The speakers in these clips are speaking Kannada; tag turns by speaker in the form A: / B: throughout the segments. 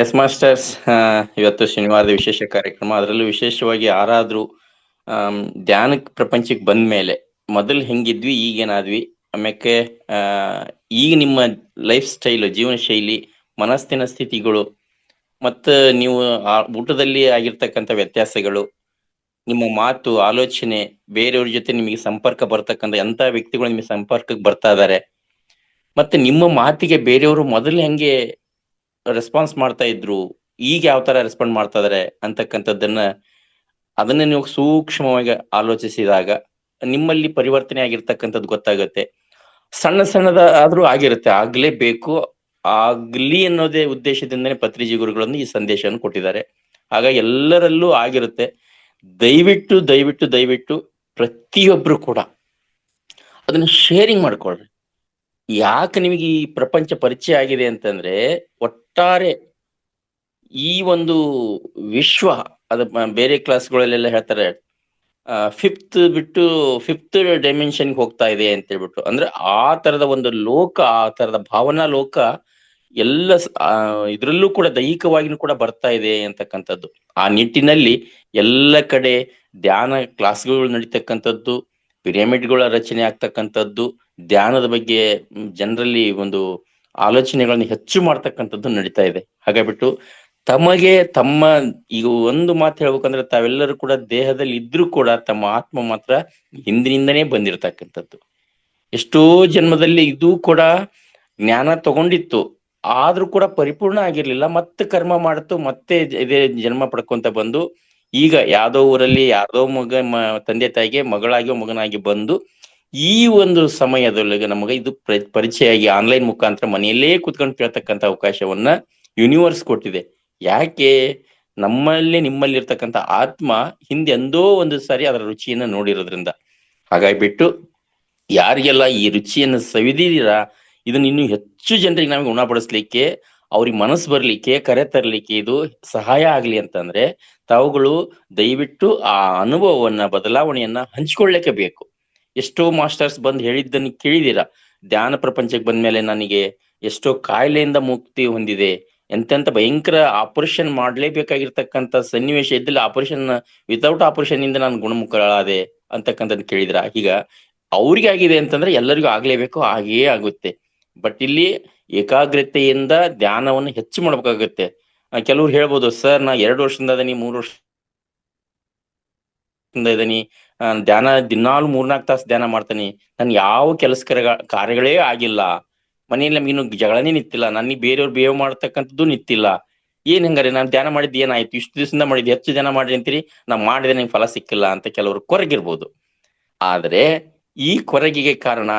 A: S masters. ಇವತ್ತು ಶನಿವಾರದ ವಿಶೇಷ ಕಾರ್ಯಕ್ರಮ. ಅದರಲ್ಲೂ ವಿಶೇಷವಾಗಿ ಯಾರಾದ್ರೂ ಧ್ಯಾನ ಪ್ರಪಂಚಕ್ಕೆ ಬಂದ ಮೇಲೆ ಮೊದಲು ಹೆಂಗಿದ್ವಿ, ಈಗೇನಾದ್ವಿ, ಆಮ್ಯಾಕೆ ಆ ಈಗ ನಿಮ್ಮ ಲೈಫ್ ಸ್ಟೈಲ್, ಜೀವನ ಶೈಲಿ, ಮನಸ್ಸಿನ ಸ್ಥಿತಿಗಳು, ಮತ್ತು ನೀವು ಊಟದಲ್ಲಿ ಆಗಿರ್ತಕ್ಕಂಥ ವ್ಯತ್ಯಾಸಗಳು, ನಿಮ್ಮ ಮಾತು, ಆಲೋಚನೆ, ಬೇರೆಯವ್ರ ಜೊತೆ ನಿಮಗೆ ಸಂಪರ್ಕ ಬರ್ತಕ್ಕಂಥ ಎಂತ ವ್ಯಕ್ತಿಗಳು ನಿಮಗೆ ಸಂಪರ್ಕಕ್ಕೆ ಬರ್ತಾ ಇದ್ದಾರೆ, ಮತ್ತೆ ನಿಮ್ಮ ಮಾತಿಗೆ ಬೇರೆಯವರು ಮೊದಲು ಹೆಂಗೆ ರೆಸ್ಪಾನ್ಸ್ ಮಾಡ್ತಾ ಇದ್ರು, ಈಗ ಯಾವ ತರ ರೆಸ್ಪಾಂಡ್ ಮಾಡ್ತಾ ಇದಾರೆ ಅದನ್ನ ನೀವು ಸೂಕ್ಷ್ಮವಾಗಿ ಆಲೋಚಿಸಿದಾಗ ನಿಮ್ಮಲ್ಲಿ ಪರಿವರ್ತನೆ ಆಗಿರ್ತಕ್ಕಂಥದ್ದು ಗೊತ್ತಾಗುತ್ತೆ. ಸಣ್ಣ ಸಣ್ಣದ ಆದ್ರೂ ಆಗಿರುತ್ತೆ, ಆಗ್ಲೇಬೇಕು, ಆಗ್ಲಿ ಅನ್ನೋದೇ ಉದ್ದೇಶದಿಂದನೇ ಪತ್ರಿಜಿ ಗುರುಗಳನ್ನು ಈ ಸಂದೇಶವನ್ನು ಕೊಟ್ಟಿದ್ದಾರೆ. ಹಾಗಾಗಿ ಎಲ್ಲರಲ್ಲೂ ಆಗಿರುತ್ತೆ. ದಯವಿಟ್ಟು ದಯವಿಟ್ಟು ದಯವಿಟ್ಟು ಪ್ರತಿಯೊಬ್ರು ಕೂಡ ಅದನ್ನ ಶೇರಿಂಗ್ ಮಾಡ್ಕೊಳ್ರಿ. ಯಾಕೆ ನಿಮಗೆ ಈ ಪ್ರಪಂಚ ಪರಿಚಯ ಆಗಿದೆ ಅಂತಂದ್ರೆ, ಒಟ್ಟಾರೆ ಈ ಒಂದು ವಿಶ್ವ, ಅದು ಬೇರೆ ಕ್ಲಾಸ್ಗಳಲ್ಲೆಲ್ಲ ಹೇಳ್ತಾರೆ, ಫಿಫ್ತ್ ಡೈಮೆನ್ಷನ್ಗೆ ಹೋಗ್ತಾ ಇದೆ ಅಂತ ಹೇಳ್ಬಿಟ್ಟು. ಅಂದ್ರೆ ಆ ತರದ ಒಂದು ಲೋಕ, ಆ ತರದ ಭಾವನಾ ಲೋಕ ಎಲ್ಲ ಇದ್ರಲ್ಲೂ ಕೂಡ ದೈಹಿಕವಾಗಿನೂ ಕೂಡ ಬರ್ತಾ ಇದೆ ಅಂತಕ್ಕಂಥದ್ದು. ಆ ನಿಟ್ಟಿನಲ್ಲಿ ಎಲ್ಲ ಕಡೆ ಧ್ಯಾನ ಕ್ಲಾಸ್ಗಳು ನಡೀತಕ್ಕಂಥದ್ದು, ಪಿರಮಿಡ್ಗಳ ರಚನೆ ಆಗ್ತಕ್ಕಂಥದ್ದು, ಧ್ಯಾನದ ಬಗ್ಗೆ ಜನರಲ್ಲಿ ಒಂದು ಆಲೋಚನೆಗಳನ್ನು ಹೆಚ್ಚು ಮಾಡ್ತಕ್ಕಂಥದ್ದು ನಡೀತಾ ಇದೆ. ಹಾಗಾಗ್ಬಿಟ್ಟು ತಮಗೆ ತಮ್ಮ ಈಗ ಒಂದು ಮಾತು ಹೇಳ್ಬೇಕಂದ್ರೆ, ತಾವೆಲ್ಲರೂ ಕೂಡ ದೇಹದಲ್ಲಿ ಇದ್ರೂ ಕೂಡ ತಮ್ಮ ಆತ್ಮ ಮಾತ್ರ ಹಿಂದಿನಿಂದನೇ ಬಂದಿರತಕ್ಕಂಥದ್ದು. ಎಷ್ಟೋ ಜನ್ಮದಲ್ಲಿ ಇದು ಕೂಡ ಜ್ಞಾನ ತಗೊಂಡಿತ್ತು, ಆದ್ರೂ ಕೂಡ ಪರಿಪೂರ್ಣ ಆಗಿರ್ಲಿಲ್ಲ. ಮತ್ತೆ ಕರ್ಮ ಮಾಡ್ತು, ಮತ್ತೆ ಇದೇ ಜನ್ಮ ಪಡ್ಕೊಂತ ಬಂದು ಈಗ ಯಾವ್ದೋ ಊರಲ್ಲಿ ಯಾರ್ದೋ ತಂದೆ ತಾಯಿಗೆ ಮಗಳಾಗಿ ಮಗನಾಗಿ ಬಂದು ಈ ಒಂದು ಸಮಯದೊಳಗೆ ನಮಗೆ ಇದು ಪರಿಚಯ ಆಗಿ ಆನ್ಲೈನ್ ಮುಖಾಂತರ ಮನೆಯಲ್ಲೇ ಕುತ್ಕೊಂಡು ಕೇಳ್ತಕ್ಕಂಥ ಅವಕಾಶವನ್ನ ಯೂನಿವರ್ಸ್ ಕೊಟ್ಟಿದೆ. ಯಾಕೆ? ನಿಮ್ಮಲ್ಲಿ ಇರ್ತಕ್ಕಂಥ ಆತ್ಮ ಹಿಂದೆ ಎಂದೋ ಒಂದು ಸಾರಿ ಅದರ ರುಚಿಯನ್ನ ನೋಡಿರೋದ್ರಿಂದ. ಹಾಗಾಗಿಬಿಟ್ಟು ಯಾರಿಗೆಲ್ಲ ಈ ರುಚಿಯನ್ನು ಸವಿದೀರಾ, ಇದನ್ನ ಇನ್ನೂ ಹೆಚ್ಚು ಜನರಿಗೆ ನಮಗೆ ಉಣಪಡಿಸ್ಲಿಕ್ಕೆ, ಅವ್ರಿಗೆ ಮನಸ್ಸು ಬರ್ಲಿಕ್ಕೆ, ಕರೆ ತರ್ಲಿಕ್ಕೆ ಇದು ಸಹಾಯ ಆಗ್ಲಿ ಅಂತಂದ್ರೆ ತಾವುಗಳು ದಯವಿಟ್ಟು ಆ ಅನುಭವವನ್ನ, ಬದಲಾವಣೆಯನ್ನ ಹಂಚ್ಕೊಳ್ಳಕ್ಕೆ ಬೇಕು. ಎಷ್ಟೋ ಮಾಸ್ಟರ್ಸ್ ಬಂದು ಹೇಳಿದ್ದನ್ನು ಕೇಳಿದೀರಾ. ಧ್ಯಾನ ಪ್ರಪಂಚಕ್ಕೆ ಬಂದ್ಮೇಲೆ ನನಗೆ ಎಷ್ಟೋ ಕಾಯಿಲೆಯಿಂದ ಮುಕ್ತಿ ಹೊಂದಿದೆ, ಎಂತೆಂತ ಭಯಂಕರ ಆಪರೇಷನ್ ಮಾಡ್ಲೇಬೇಕಾಗಿರ್ತಕ್ಕಂಥ ಸನ್ನಿವೇಶ ಇದ್ದಲ್ಲಿ ಆಪರೇಷನ್, ವಿತೌಟ್ ಆಪರೇಷನ್ ಇಂದ ನಾನು ಗುಣಮುಖಳಾದೆ ಅಂತಕ್ಕಂಥದ್ದು ಕೇಳಿದ್ರ. ಈಗ ಅವ್ರಿಗೆ ಆಗಿದೆ ಅಂತಂದ್ರೆ ಎಲ್ಲರಿಗೂ ಆಗ್ಲೇಬೇಕು, ಹಾಗೇ ಆಗುತ್ತೆ. ಬಟ್ ಇಲ್ಲಿ ಏಕಾಗ್ರತೆಯಿಂದ ಧ್ಯಾನವನ್ನು ಹೆಚ್ಚು ಮಾಡ್ಬೇಕಾಗುತ್ತೆ. ಕೆಲವ್ರು ಹೇಳ್ಬೋದು, ಸರ್ ನಾ 2 ವರ್ಷದಿಂದ ಇದೀನಿ, 3 ವರ್ಷದಿಂದ ಇದೀನಿ, ಧ್ಯಾನ ದಿನಾಲು 3-4 ತಾಸು ಧ್ಯಾನ ಮಾಡ್ತಾನೆ, ನನ್ ಯಾವ ಕಾರ್ಯಗಳೇ ಆಗಿಲ್ಲ, ಮನೆಯಲ್ಲಿ ನಮ್ಗಿನ್ನು ಜಗಳನೇ ನಿಂತಿಲ್ಲ, ನನಗೆ ಬೇರೆಯವ್ರು ಬೇವ್ ಮಾಡ್ತಕ್ಕಂಥದ್ದು ನಿಂತಿಲ್ಲ, ಏನ್ ಹಂಗಾರೆ ನಾನು ಧ್ಯಾನ ಮಾಡಿದ್ದು ಏನಾಯ್ತು, ಇಷ್ಟು ದಿವಸದಿಂದ ಮಾಡಿದ್ದು, ಹೆಚ್ಚು ಜನ ಮಾಡ್ರಿ ಅಂತೀರಿ, ನಾ ಮಾಡಿದ್ರೆ ನಂಗೆ ಫಲ ಸಿಕ್ಕಿಲ್ಲ ಅಂತ ಕೆಲವರು ಕೊರಗಿರ್ಬೋದು. ಆದ್ರೆ ಈ ಕೊರಗಿಗೆ ಕಾರಣ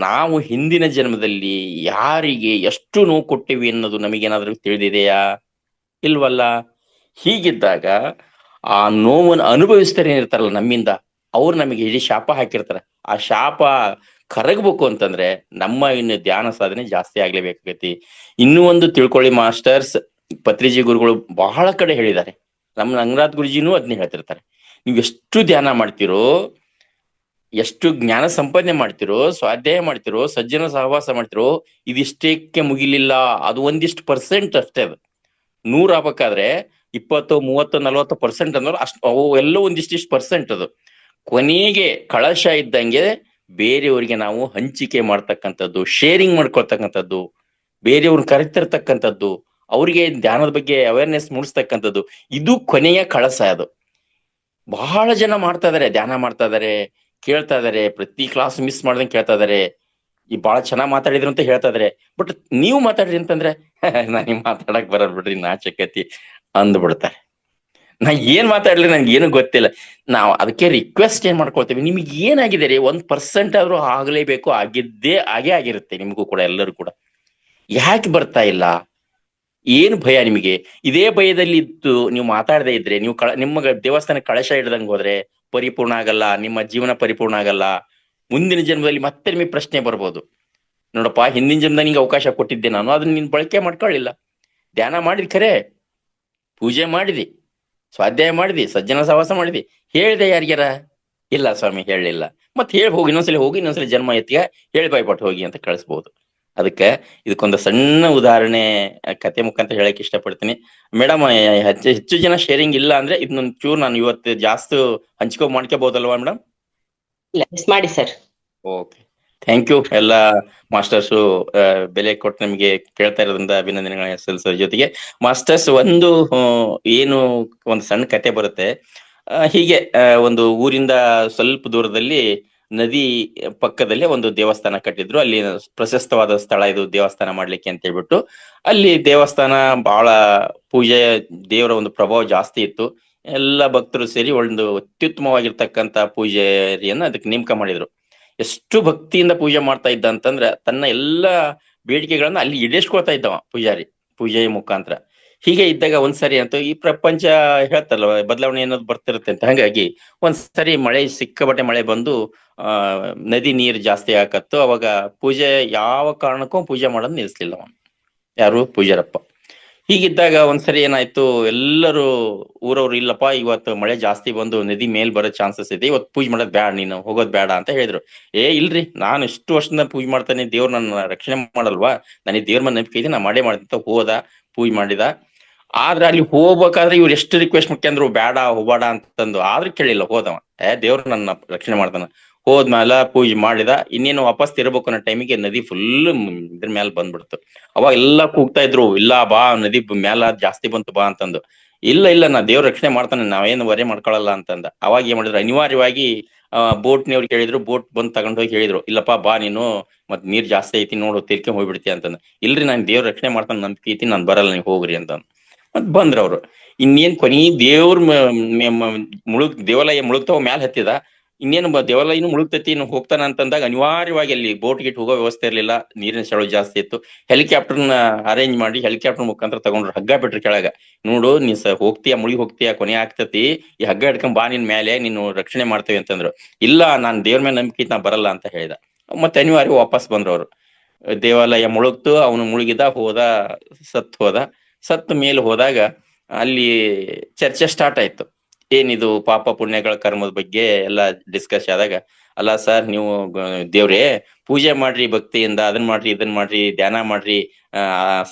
A: ನಾವು ಹಿಂದಿನ ಜನ್ಮದಲ್ಲಿ ಯಾರಿಗೆ ಎಷ್ಟು ನೋವು ಕೊಟ್ಟಿವಿ ಅನ್ನೋದು ನಮಗೇನಾದ್ರೂ ತಿಳಿದಿದೆಯಾ? ಇಲ್ವಲ್ಲ. ಹೀಗಿದ್ದಾಗ ಆ ನೋವನ್ನು ಅನುಭವಿಸ್ತಾರೆ ಏನಿರ್ತಾರಲ್ಲ ನಮ್ಮಿಂದ, ಅವ್ರು ನಮಗೆ ಇಡೀ ಶಾಪ ಹಾಕಿರ್ತಾರೆ. ಆ ಶಾಪ ಕರಗಬೇಕು ಅಂತಂದ್ರೆ ನಮ್ಮ ಇನ್ನು ಧ್ಯಾನ ಸಾಧನೆ ಜಾಸ್ತಿ ಆಗ್ಲೇಬೇಕಾಗತಿ. ಇನ್ನೂ ಒಂದು ತಿಳ್ಕೊಳ್ಳಿ ಮಾಸ್ಟರ್ಸ್, ಪತ್ರಿಜಿ ಗುರುಗಳು ಬಹಳ ಕಡೆ ಹೇಳಿದ್ದಾರೆ, ನಮ್ಮ ನಂಗರಾಜ್ ಗುರುಜಿನೂ ಅದನ್ನೇ ಹೇಳ್ತಿರ್ತಾರೆ. ನೀವು ಎಷ್ಟು ಧ್ಯಾನ ಮಾಡ್ತಿರೋ, ಎಷ್ಟು ಜ್ಞಾನ ಸಂಪಾದನೆ ಮಾಡ್ತಿರೋ, ಸ್ವಾಧ್ಯಾಯ ಮಾಡ್ತಿರೋ, ಸಜ್ಜನ ಸಹವಾಸ ಮಾಡ್ತಿರೋ, ಇದಿಷ್ಟಕ್ಕೆ ಮುಗಿಲಿಲ್ಲ. ಅದು ಒಂದಿಷ್ಟು ಪರ್ಸೆಂಟ್ ಅಷ್ಟೇ. ಅದು 100 ಆಗ್ಬೇಕಾದ್ರೆ 20, 30, 40% ಅನ್ನೋರು ಅಷ್ಟು, ಅವು ಎಲ್ಲ ಒಂದಿಷ್ಟಿಷ್ಟು ಪರ್ಸೆಂಟ್. ಅದು ಕೊನೆಗೆ ಕಳಶ ಇದ್ದಂಗೆ ಬೇರೆಯವರಿಗೆ ನಾವು ಹಂಚಿಕೆ ಮಾಡ್ತಕ್ಕಂಥದ್ದು, ಶೇರಿಂಗ್ ಮಾಡ್ಕೊಳ್ತಕ್ಕಂಥದ್ದು, ಬೇರೆಯವ್ರನ್ನ ಕರೆತಿರ್ತಕ್ಕಂಥದ್ದು, ಅವ್ರಿಗೆ ಧ್ಯಾನದ ಬಗ್ಗೆ ಅವೇರ್ನೆಸ್ ಮೂಡಿಸ್ತಕ್ಕಂಥದ್ದು, ಇದು ಕೊನೆಯ ಕಳಶ. ಅದು ಬಹಳ ಜನ ಮಾಡ್ತಾ ಇದಾರೆ, ಧ್ಯಾನ ಮಾಡ್ತಾ ಇದಾರೆ, ಕೇಳ್ತಾ ಇದಾರೆ, ಪ್ರತಿ ಕ್ಲಾಸ್ ಮಿಸ್ ಮಾಡ್ದಂಗೆ ಕೇಳ್ತಾ ಇದಾರೆ, ಈ ಬಹಳ ಚೆನ್ನಾಗ್ ಮಾತಾಡಿದ್ರು ಅಂತ ಹೇಳ್ತಾ ಇದಾರೆ. ಬಟ್ ನೀವು ಮಾತಾಡ್ರಿ ಅಂತಂದ್ರೆ ನನಗೆ ಮಾತಾಡಕ್ ಬರಲ್ ಬಿಡ್ರಿ, ನಾಚಕತಿ ಅಂದ್ಬಿಡ್ತಾರೆ. ನಾ ಏನ್ ಮಾತಾಡ್ಲಿ ನನ್ಗೆ ಏನು ಗೊತ್ತಿಲ್ಲ. ನಾವು ಅದಕ್ಕೆ ರಿಕ್ವೆಸ್ಟ್ ಏನ್ ಮಾಡ್ಕೊಳ್ತೇವೆ, ನಿಮಗೆ ಏನಾಗಿದೆ ರೀ, 1% ಆದ್ರೂ ಆಗ್ಲೇಬೇಕು, ಹಾಗೇ ಆಗಿರುತ್ತೆ ನಿಮಗೂ ಕೂಡ, ಎಲ್ಲರೂ ಕೂಡ. ಯಾಕೆ ಬರ್ತಾ ಇಲ್ಲ? ಏನು ಭಯ ನಿಮಗೆ? ಇದೇ ಭಯದಲ್ಲಿ ಇದ್ದು ನೀವು ಮಾತಾಡದೇ ಇದ್ರೆ, ನೀವು ನಿಮ್ಮ ದೇವಸ್ಥಾನ ಕಳಶ ಹಿಡ್ದಂಗೆ ಹೋದ್ರೆ ಪರಿಪೂರ್ಣ ಆಗಲ್ಲ, ನಿಮ್ಮ ಜೀವನ ಪರಿಪೂರ್ಣ ಆಗಲ್ಲ. ಮುಂದಿನ ಜನ್ಮದಲ್ಲಿ ಮತ್ತೆ ನಿಮಗೆ ಪ್ರಶ್ನೆ ಬರ್ಬೋದು, ನೋಡಪ್ಪ ಹಿಂದಿನ ಜನ್ಮದ ನಿಂಗೆ ಅವಕಾಶ ಕೊಟ್ಟಿದ್ದೆ ನಾನು, ಅದನ್ನ ನೀನ್ ಬಳಕೆ ಮಾಡ್ಕೊಳ್ಳಿಲ್ಲ. ಧ್ಯಾನ ಮಾಡಿದ್ ಖರೆ, ಪೂಜೆ ಮಾಡಿದಿ, ಸ್ವಾಧ್ಯಾಯ ಮಾಡಿದಿ, ಸಜ್ಜನ ಸಹವಾಸ ಮಾಡಿದಿ, ಹೇಳ್ದೆ ಯಾರಿಗ್ಯಾರ? ಇಲ್ಲ ಸ್ವಾಮಿ ಹೇಳಲಿಲ್ಲ. ಮತ್ತೆ ಹೇಳಿ ಹೋಗಿ, ಇನ್ನೊಂದ್ಸಲಿ ಹೋಗಿ, ಇನ್ನೊಂದ್ಸಲಿ ಜನ್ಮ ಎತ್ತಿಗೆ ಹೇಳಿ ಬಾಯ್ಪಟ್ಟು ಹೋಗಿ ಅಂತ ಕಳಿಸ್ಬೋದು. ಅದಕ್ಕೆ ಇದಕ್ಕೊಂದು ಸಣ್ಣ ಉದಾಹರಣೆ ಕತೆ ಮುಖಾಂತರ ಹೇಳಕ್ ಇಷ್ಟಪಡ್ತೀನಿ ಮೇಡಮ್. ಹೆಚ್ಚು ಹೆಚ್ಚು ಜನ ಶೇರಿಂಗ್ ಇಲ್ಲ ಅಂದ್ರೆ ಇದನ್ನೊಂದ್ ಚೂರು ನಾನು ಇವತ್ತು ಜಾಸ್ತಿ ಮಾಡ್ಕೋಬಹುದಲ್ವಾ ಮೇಡಮ್?
B: ಇಲ್ಲ, ಮಿಸ್ ಮಾಡಿ ಸರ್.
A: Okay, thank you. ಎಲ್ಲ ಮಾಸ್ಟರ್ಸು ಬೆಲೆ ಕೊಟ್ಟು ನಮಗೆ ಕೇಳ್ತಾ ಇರೋದ್ರಿಂದ ಅಭಿನಂದನೆಗಳನ್ನ ಸಲ್ಲಿಸೋ ಜೊತೆಗೆ ಮಾಸ್ಟರ್ಸ್ ಏನು ಒಂದು ಸಣ್ಣ ಕತೆ ಬರುತ್ತೆ. ಹೀಗೆ ಒಂದು ಊರಿಂದ ಸ್ವಲ್ಪ ದೂರದಲ್ಲಿ ನದಿ ಪಕ್ಕದಲ್ಲಿ ಒಂದು ದೇವಸ್ಥಾನ ಕಟ್ಟಿದ್ರು. ಅಲ್ಲಿ ಪ್ರಶಸ್ತವಾದ ಸ್ಥಳ ಇದು ದೇವಸ್ಥಾನ ಮಾಡ್ಲಿಕ್ಕೆ ಅಂತ ಹೇಳ್ಬಿಟ್ಟು ಅಲ್ಲಿ ದೇವಸ್ಥಾನ ಬಹಳ ಪೂಜೆ, ದೇವರ ಒಂದು ಪ್ರಭಾವ ಜಾಸ್ತಿ ಇತ್ತು. ಎಲ್ಲ ಭಕ್ತರು ಸೇರಿ ಒಂದು ಅತ್ಯುತ್ತಮವಾಗಿರ್ತಕ್ಕಂತ ಪೂಜಾರಿಯನ್ನ ಅದಕ್ಕೆ ನೇಮಕ ಮಾಡಿದ್ರು. ಎಷ್ಟು ಭಕ್ತಿಯಿಂದ ಪೂಜೆ ಮಾಡ್ತಾ ಇದ್ದ ಅಂತಂದ್ರೆ ತನ್ನ ಎಲ್ಲಾ ಬೇಡಿಕೆಗಳನ್ನ ಅಲ್ಲಿ ಈಡೇರಿಸ್ಕೊಳ್ತಾ ಇದ್ದವ ಪೂಜಾರಿ, ಪೂಜೆಯ ಮುಖಾಂತರ. ಹೀಗೆ ಇದ್ದಾಗ ಒಂದ್ಸರಿ ಅಂತೂ ಈ ಪ್ರಪಂಚ ಹೇಳ್ತಾರಲ್ವ ಬದಲಾವಣೆ ಅನ್ನೋದು ಬರ್ತಿರುತ್ತೆ ಅಂತ, ಹಾಗಾಗಿ ಒಂದ್ಸರಿ ಮಳೆ, ಸಿಕ್ಕಾಪಟ್ಟೆ ಮಳೆ ಬಂದು ನದಿ ನೀರು ಜಾಸ್ತಿ ಆಕತ್ತು. ಅವಾಗ ಪೂಜೆ ಯಾವ ಕಾರಣಕ್ಕೂ ಪೂಜೆ ಮಾಡೋದು ನಿಲ್ಸ್ಲಿಲ್ಲ ಅವನು, ಯಾರು ಪೂಜಾರಪ್ಪ. ಹೀಗಿದ್ದಾಗ ಒಂದ್ಸರಿ ಏನಾಯ್ತು, ಎಲ್ಲರೂ ಊರವ್ರು ಇಲ್ಲಪ್ಪ ಇವತ್ತು ಮಳೆ ಜಾಸ್ತಿ ಬಂದು ನದಿ ಮೇಲ್ ಬರೋ ಚಾನ್ಸಸ್ ಇದೆ, ಇವತ್ತು ಪೂಜೆ ಮಾಡೋದ್ ಬೇಡ, ನೀನು ಹೋಗೋದ್ ಬೇಡ ಅಂತ ಹೇಳಿದ್ರು. ಇಲ್ರಿ, ನಾನು ಎಷ್ಟು ವರ್ಷದಿಂದ ಪೂಜೆ ಮಾಡ್ತಾನೆ, ದೇವ್ರ ನನ್ನ ರಕ್ಷಣೆ ಮಾಡಲ್ವಾ, ನನಗೆ ದೇವ್ರ ಮೇಲೆ ನಂಬಿಕೆ ಇದೆ, ನಾ ಮಾಡೇ ಮಾಡ್ತೀನಿ. ಹೋದ, ಪೂಜೆ ಮಾಡಿದ. ಆದ್ರೆ ಅಲ್ಲಿ ಹೋಗ್ಬೇಕಾದ್ರೆ ಇವ್ರು ಎಷ್ಟು ರಿಕ್ವೆಸ್ಟ್ ಮಾಡ್ಕೊಂಡ್ರು, ಬೇಡ ಹೋಗ್ಬೇಡ ಅಂತಂದು, ಆದ್ರೂ ಕೇಳಿಲ್ಲ, ಹೋದವ. ದೇವ್ರು ನನ್ನ ರಕ್ಷಣೆ ಮಾಡ್ತಾನ. ಹೋದ್ಮೇಲೆ ಪೂಜೆ ಮಾಡಿದ. ಇನ್ನೇನು ವಾಪಸ್ ತಿರ್ಬೇಕು ಅನ್ನೋ ಟೈಮಿಗೆ ನದಿ ಫುಲ್ ಇದ್ರ ಮೇಲೆ ಬಂದ್ಬಿಡ್ತು. ಅವಾಗ ಎಲ್ಲಾ ಕೂಗ್ತಾ ಇದ್ರು, ಇಲ್ಲ ಬಾ, ನದಿ ಮ್ಯಾಲ ಜಾಸ್ತಿ ಬಂತು ಬಾ ಅಂತಂದು. ಇಲ್ಲ ಇಲ್ಲ, ನಾ ದೇವ್ರ ರಕ್ಷಣೆ ಮಾಡ್ತಾನೆ, ನಾವೇನು ವರೆ ಮಾಡ್ಕೊಳಲ್ಲ ಅಂತಂದ. ಅವಾಗ ಏನ್ ಮಾಡಿದ್ರು, ಅನಿವಾರ್ಯವಾಗಿ ಬೋಟ್ನವ್ರು ಹೇಳಿದ್ರು, ಬೋಟ್ ಬಂದ್ ತಗೊಂಡ್ ಹೋಗಿ ಹೇಳಿದ್ರು, ಇಲ್ಲಪ್ಪಾ ಬಾ ನೀನು, ಮತ್ ನೀರ್ ಜಾಸ್ತಿ ಐತಿ ನೋಡು, ತಿರ್ಕೆ ಹೋಗ್ಬಿಡ್ತಿ ಅಂತಂದ. ಇಲ್ರಿ, ನಾನ್ ದೇವ್ರ ರಕ್ಷಣೆ ಮಾಡ್ತಾನೆ ನಂಬಿಕೆ ಐತಿ, ನಾನ್ ಬರಲ್ಲ, ನೀವು ಹೋಗ್ರಿ ಅಂತ. ಮತ್ ಬಂದ್ರ ಅವ್ರು. ಇನ್ನೇನ್ ಕೊನಿ ದೇವ್ರ ದೇವಾಲಯ ಮುಳುಗ್ತಾವ ಮ್ಯಾಲ ಹತ್ತಿದ. ಇನ್ನೇನು ದೇವಾಲಯನು ಮುಳುಗ್ತೈತಿ, ಇನ್ನು ಹೋಗ್ತಾನ ಅಂತಂದಾಗ ಅನಿವಾರ್ಯವಾಗಿ ಅಲ್ಲಿ ಬೋಟ್ ಗಿಟ್ ಹೋಗೋ ವ್ಯವಸ್ಥೆ ಇರ್ಲಿಲ್ಲ, ನೀರಿನ ಸೆಳವು ಜಾಸ್ತಿ ಇತ್ತು. ಹೆಲಿಕಾಪ್ಟರ್ನ ಅರೇಂಜ್ ಮಾಡಿ ಹೆಲಿಕಾಪ್ಟರ್ ಮುಖಾಂತರ ತಗೊಂಡ್ರು, ಹಗ್ಗ ಬಿಟ್ರಿ ಕೆಳಗ. ನೋಡು ನೀ ಹೋಗ್ತೀಯ, ಮುಳುಗಿ ಹೋಗ್ತೀಯ, ಕೊನೆ ಆಗ್ತತಿ, ಈ ಹಗ್ಗ ಹಿಡ್ಕೊಂಡ್ ಬಾ, ನಿನ್ ಮೇಲೆ ನೀನು ರಕ್ಷಣೆ ಮಾಡ್ತೇವೆ ಅಂತಂದ್ರು. ಇಲ್ಲ, ನಾನ್ ದೇವ್ರ ಮೇಲೆ ನಂಬಿಕೆ ನಾ ಬರಲ್ಲ ಅಂತ ಹೇಳಿದ. ಮತ್ತೆ ಅನಿವಾರ್ಯ ವಾಪಸ್ ಬಂದ್ರು ಅವ್ರು. ದೇವಾಲಯ ಮುಳುಗ್ತು, ಅವನು ಮುಳುಗಿದ, ಹೋದ, ಹೋದ. ಸತ್ ಮೇಲೆ ಹೋದಾಗ ಅಲ್ಲಿ ಚರ್ಚೆ ಸ್ಟಾರ್ಟ್ ಆಯ್ತು. ಏನಿದು ಪಾಪ ಪುಣ್ಯಗಳ ಕರ್ಮದ ಬಗ್ಗೆ ಎಲ್ಲ ಡಿಸ್ಕಸ್ ಆದಾಗ, ಅಲ್ಲ ಸರ್, ನೀವು ದೇವ್ರೇ ಪೂಜೆ ಮಾಡ್ರಿ, ಭಕ್ತಿಯಿಂದ ಅದನ್ ಮಾಡ್ರಿ, ಇದನ್ ಮಾಡ್ರಿ, ಧ್ಯಾನ ಮಾಡ್ರಿ,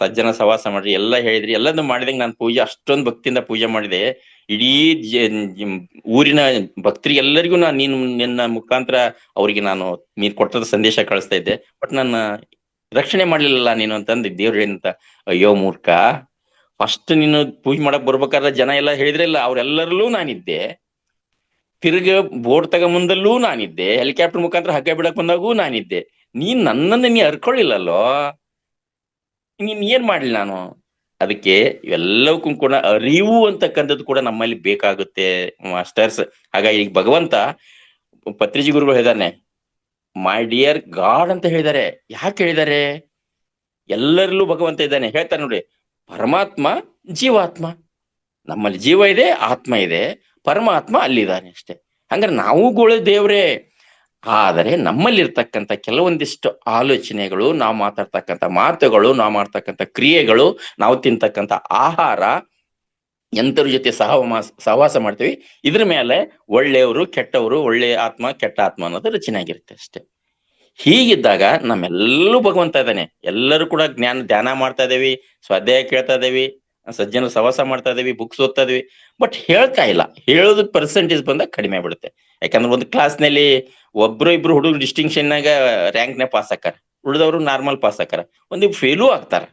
A: ಸಜ್ಜನ ಸವಾಸ ಮಾಡ್ರಿ, ಎಲ್ಲಾ ಹೇಳಿದ್ರಿ. ಎಲ್ಲದನ್ನು ಮಾಡಿದಂಗ ನಾನು ಪೂಜೆ ಅಷ್ಟೊಂದು ಭಕ್ತಿಯಿಂದ ಪೂಜೆ ಮಾಡಿದೆ. ಇಡೀ ಊರಿನ ಭಕ್ತರಿಗೆಲ್ಲರಿಗೂ ನಿನ್ನ ಮುಖಾಂತರ ಅವ್ರಿಗೆ ನೀನ್ ಕೊಟ್ಟದ ಸಂದೇಶ ಕಳಿಸ್ತಾ ಇದ್ದೆ, ಬಟ್ ನನ್ನ ರಕ್ಷಣೆ ಮಾಡ್ಲಿಲ್ಲ ನೀನು ಅಂತಂದು ದೇವ್ರು ಏನಂತ, ಅಯ್ಯೋ ಮೂರ್ಖ, ಫಸ್ಟ್ ನೀನು ಪೂಜೆ ಮಾಡಕ್ ಬರ್ಬೇಕಾದ್ರೆ ಜನ ಎಲ್ಲ ಹೇಳಿದ್ರಲ್ಲ, ಅವ್ರೆಲ್ಲರಲ್ಲೂ ನಾನಿದ್ದೆ. ತಿರ್ಗ ಬೋಟ್ ಮುಂದಲ್ಲೂ ನಾನಿದ್ದೆ, ಹೆಲಿಕಾಪ್ಟರ್ ಮುಖಾಂತರ ಹಗ್ಗ ಬಿಡಕ್ ಬಂದಾಗೂ ನಾನಿದ್ದೆ. ನನ್ನನ್ನ ನೀ ಅರ್ಕೊಳ್ಳಿಲ್ಲಲ್ಲೋ, ನೀನ್ ಏನ್ ಮಾಡ್ಲಿ ನಾನು? ಅದಕ್ಕೆ ಇವೆಲ್ಲವಕ್ಕೂ ಕೂಡ ಅರಿವು ಅಂತಕ್ಕಂಥದ್ದು ಕೂಡ ನಮ್ಮಲ್ಲಿ ಬೇಕಾಗುತ್ತೆ ಮಾಸ್ಟರ್ಸ್. ಹಾಗಾಗಿ ಈಗ ಭಗವಂತ ಪತ್ರಿಜಿ ಗುರುಗಳು ಹೇಳಿದಾನೆ, ಮೈ ಡಿಯರ್ ಗಾಡ್ ಅಂತ ಹೇಳಿದ್ದಾರೆ. ಯಾಕೆ ಹೇಳಿದ್ದಾರೆ? ಎಲ್ಲರಲ್ಲೂ ಭಗವಂತ ಇದ್ದಾನೆ. ಹೇಳ್ತಾರೆ ನೋಡಿ, ಪರಮಾತ್ಮ, ಜೀವಾತ್ಮ. ನಮ್ಮಲ್ಲಿ ಜೀವ ಇದೆ, ಆತ್ಮ ಇದೆ, ಪರಮಾತ್ಮ ಅಲ್ಲಿದ್ದಾನೆ ಅಷ್ಟೇ. ಹಂಗಾರೆ ನಾವುಗಳು ದೇವ್ರೇ. ಆದರೆ ನಮ್ಮಲ್ಲಿರ್ತಕ್ಕಂಥ ಕೆಲವೊಂದಿಷ್ಟು ಆಲೋಚನೆಗಳು, ನಾವು ಮಾತಾಡ್ತಕ್ಕಂಥ ಮಾತುಗಳು, ನಾವು ಮಾಡ್ತಕ್ಕಂಥ ಕ್ರಿಯೆಗಳು, ನಾವು ತಿಂತಕ್ಕಂಥ ಆಹಾರ, ಎಂತರ ಜೊತೆ ಸಹವಾಸ ಮಾಡ್ತೀವಿ, ಇದ್ರ ಮೇಲೆ ಒಳ್ಳೆಯವರು ಕೆಟ್ಟವರು, ಒಳ್ಳೆಯ ಆತ್ಮ ಕೆಟ್ಟ ಆತ್ಮ ಅನ್ನೋದು ರಚನೆ ಆಗಿರುತ್ತೆ ಅಷ್ಟೇ. ಹೀಗಿದ್ದಾಗ ನಮ್ಮೆಲ್ಲೂ ಭಗವಂತ ಇದ್ದಾನೆ. ಎಲ್ಲರೂ ಕೂಡ ಧ್ಯಾನ ಮಾಡ್ತಾ ಇದೇವಿ, ಸ್ವಾಧ್ಯಾಯ ಕೇಳ್ತಾ ಇದೇವಿ, ಸಜ್ಜನ ಸವಾಸ ಮಾಡ್ತಾ ಇದೇವಿ, ಬುಕ್ಸ್ ಓದ್ತಾ ಇದೀವಿ, ಬಟ್ ಹೇಳ್ತಾ ಇಲ್ಲ. ಹೇಳೋದು ಪರ್ಸೆಂಟೇಜ್ ಬಂದಾಗ ಕಡಿಮೆ ಬಿಡುತ್ತೆ. ಯಾಕಂದ್ರೆ ಒಂದು ಕ್ಲಾಸ್ನಲ್ಲಿ ಒಬ್ರು ಇಬ್ರು ಹುಡುಗರು ಡಿಸ್ಟಿಂಕ್ಷನ್ ನಾಗ ರ್ಯಾಂಕ್ ನೇ ಪಾಸ್ ಆಕಾರ, ಉಳಿದವರು ನಾರ್ಮಲ್ ಪಾಸ್ ಆಕಾರ, ಒಂದಿಬ್ರು ಫೇಲೂ ಆಗ್ತಾರ.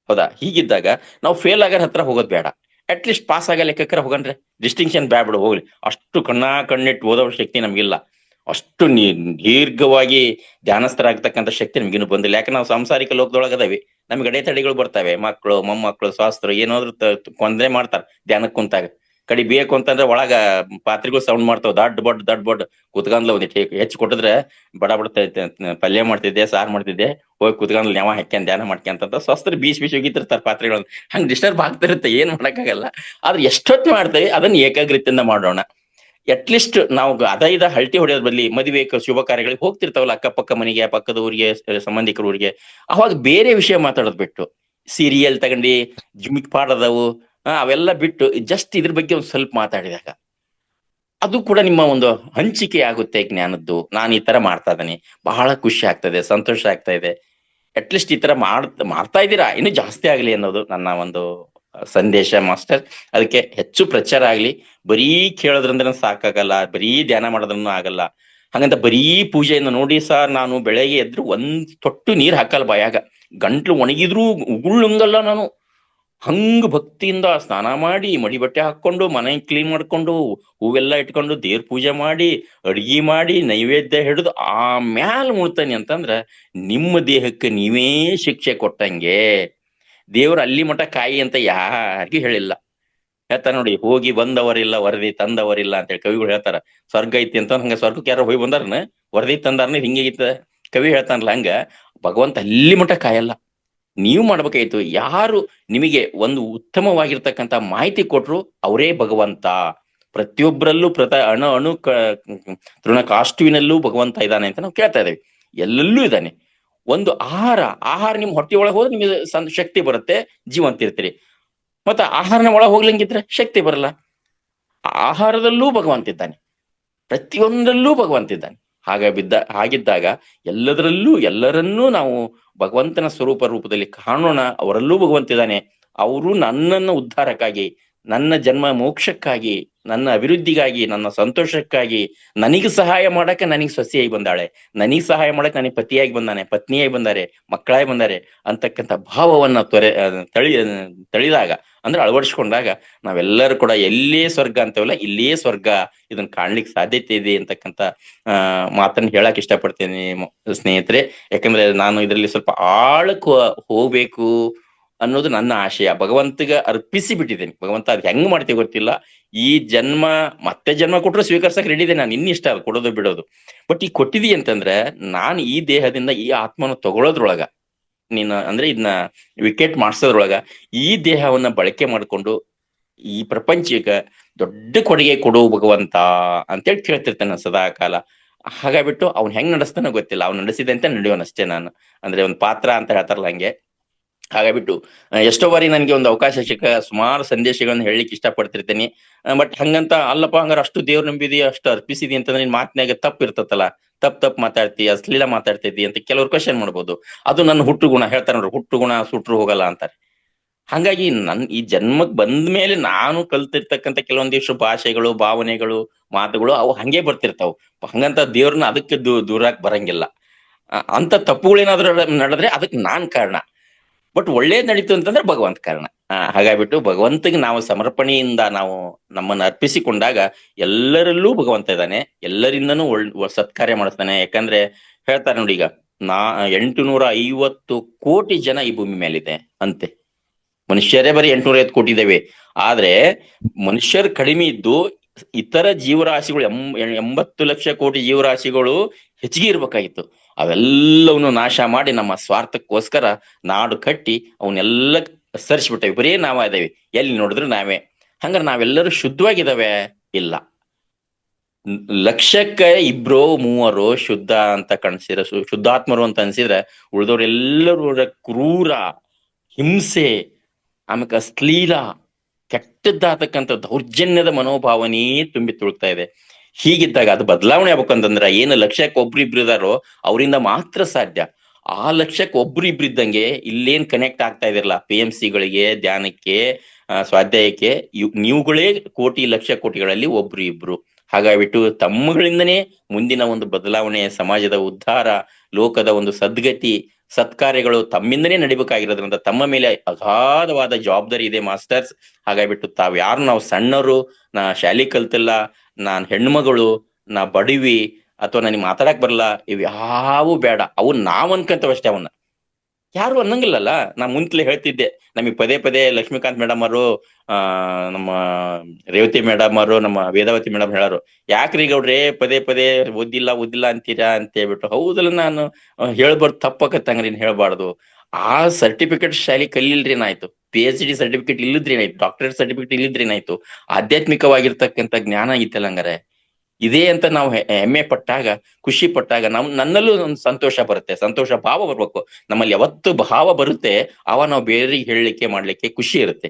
A: ಹೌದಾ? ಹೀಗಿದ್ದಾಗ ನಾವು ಫೇಲ್ ಆಗೋರ್ ಹತ್ರ ಹೋಗೋದ್ ಬೇಡ, ಅಟ್ ಲೀಸ್ಟ್ ಪಾಸ್ ಆಗ ಲೆಕ್ಕಕ್ಕರ ಹೋಗನ್ರೆ. ಡಿಸ್ಟಿಂಕ್ಷನ್ ಬ್ಯಾಬಿಡು, ಹೋಗ್ಲಿ. ಅಷ್ಟು ಕಣ್ಣಿಟ್ಟು ಓದೋ ಶಕ್ತಿ ನಮ್ಗಿಲ್ಲ, ಅಷ್ಟು ದೀರ್ಘವಾಗಿ ಧ್ಯಾನಸ್ಥರಾಗ್ತಕ್ಕಂಥ ಶಕ್ತಿ ನಮ್ಗಿನ್ನು ಬಂದಿಲ್ಲ. ಯಾಕೆ ನಾವು ಸಾಂಸಾರಿಕ ಲೋಕದೊಳಗದವಿ, ನಮ್ಗೆ ಅಡೆತಡೆಗಳು ಬರ್ತವೆ. ಮಕ್ಕಳು, ಮೊಮ್ಮಕ್ಕಳು, ಶಾಸ್ತ್ರ ಏನಾದ್ರು ಕೊಂದ್ರೆ ಮಾಡ್ತಾರ ಧ್ಯಾನಕ್ಕೆ ಕುಂತಾಗ. ಕಡಿ ಬೇಕು ಅಂತಂದ್ರೆ ಒಳಗ ಪಾತ್ರೆಗಳು ಸೌಂಡ್ ಮಾಡ್ತಾವ, ದಡ್ ಬಡ್ ಕುತ್ಕೊಂಡ್ಲ ಒಂದಿಟ್ಟು ಹೆಚ್ಚು ಕೊಟ್ಟಿದ್ರೆ ಬಡ ಪಲ್ಯ ಮಾಡ್ತಿದ್ದೆ, ಸಾರ್ ಮಾಡ್ತಿದ್ದೆ, ಹೋಗಿ ಕುತ್ಕೊಂಡ್ಲ ನೆವ ಹಾಕ್ಯಂಡ್ ಧ್ಯಾನ ಮಾಡ್ಕೊಂತ ಸ್ವಸ್ತ್ರ ಬೀಸ್ ಹೋಗಿತಿರ್ತಾರೆ ಪಾತ್ರೆಗಳನ್ನ. ಹಂಗ್ ಡಿಸ್ಟರ್ಬ್ ಆಗ್ತಿರುತ್ತೆ, ಏನ್ ಮಾಡಕ್ಕಾಗಲ್ಲ. ಆದ್ರೆ ಎಷ್ಟೊತ್ತು ಮಾಡ್ತೇವೆ ಅದನ್ನ ಏಕಾಗ್ರತೆಯಿಂದ ಮಾಡೋಣ. ಅಟ್ಲೀಸ್ಟ್ ನಾವು ಇದ ಹಲ್ಟಿ ಹೊಡೆಯೋದ್ ಬದ್ಲಿ ಮದುವೆ ಶುಭ ಕಾರ್ಯಗಳಿಗೆ ಹೋಗ್ತಿರ್ತಾವಲ್ಲ, ಅಕ್ಕಪಕ್ಕ ಮನೆಗೆ, ಪಕ್ಕದ ಊರಿಗೆ, ಸಂಬಂಧಿಕರ ಊರಿಗೆ, ಅವಾಗ ಬೇರೆ ವಿಷಯ ಮಾತಾಡೋದ್ ಬಿಟ್ಟು, ಸೀರಿಯಲ್ ತಗೊಂಡು ಜಿಮಿಕ್ ಪಾಡದವು ಅವೆಲ್ಲ ಬಿಟ್ಟು ಜಸ್ಟ್ ಇದ್ರ ಬಗ್ಗೆ ಒಂದ್ ಸ್ವಲ್ಪ ಮಾತಾಡಿದಾಗ ಅದು ಕೂಡ ನಿಮ್ಮ ಒಂದು ಹಂಚಿಕೆ ಆಗುತ್ತೆ ಜ್ಞಾನದ್ದು. ನಾನು ಈ ತರ ಮಾಡ್ತಾ ಇದ್ದೇನೆ, ಬಹಳ ಖುಷಿ ಆಗ್ತದೆ, ಸಂತೋಷ ಆಗ್ತಾ ಇದೆ. ಅಟ್ಲೀಸ್ಟ್ ಈ ತರ ಮಾಡ್ತಾ ಇದ್ದೀರಾ, ಇನ್ನೂ ಜಾಸ್ತಿ ಆಗ್ಲಿ ಅನ್ನೋದು ನನ್ನ ಒಂದು ಸಂದೇಶ ಮಾಸ್ಟರ್. ಅದಕ್ಕೆ ಹೆಚ್ಚು ಪ್ರಚಾರ ಆಗ್ಲಿ. ಬರೀ ಕೇಳೋದ್ರಿಂದ ಸಾಕಾಗಲ್ಲ, ಬರೀ ಧ್ಯಾನ ಮಾಡೋದ್ರೂ ಆಗಲ್ಲ. ಹಾಗಂತ ಬರೀ ಪೂಜೆಯಿಂದ ನೋಡಿ ಸರ್, ನಾನು ಬೆಳಗ್ಗೆ ಎದ್ರು ಒಂದ್ ತೊಟ್ಟು ನೀರ್ ಹಾಕಲ್ಲ ಬಾಯಾಗ, ಗಂಟ್ಲು ಒಣಗಿದ್ರು ಉಗುಳುಂಗಲ್ಲ ನಾನು. ಹಂಗ ಭಕ್ತಿಯಿಂದ ಸ್ನಾನ ಮಾಡಿ ಮಡಿ ಬಟ್ಟೆ ಹಾಕೊಂಡು ಮನೆ ಕ್ಲೀನ್ ಮಾಡ್ಕೊಂಡು ಹೂವೆಲ್ಲ ಇಟ್ಕೊಂಡು ದೇವ್ರ ಪೂಜೆ ಮಾಡಿ ಅಡ್ಗಿ ಮಾಡಿ ನೈವೇದ್ಯ ಹಿಡಿದು ಆಮ್ಯಾಲ ಮುಳ್ತಾನೆ ಅಂತಂದ್ರ ನಿಮ್ಮ ದೇಹಕ್ಕೆ ನೀವೇ ಶಿಕ್ಷೆ ಕೊಟ್ಟಂಗೆ. ದೇವ್ರ ಅಲ್ಲಿ ಮಠ ಕಾಯಿ ಅಂತ ಯಾರಿಗೂ ಹೇಳಿಲ್ಲ. ಹೇಳ್ತಾರ ನೋಡಿ, ಹೋಗಿ ಬಂದವರಿಲ್ಲ ವರದಿ ತಂದವರಿಲ್ಲ ಅಂತ ಹೇಳಿ ಕವಿಗಳು ಹೇಳ್ತಾರ. ಸ್ವರ್ಗ ಐತಿ ಅಂತ, ಹಂಗ ಸ್ವರ್ಗಕ್ಕೆ ಯಾರೋ ಹೋಗಿ ಬಂದಾರನ ವರದಿ ತಂದಾರನ ಹಿಂಗೈತ ಕವಿ ಹೇಳ್ತಾನಲ್ಲ, ಹಂಗ ಭಗವಂತ ಅಲ್ಲಿ ಮಠ ಕಾಯಲ್ಲ. ನೀವು ಮಾಡ್ಬೇಕಾಯ್ತು. ಯಾರು ನಿಮಗೆ ಒಂದು ಉತ್ತಮವಾಗಿರ್ತಕ್ಕಂಥ ಮಾಹಿತಿ ಕೊಟ್ರು ಅವರೇ ಭಗವಂತ. ಪ್ರತಿಯೊಬ್ಬರಲ್ಲೂ ಅಣು ಅಣು ತೃಣ ಕಾಷ್ಟುವಿನಲ್ಲೂ ಭಗವಂತ ಇದ್ದಾನೆ ಅಂತ ನಾವು ಕೇಳ್ತಾ ಇದ್ದೇವೆ. ಎಲ್ಲೆಲ್ಲೂ ಇದ್ದಾನೆ. ಒಂದು ಆಹಾರ ನಿಮ್ ಹೊಟ್ಟೆ ಒಳಗೆ ಹೋದ್ರೆ ನಿಮಗೆ ಶಕ್ತಿ ಬರುತ್ತೆ, ಜೀವಂತ ಇರ್ತೀರಿ. ಮತ್ತೆ ಆಹಾರನ ಒಳಗೆ ಹೋಗ್ಲಂಗಿದ್ರೆ ಶಕ್ತಿ ಬರಲ್ಲ. ಆಹಾರದಲ್ಲೂ ಭಗವಂತ ಇದ್ದಾನೆ, ಪ್ರತಿಯೊಂದರಲ್ಲೂ ಭಗವಂತ ಇದ್ದಾನೆ. ಹಾಗಿದ್ದಾಗ ಎಲ್ಲರನ್ನೂ ನಾವು ಭಗವಂತನ ರೂಪದಲ್ಲಿ ಕಾಣೋಣ. ಅವರಲ್ಲೂ ಭಗವಂತ ಇದ್ದಾನೆ. ಅವರು ನನ್ನನ್ನು ಉದ್ಧಾರಕ್ಕಾಗಿ, ನನ್ನ ಜನ್ಮ ಮೋಕ್ಷಕ್ಕಾಗಿ, ನನ್ನ ಅಭಿವೃದ್ಧಿಗಾಗಿ, ನನ್ನ ಸಂತೋಷಕ್ಕಾಗಿ, ನನಗೆ ಸಹಾಯ ಮಾಡಕ್ಕೆ ನನಗೆ ಸೊಸೆಯಾಗಿ ಬಂದಾಳೆ, ನನಗೆ ಸಹಾಯ ಮಾಡಕ್ಕೆ ನನಗೆ ಪತಿಯಾಗಿ ಬಂದಾನೆ, ಪತ್ನಿಯಾಗಿ ಬಂದಾರೆ, ಮಕ್ಕಳಾಗಿ ಬಂದಾರೆ ಅಂತಕ್ಕಂಥ ಭಾವವನ್ನ ತಳಿದಾಗ ಅಂದ್ರೆ ಅಳವಡಿಸ್ಕೊಂಡಾಗ ನಾವೆಲ್ಲರೂ ಕೂಡ ಎಲ್ಲೇ ಸ್ವರ್ಗ ಅಂತೇವಲ್ಲ, ಇಲ್ಲಿಯೇ ಸ್ವರ್ಗ ಇದನ್ನ ಕಾಣ್ಲಿಕ್ಕೆ ಸಾಧ್ಯತೆ ಇದೆ ಅಂತಕ್ಕಂಥ ಮಾತನ್ನ ಹೇಳಕ್ ಇಷ್ಟಪಡ್ತೇನೆ ಸ್ನೇಹಿತರೆ. ಯಾಕಂದ್ರೆ ನಾನು ಇದರಲ್ಲಿ ಸ್ವಲ್ಪ ಆಳಕ್ಕೆ ಹೋಗ್ಬೇಕು ಅನ್ನೋದು ನನ್ನ ಆಶಯ. ಭಗವಂತಗೆ ಅರ್ಪಿಸಿ ಬಿಟ್ಟಿದ್ದೇನೆ. ಭಗವಂತ ಅದ್ ಹೆಂಗ್ ಮಾಡ್ತೀವಿ ಗೊತ್ತಿಲ್ಲ. ಈ ಜನ್ಮ ಮತ್ತೆ ಜನ್ಮ ಕೊಟ್ಟರು ಸ್ವೀಕರಿಸಕ್ ರೆಡಿ ಇದೆ ನಾನು, ಇನ್ನಿಷ್ಟ ಅದು ಕೊಡೋದು ಬಿಡೋದು. ಬಟ್ ಈಗ ಕೊಟ್ಟಿದಿ ಅಂತಂದ್ರೆ ನಾನು ಈ ದೇಹದಿಂದ ಈ ಆತ್ಮನ ತಗೊಳ್ಳೋದ್ರೊಳಗ, ನೀನು ಅಂದ್ರೆ ಇದನ್ನ ವಿಕೆಟ್ ಮಾಡ್ಸೋದ್ರೊಳಗ ಈ ದೇಹವನ್ನ ಬಳಕೆ ಮಾಡ್ಕೊಂಡು ಈ ಪ್ರಪಂಚಕ್ಕೆ ದೊಡ್ಡ ಕೊಡುಗೆ ಕೊಡು ಭಗವಂತ ಅಂತೇಳಿ ಕೇಳ್ತಿರ್ತಾನೆ ಸದಾ ಕಾಲ. ಹಾಗಾಗ್ಬಿಟ್ಟು ಅವ್ನ್ ಹೆಂಗ್ ನಡೆಸ್ತಾನೋ ಗೊತ್ತಿಲ್ಲ, ಅವ್ನು ನಡೆಸಿದಂತೆ ನಡೆಯೋನಷ್ಟೇ ನಾನು. ಅಂದ್ರೆ ಒಂದ್ ಪಾತ್ರ ಅಂತ ಹೇಳ್ತಾರಲ್ಲ ಹಂಗೆ. ಹಾಗಾಗ್ಬಿಟ್ಟು ಎಷ್ಟೋ ಬಾರಿ ನನಗೆ ಒಂದು ಅವಕಾಶ ಸಿಕ್ಕ ಸುಮಾರು ಸಂದೇಶಗಳನ್ನ ಹೇಳಲಿಕ್ಕೆ ಇಷ್ಟಪಡ್ತಿರ್ತೇನೆ. ಬಟ್ ಹಂಗಂತ ಅಲ್ಲಪ್ಪ, ಹಂಗಾರ ಅಷ್ಟು ದೇವ್ರ ನಂಬಿದಿ, ಅಷ್ಟು ಅರ್ಪಿಸಿದಿ ಅಂತಂದ್ರೆ ನಿನ್ ಮಾತಿನಾಗ ತಪ್ಪು ಇರ್ತತಲ್ಲ, ತಪ್ಪು ಮಾತಾಡ್ತಿ, ಅಶ್ಲೀಲ ಮಾತಾಡ್ತಿದ್ದಿ ಅಂತ ಕೆಲವ್ರು ಕ್ವಶನ್ ಮಾಡ್ಬೋದು. ಅದು ನನ್ನ ಹುಟ್ಟು ಗುಣ. ಹೇಳ್ತಾರೆ ನೋಡ್ರಿ, ಹುಟ್ಟು ಗುಣ ಸುಟ್ರು ಹೋಗಲ್ಲ ಅಂತಾರೆ. ಹಾಗಾಗಿ ಈ ಜನ್ಮಕ್ ಬಂದ ಮೇಲೆ ನಾನು ಕಲ್ತಿರ್ತಕ್ಕಂಥ ಕೆಲವೊಂದಿಷ್ಟು ಭಾಷೆಗಳು, ಭಾವನೆಗಳು, ಮಾತುಗಳು ಅವು ಹಂಗೆ ಬರ್ತಿರ್ತಾವ. ಹಂಗಂತ ದೇವ್ರನ್ನ ಅದಕ್ಕೆ ದೂರಕ್ ಬರಂಗಿಲ್ಲ. ಅಂತ ತಪ್ಪುಗಳೇನಾದ್ರೂ ನಡೆದ್ರೆ ಅದಕ್ಕೆ ನಾನ್ ಕಾರಣ. ಬಟ್ ಒಳ್ಳೇದ್ ನಡೀತು ಅಂತಂದ್ರೆ ಭಗವಂತ ಕಾರಣ. ಹಾಗಾಗ್ಬಿಟ್ಟು ಭಗವಂತಗೆ ನಾವು ಸಮರ್ಪಣೆಯಿಂದ ನಾವು ನಮ್ಮನ್ನ ಅರ್ಪಿಸಿಕೊಂಡಾಗ ಎಲ್ಲರಲ್ಲೂ ಭಗವಂತ ಇದ್ದಾನೆ, ಎಲ್ಲರಿಂದನೂ ಸತ್ಕಾರ್ಯ ಮಾಡಿಸ್ತಾನೆ. ಯಾಕಂದ್ರೆ ಹೇಳ್ತಾರೆ ನೋಡಿ, ಈಗ 850 ಕೋಟಿ ಜನ ಈ ಭೂಮಿ ಮೇಲಿದೆ ಅಂತೆ. ಮನುಷ್ಯರೇ ಬರೀ 850 ಕೋಟಿ ಇದ್ದೇವೆ. ಆದ್ರೆ ಮನುಷ್ಯರು ಕಡಿಮೆ ಇದ್ದು ಇತರ ಜೀವರಾಶಿಗಳು 80 ಲಕ್ಷ ಕೋಟಿ ಜೀವರಾಶಿಗಳು ಹೆಚ್ಚಿಗೆ ಇರ್ಬೇಕಾಗಿತ್ತು. ಅವೆಲ್ಲವನ್ನು ನಾಶ ಮಾಡಿ ನಮ್ಮ ಸ್ವಾರ್ಥಕ್ಕೋಸ್ಕರ ನಾಡು ಕಟ್ಟಿ ಅವನ್ನೆಲ್ಲ ಸರಿಸ್ಬಿಟ್ಟೇವಿ. ಬರೀ ನಾವ ಇದೇವಿ, ಎಲ್ಲಿ ನೋಡಿದ್ರು ನಾವೇ. ಹಂಗಾರೆ ನಾವೆಲ್ಲರೂ ಶುದ್ಧವಾಗಿದ್ದಾವೆ? ಇಲ್ಲ. ಲಕ್ಷಕ್ಕೆ 2-3 ಶುದ್ಧ ಅಂತ ಕಣ್ಸಿರ, ಶುದ್ಧಾತ್ಮರು ಅಂತ ಅನ್ಸಿದ್ರೆ ಉಳಿದವ್ರೆಲ್ಲರೂ ಕ್ರೂರ, ಹಿಂಸೆ, ಆಮೇಲೆ ಅಶ್ಲೀಲ, ಕೆಟ್ಟದ್ದಾತಕ್ಕಂಥ ದೌರ್ಜನ್ಯದ ಮನೋಭಾವನೆ ತುಂಬಿ ತುಳುಕ್ತಾ ಇದೆ. ಹೀಗಿದ್ದಾಗ ಅದು ಬದಲಾವಣೆ ಆಗ್ಬೇಕಂತಂದ್ರ ಏನು ಲಕ್ಷಕ್ಕೆ ಒಬ್ರು ಇದಾರೋ ಅವರಿಂದ ಮಾತ್ರ ಸಾಧ್ಯ. ಆ ಲಕ್ಷಕ್ಕೆ ಒಬ್ರು ಇದ್ದಂಗೆ ಇಲ್ಲೇನ್ ಕನೆಕ್ಟ್ ಆಗ್ತಾ ಇದಿರಲ್ಲ PMC ಗಳಿಗೆ, ಧ್ಯಾನಕ್ಕೆ, ಸ್ವಾಧ್ಯಾಯಕ್ಕೆ, ನೀವುಗಳೇ ಕೋಟಿ ಲಕ್ಷ ಕೋಟಿಗಳಲ್ಲಿ ಒಬ್ರು ಇಬ್ರು. ಹಾಗಾಗ್ಬಿಟ್ಟು ತಮ್ಮಗಳಿಂದನೇ ಮುಂದಿನ ಒಂದು ಬದಲಾವಣೆ, ಸಮಾಜದ ಉದ್ಧಾರ, ಲೋಕದ ಒಂದು ಸದ್ಗತಿ, ಸತ್ಕಾರ್ಯಗಳು ತಮ್ಮಿಂದನೇ ನಡಿಬೇಕಾಗಿರೋದ್ರಿಂದ ತಮ್ಮ ಮೇಲೆ ಅಗಾಧವಾದ ಜವಾಬ್ದಾರಿ ಇದೆ ಮಾಸ್ಟರ್ಸ್. ಹಾಗಾಗ್ಬಿಟ್ಟು ನಾವು ಸಣ್ಣರು, ನಾ ಶಾಲಿ ಕಲ್ತಿಲ್ಲ, ನಾನ್ ಹೆಣ್ಮಗಳು, ನಾ ಬಡವಿ, ಅಥವಾ ನನಗೆ ಮಾತಾಡಕ್ ಬರಲ್ಲ, ಇವ್ ಯಾವು ಬೇಡ. ಅವು ನಾವ್ ಅನ್ಕಂತವಷ್ಟೇ, ಅವನ್ನ ಯಾರು ಅನ್ನಂಗಿಲ್ಲಲ್ಲ. ನಾ ಮುಂತ್ಲೆ ಹೇಳ್ತಿದ್ದೆ, ನಮಗ್ ಪದೇ ಪದೇ ಲಕ್ಷ್ಮೀಕಾಂತ್ ಮೇಡಮ್ ಅವರು, ನಮ್ಮ ರೇವತಿ ಮೇಡಮ್ ಅವರು, ನಮ್ಮ ವೇದಾವತಿ ಮೇಡಮ್ ಹೇಳಾರು, ಯಾಕ್ರಿ ಗೌಡ್ರೆ ಪದೇ ಪದೇ ಓದಿಲ್ಲ ಅಂತೀರಾ ಅಂತ ಹೇಳ್ಬಿಟ್ಟು. ಹೌದಲ್ಲ, ನಾನು ಹೇಳ್ಬಾರ್ದು, ತಪ್ಪಕತ್ತಂಗ್ರಿ ಹೇಳ್ಬಾರ್ದು. ಆ ಸರ್ಟಿಫಿಕೇಟ್ ಶಾಲಿ ಕಲಿಲ್ರಿ ಏನಾಯ್ತು, PhD ಸರ್ಟಿಫಿಕೇಟ್ ಇಲ್ಲಿದ್ರಿ ಏನಾಯ್ತು, ಡಾಕ್ಟರೇಟ್ ಸರ್ಟಿಫಿಕೇಟ್ ಇಲ್ಲಿದ್ರಿ ಏನಾಯ್ತು, ಆಧ್ಯಾತ್ಮಿಕವಾಗಿರ್ತಕ್ಕಂಥ ಜ್ಞಾನ ಆಗಿತ್ತಲ್ಲ. ಹಂಗಾರೆ ಇದೇ ಅಂತ ನಾವು ಹೆಮ್ಮೆ ಪಟ್ಟಾಗ, ಖುಷಿ ಪಟ್ಟಾಗ ನನ್ನಲ್ಲೂ ಒಂದು ಸಂತೋಷ ಬರುತ್ತೆ, ಸಂತೋಷ ಭಾವ ಬರ್ಬೇಕು. ನಮ್ಮಲ್ಲಿ ಯಾವತ್ತು ಭಾವ ಬರುತ್ತೆ ಅವ ನಾವು ಬೇರೆಗೆ ಹೇಳಲಿಕ್ಕೆ ಮಾಡ್ಲಿಕ್ಕೆ ಖುಷಿ ಇರುತ್ತೆ.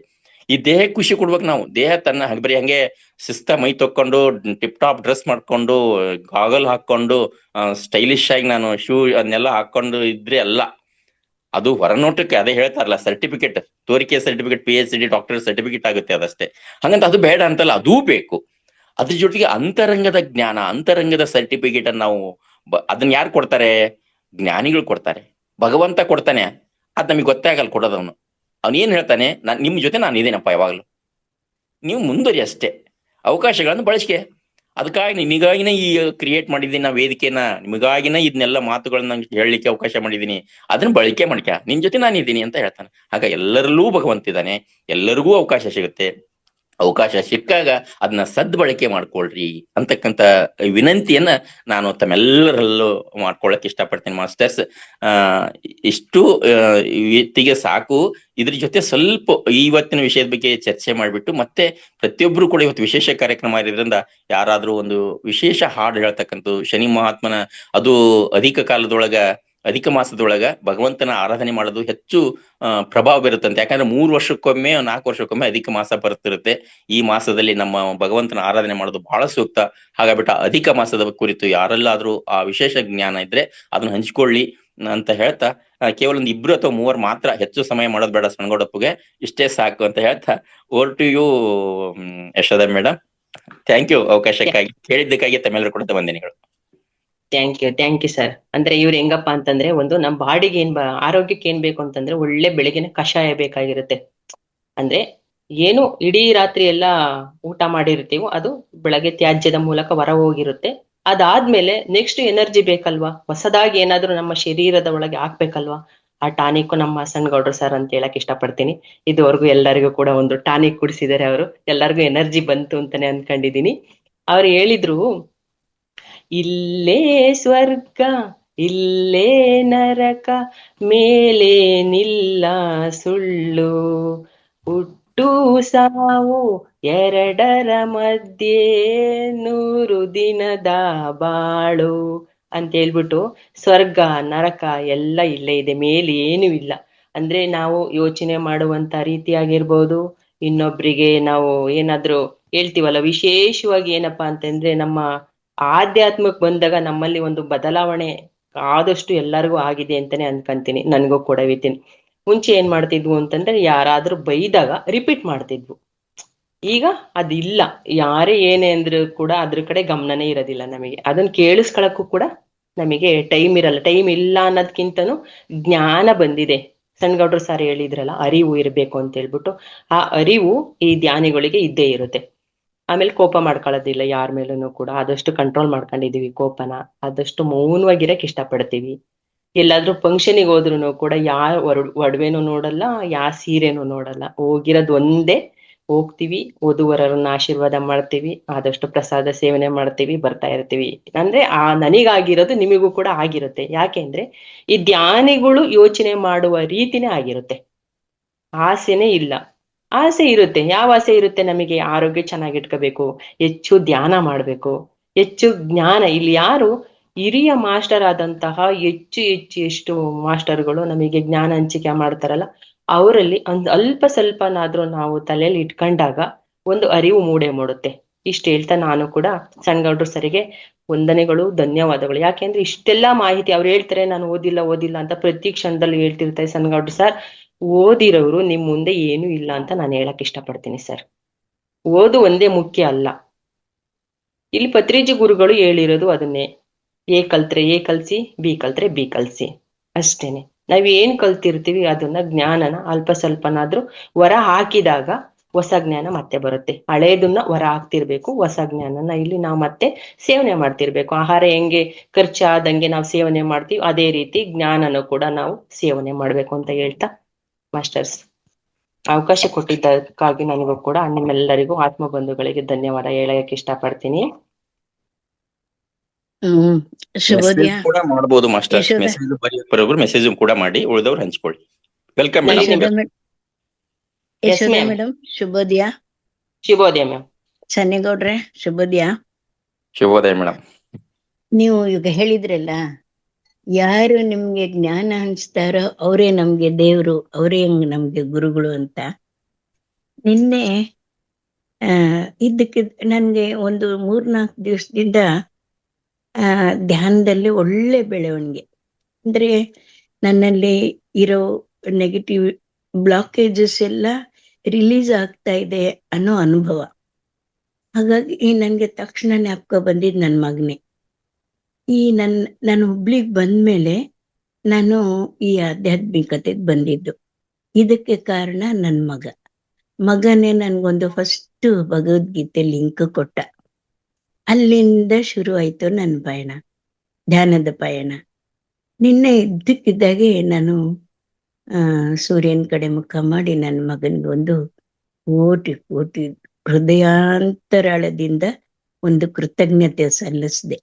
A: ಈ ದೇಹ ಖುಷಿ ಕೊಡ್ಬೇಕು ನಾವು. ದೇಹ ತನ್ನ ಬರೀ ಹಂಗೆ ಶಿಸ್ತ ಮೈ ತೊಕ್ಕೊಂಡು, ಟಿಪ್ ಟಾಪ್ ಡ್ರೆಸ್ ಮಾಡ್ಕೊಂಡು, ಗಾಗಲ್ ಹಾಕೊಂಡು, ಸ್ಟೈಲಿಶ್ ಆಗಿ ನಾನು ಶೂ ಅದನ್ನೆಲ್ಲ ಹಾಕೊಂಡು ಇದ್ರೆ ಅಲ್ಲ. ಅದು ಹೊರನೋಟಕ್ಕೆ ಅದೇ ಹೇಳ್ತಾರಲ್ಲ, ಸರ್ಟಿಫಿಕೇಟ್, ತೋರಿಕೆ ಸರ್ಟಿಫಿಕೇಟ್, PhD ಡಾಕ್ಟರ್ ಸರ್ಟಿಫಿಕೇಟ್ ಆಗುತ್ತೆ ಅದಷ್ಟೇ. ಹಂಗಂತ ಅದು ಬೇಡ ಅಂತಲ್ಲ, ಅದೂ ಬೇಕು. ಅದ್ರ ಜೊತೆಗೆ ಅಂತರಂಗದ ಜ್ಞಾನ, ಅಂತರಂಗದ ಸರ್ಟಿಫಿಕೇಟ್ ಅನ್ನು ನಾವು ಅದನ್ನ ಯಾರು ಕೊಡ್ತಾರೆ? ಜ್ಞಾನಿಗಳು ಕೊಡ್ತಾರೆ. ಭಗವಂತ ಕೊಡ್ತಾನೆ, ಅದ್ ನಮಗೆ ಗೊತ್ತೇ ಆಗಲ್ಲ ಕೊಡೋದವನು. ಅವನೇನ್ ಹೇಳ್ತಾನೆ, ನಿಮ್ ಜೊತೆ ನಾನು ಇದೇನಪ್ಪ ಯಾವಾಗ್ಲೂ, ನೀವು ಮುಂದುವರಿ ಅಷ್ಟೇ, ಅವಕಾಶಗಳನ್ನು ಬಳಸಿಕೆ. ಅದಕ್ಕಾಗಿ ನಿಮಗಾಗಿನೇ ಈ ಕ್ರಿಯೇಟ್ ಮಾಡಿದ್ದೀನಿ ನಾ ವೇದಿಕೆನ, ನಿಮಗಾಗಿನೇ ಇದನ್ನೆಲ್ಲ ಮಾತುಗಳನ್ನ ಹೇಳಲಿಕ್ಕೆ ಅವಕಾಶ ಮಾಡಿದ್ದೀನಿ, ಅದನ್ನ ಬಳಕೆ ಮಾಡ್ಕ, ನಿನ್ ಜೊತೆ ನಾನು ಇದ್ದೀನಿ ಅಂತ ಹೇಳ್ತಾನೆ. ಆಗ ಎಲ್ಲರಲ್ಲೂ ಭಗವಂತ ಇದ್ದಾನೆ, ಎಲ್ಲರಿಗೂ ಅವಕಾಶ ಸಿಗುತ್ತೆ. ಅವಕಾಶ ಸಿಕ್ಕಾಗ ಅದನ್ನ ಸದ್ಬಳಕೆ ಮಾಡ್ಕೊಳ್ರಿ ಅಂತಕ್ಕಂಥ ವಿನಂತಿಯನ್ನ ನಾನು ತಮ್ಮೆಲ್ಲರಲ್ಲೂ ಮಾಡ್ಕೊಳಕ್ ಇಷ್ಟಪಡ್ತೀನಿ ಮಾಸ್ಟರ್ಸ್. ಇಷ್ಟು ಇವತ್ತಿಗೆ ಸಾಕು. ಇದ್ರ ಜೊತೆ ಸ್ವಲ್ಪ ಇವತ್ತಿನ ವಿಷಯದ ಬಗ್ಗೆ ಚರ್ಚೆ ಮಾಡಿಬಿಟ್ಟು ಮತ್ತೆ ಪ್ರತಿಯೊಬ್ರು ಕೂಡ ಇವತ್ತು ವಿಶೇಷ ಕಾರ್ಯಕ್ರಮ ಇರೋದ್ರಿಂದ ಯಾರಾದ್ರೂ ಒಂದು ವಿಶೇಷ ಹಾಡು ಹೇಳ್ತಕ್ಕಂಥ ಶನಿ ಮಹಾತ್ಮನ, ಅದು ಅಧಿಕ ಮಾಸದೊಳಗ ಭಗವಂತನ ಆರಾಧನೆ ಮಾಡೋದು ಹೆಚ್ಚು ಪ್ರಭಾವ ಬೀರುತ್ತಂತೆ. ಯಾಕಂದ್ರೆ 3 ವರ್ಷಕ್ಕೊಮ್ಮೆ 4 ವರ್ಷಕ್ಕೊಮ್ಮೆ ಅಧಿಕ ಮಾಸ ಬರ್ತಿರುತ್ತೆ. ಈ ಮಾಸದಲ್ಲಿ ನಮ್ಮ ಭಗವಂತನ ಆರಾಧನೆ ಮಾಡೋದು ಬಹಳ ಸೂಕ್ತ. ಹಾಗಾಗ್ಬಿಟ್ಟು ಅಧಿಕ ಮಾಸದ ಕುರಿತು ಯಾರೆಲ್ಲಾದ್ರೂ ಆ ವಿಶೇಷ ಜ್ಞಾನ ಇದ್ರೆ ಅದನ್ನ ಹಂಚ್ಕೊಳ್ಳಿ ಅಂತ ಹೇಳ್ತಾ, ಕೇವಲ ಒಂದು 2 ಅಥವಾ 3 ಮಾತ್ರ, ಹೆಚ್ಚು ಸಮಯ ಮಾಡೋದು ಬೇಡ ಸಣ್ಣಗೌಡಪ್ಪಗೆ, ಇಷ್ಟೇ ಸಾಕು ಅಂತ ಹೇಳ್ತಾ over to you Yashoda madam. Thank you ಅವಕಾಶಕ್ಕಾಗಿ, ಕೇಳಿದ್ದಕ್ಕಾಗಿ ತಮ್ಮೆಲ್ಲರೂ ಕೂಡ ವಂದನೆಗಳು.
B: Thank you sir. ಅಂದ್ರೆ ಇವ್ರು ಹೆಂಗಪ್ಪ ಅಂತಂದ್ರೆ, ಒಂದು ನಮ್ ಬಾಡಿಗೆ ಆರೋಗ್ಯಕ್ಕೆ ಏನ್ ಬೇಕು ಅಂತಂದ್ರೆ ಒಳ್ಳೆ ಬೆಳಗಿನ ಕಷಾಯ ಬೇಕಾಗಿರುತ್ತೆ. ಅಂದ್ರೆ ಏನು ಇಡೀ ರಾತ್ರಿ ಎಲ್ಲ ಊಟ ಮಾಡಿರ್ತೀವೋ ಅದು ಬೆಳಗ್ಗೆ ತ್ಯಾಜ್ಯದ ಮೂಲಕ ಹೊರ ಹೋಗಿರುತ್ತೆ. ಅದಾದ್ಮೇಲೆ ನೆಕ್ಸ್ಟ್ ಎನರ್ಜಿ ಬೇಕಲ್ವಾ, ಹೊಸದಾಗಿ ಏನಾದ್ರೂ ನಮ್ಮ ಶರೀರದ ಒಳಗೆ ಹಾಕ್ಬೇಕಲ್ವಾ. ಆ ಟಾನಿಕ್ ನಮ್ಮ ಸಣ್ಣಗೌಡ್ರು ಸರ್ ಅಂತ ಹೇಳಕ್ ಇಷ್ಟಪಡ್ತೀನಿ. ಇದುವರೆಗೂ ಎಲ್ಲರಿಗೂ ಕೂಡ ಒಂದು ಟಾನಿಕ್ ಕುಡಿಸಿದ್ದಾರೆ ಅವರು, ಎಲ್ಲರಿಗೂ ಎನರ್ಜಿ ಬಂತು ಅಂತಾನೆ ಅನ್ಕೊಂಡಿದೀನಿ. ಅವ್ರು ಹೇಳಿದ್ರು, ಇಲ್ಲೇ ಸ್ವರ್ಗ ಇಲ್ಲೇ ನರಕ, ಮೇಲೇನಿಲ್ಲ ಸುಳ್ಳು, ಹುಟ್ಟು ಸಾವು ಎರಡರ ಮಧ್ಯೆ 100 ದಿನದ ಬಾಳು ಅಂತ ಹೇಳ್ಬಿಟ್ಟು, ಸ್ವರ್ಗ ನರಕ ಎಲ್ಲ ಇಲ್ಲೇ ಇದೆ, ಮೇಲೆ ಏನು ಇಲ್ಲ. ಅಂದ್ರೆ ನಾವು ಯೋಚನೆ ಮಾಡುವಂತ ರೀತಿ ಆಗಿರ್ಬೋದು, ಇನ್ನೊಬ್ರಿಗೆ ನಾವು ಏನಾದ್ರು ಹೇಳ್ತೀವಲ್ಲ, ವಿಶೇಷವಾಗಿ ಏನಪ್ಪಾ ಅಂತಂದ್ರೆ ನಮ್ಮ ಆಧ್ಯಾತ್ಮಕ್ ಬಂದಾಗ ನಮ್ಮಲ್ಲಿ ಒಂದು ಬದಲಾವಣೆ ಆದಷ್ಟು ಎಲ್ಲರಿಗೂ ಆಗಿದೆ ಅಂತಾನೆ ಅನ್ಕಂತೀನಿ. ನನ್ಗೂ ಕೂಡ ವಿತಿನ್ ಮುಂಚೆ ಏನ್ ಮಾಡ್ತಿದ್ವು ಅಂತಂದ್ರೆ, ಯಾರಾದ್ರೂ ಬೈದಾಗ ರಿಪೀಟ್ ಮಾಡ್ತಿದ್ವು. ಈಗ ಅದಿಲ್ಲ. ಯಾರೇ ಏನೇ ಅಂದ್ರೂ ಕೂಡ ಅದ್ರ ಕಡೆ ಗಮನನೇ ಇರೋದಿಲ್ಲ ನಮಗೆ. ಅದನ್ನ ಕೇಳಿಸ್ಕೊಳಕ್ಕೂ ಕೂಡ ನಮಗೆ ಟೈಮ್ ಇರಲ್ಲ. ಟೈಮ್ ಇಲ್ಲ ಅನ್ನೋದ್ಕಿಂತನೂ ಜ್ಞಾನ ಬಂದಿದೆ. ಸಣ್ಣಗೌಡ್ರು ಸಾರ್ ಹೇಳಿದ್ರಲ್ಲ, ಅರಿವು ಇರ್ಬೇಕು ಅಂತ ಹೇಳ್ಬಿಟ್ಟು, ಆ ಅರಿವು ಈ ಧ್ಯಾನಿಗಳಿಗೆ ಇದ್ದೇ ಇರುತ್ತೆ. ಆಮೇಲೆ ಕೋಪ ಮಾಡ್ಕೊಳ್ಳೋದಿಲ್ಲ ಯಾರ ಮೇಲೂ ಕೂಡ, ಆದಷ್ಟು ಕಂಟ್ರೋಲ್ ಮಾಡ್ಕೊಂಡಿದೀವಿ ಕೋಪನ. ಆದಷ್ಟು ಮೌನವಾಗಿರಕ್ ಇಷ್ಟಪಡ್ತೀವಿ. ಎಲ್ಲಾದ್ರೂ ಫಂಕ್ಷನಿಗೆ ಹೋದ್ರು ಕೂಡ ಯಾರ ಒಡವೆನೂ ನೋಡಲ್ಲ, ಸೀರೆನೂ ನೋಡಲ್ಲ, ಹೋಗಿರೋದು ಒಂದೇ, ಹೋಗ್ತೀವಿ, ವಧುವರರನ್ನ ಆಶೀರ್ವಾದ ಮಾಡ್ತೀವಿ, ಆದಷ್ಟು ಪ್ರಸಾದ ಸೇವನೆ ಮಾಡ್ತೀವಿ, ಬರ್ತಾ ಇರ್ತೀವಿ. ಅಂದ್ರೆ ನನಗಾಗಿರೋದು ನಿಮಗೂ ಕೂಡ ಆಗಿರುತ್ತೆ. ಯಾಕೆಂದ್ರೆ ಈ ಧ್ಯಾನಿಗಳು ಯೋಚನೆ ಮಾಡುವ ರೀತಿನೇ ಆಗಿರುತ್ತೆ. ಆಸೆನೇ ಇಲ್ಲ. ಆಸೆ ಇರುತ್ತೆ. ಯಾವ ಆಸೆ ಇರುತ್ತೆ ನಮಗೆ? ಆರೋಗ್ಯ ಚೆನ್ನಾಗಿಟ್ಕೋಬೇಕು, ಹೆಚ್ಚು ಧ್ಯಾನ ಮಾಡ್ಬೇಕು, ಹೆಚ್ಚು ಜ್ಞಾನ. ಇಲ್ಲಿ ಯಾರು ಹಿರಿಯ ಮಾಸ್ಟರ್ ಆದಂತಹ ಎಷ್ಟು ಮಾಸ್ಟರ್ಗಳು ನಮಗೆ ಜ್ಞಾನ ಹಂಚಿಕೆ ಮಾಡ್ತಾರಲ್ಲ, ಅವರಲ್ಲಿ ಒಂದು ಅಲ್ಪ ಸ್ವಲ್ಪನಾದ್ರೂ ನಾವು ತಲೆಯಲ್ಲಿ ಇಟ್ಕೊಂಡಾಗ ಒಂದು ಅರಿವು ಮೂಡುತ್ತೆ. ಇಷ್ಟ ಹೇಳ್ತಾ ನಾನು ಕೂಡ ಸಣ್ಣಗೌಡ್ರು ಸರಿಗೆ ವಂದನೆಗಳು, ಧನ್ಯವಾದಗಳು. ಯಾಕೆಂದ್ರೆ ಇಷ್ಟೆಲ್ಲಾ ಮಾಹಿತಿ ಅವ್ರು ಹೇಳ್ತಾರೆ, ನಾನು ಓದಿಲ್ಲ ಅಂತ ಪ್ರತಿ ಕ್ಷಣದಲ್ಲಿ ಹೇಳ್ತಿರ್ತಾರೆ ಸಣ್ಣಗೌಡ್ರು ಸರ್. ಓದಿರೋರು ನಿಮ್ ಮುಂದೆ ಏನು ಇಲ್ಲ ಅಂತ ನಾನು ಹೇಳಕ್ ಇಷ್ಟಪಡ್ತೀನಿ ಸರ್. ಓದು ಒಂದೇ ಮುಖ್ಯ ಅಲ್ಲ. ಇಲ್ಲಿ ಪತ್ರಿಜಿ ಗುರುಗಳು ಹೇಳಿರೋದು ಅದನ್ನೇ, ಎ ಕಲ್ತ್ರೆ ಎ ಕಲ್ಸಿ, ಬಿ ಕಲ್ತ್ರೆ ಬಿ ಕಲ್ಸಿ, ಅಷ್ಟೇನೆ. ನಾವ್ ಏನ್ ಕಲ್ತಿರ್ತೀವಿ ಅದನ್ನ ಜ್ಞಾನನ ಅಲ್ಪ ಸ್ವಲ್ಪನಾದ್ರೂ ಹೊರ ಹಾಕಿದಾಗ ಹೊಸ ಜ್ಞಾನ ಮತ್ತೆ ಬರುತ್ತೆ. ಹಳೇದನ್ನ ಹೊರ ಹಾಕ್ತಿರ್ಬೇಕು, ಹೊಸ ಜ್ಞಾನನ ಇಲ್ಲಿ ನಾವು ಮತ್ತೆ ಸೇವನೆ ಮಾಡ್ತಿರ್ಬೇಕು. ಆಹಾರ ಹೆಂಗೆ ಖರ್ಚಾದಂಗೆ ನಾವು ಸೇವನೆ ಮಾಡ್ತೀವಿ, ಅದೇ ರೀತಿ ಜ್ಞಾನನೂ ಕೂಡ ನಾವು ಸೇವನೆ ಮಾಡ್ಬೇಕು ಅಂತ ಹೇಳ್ತಾ, ಮಾಸ್ಟರ್ಸ್ ಅವಕಾಶ ಕೊಟ್ಟಿದ್ದಕ್ಕಾಗಿ ನನಗೂ ಕೂಡ ನಿಮ್ಮೆಲ್ಲರಿಗೂ ಆತ್ಮ ಬಂಧುಗಳಿಗೆ ಧನ್ಯವಾದ ಹೇಳಕ್ಕೆ ಇಷ್ಟಪಡ್ತೀನಿ.
C: ಶುಭೋದಯ.
A: ಕೂಡ ಮಾಡಬಹುದು ಮಾಸ್ಟರ್,
C: ಯಶೋಧ.
A: ಮೆಸೇಜ್ ಬರೋಬ್ರು ಮೆಸೇಜ್ ಕೂಡ ಮಾಡಿ, ಉಳಿದವ್ರು ಹಂಚ್ಕೊಳ್ಳಿ. Welcome
C: Yashoda
A: madam.
C: Yashoda madam ಶುಭೋದಯ.
B: ಶುಭೋದಯ ಮ್ಯಾಮ್.
C: ಸನ್ನಿಗೌಡ್ರೆ ಶುಭೋದಯ.
A: ಶುಭೋದಯ ಮೇಡಮ್.
C: ನೀವು ಈಗ ಹೇಳಿದ್ರಲ್ಲ, ಯಾರು ನಿಮ್ಗೆ ಜ್ಞಾನ ಹಂಚ್ತಾರೋ ಅವರೇ ನಮ್ಗೆ ದೇವ್ರು, ಅವರೇ ನಮ್ಗೆ ಗುರುಗಳು ಅಂತ. ನಿನ್ನೆ ಇದಕ್ಕೆ ನನ್ಗೆ ಒಂದು 3-4 ದಿವಸದಿಂದ ಧ್ಯಾನದಲ್ಲಿ ಒಳ್ಳೆ ಬೆಳವಣಿಗೆ. ಅಂದ್ರೆ ನನ್ನಲ್ಲಿ ಇರೋ ನೆಗೆಟಿವ್ ಬ್ಲಾಕೇಜಸ್ ಎಲ್ಲ ರಿಲೀಸ್ ಆಗ್ತಾ ಇದೆ ಅನ್ನೋ ಅನುಭವ. ಹಾಗಾಗಿ ನನ್ಗೆ ತಕ್ಷಣ ಜ್ಞಾಪಕ ಬಂದಿದ್ ನನ್ ಮಗನೇ. ನಾನು ಹುಬ್ಳಿಗ್ ಬಂದ್ಮೇಲೆ ನಾನು ಈ ಆಧ್ಯಾತ್ಮಿಕತೆಗೆ ಬಂದಿದ್ದು. ಇದಕ್ಕೆ ಕಾರಣ ನನ್ ಮಗನೇ ನನ್ಗೊಂದು ಫಸ್ಟ್ ಭಗವದ್ಗೀತೆ ಲಿಂಕ್ ಕೊಟ್ಟ. ಅಲ್ಲಿಂದ ಶುರು ಆಯ್ತು ನನ್ನ ಪಯಣ, ಧ್ಯಾನದ ಪಯಣ. ನಿನ್ನೆ ಇದ್ದಕ್ಕಿದ್ದಾಗೆ ನಾನು ಸೂರ್ಯನ ಕಡೆ ಮುಖ ಮಾಡಿ ನನ್ನ ಮಗನಿಗೊಂದು ಕೋಟಿ ಕೋಟಿ ಹೃದಯಾಂತರಾಳದಿಂದ ಒಂದು ಕೃತಜ್ಞತೆ ಸಲ್ಲಿಸಿದೆ.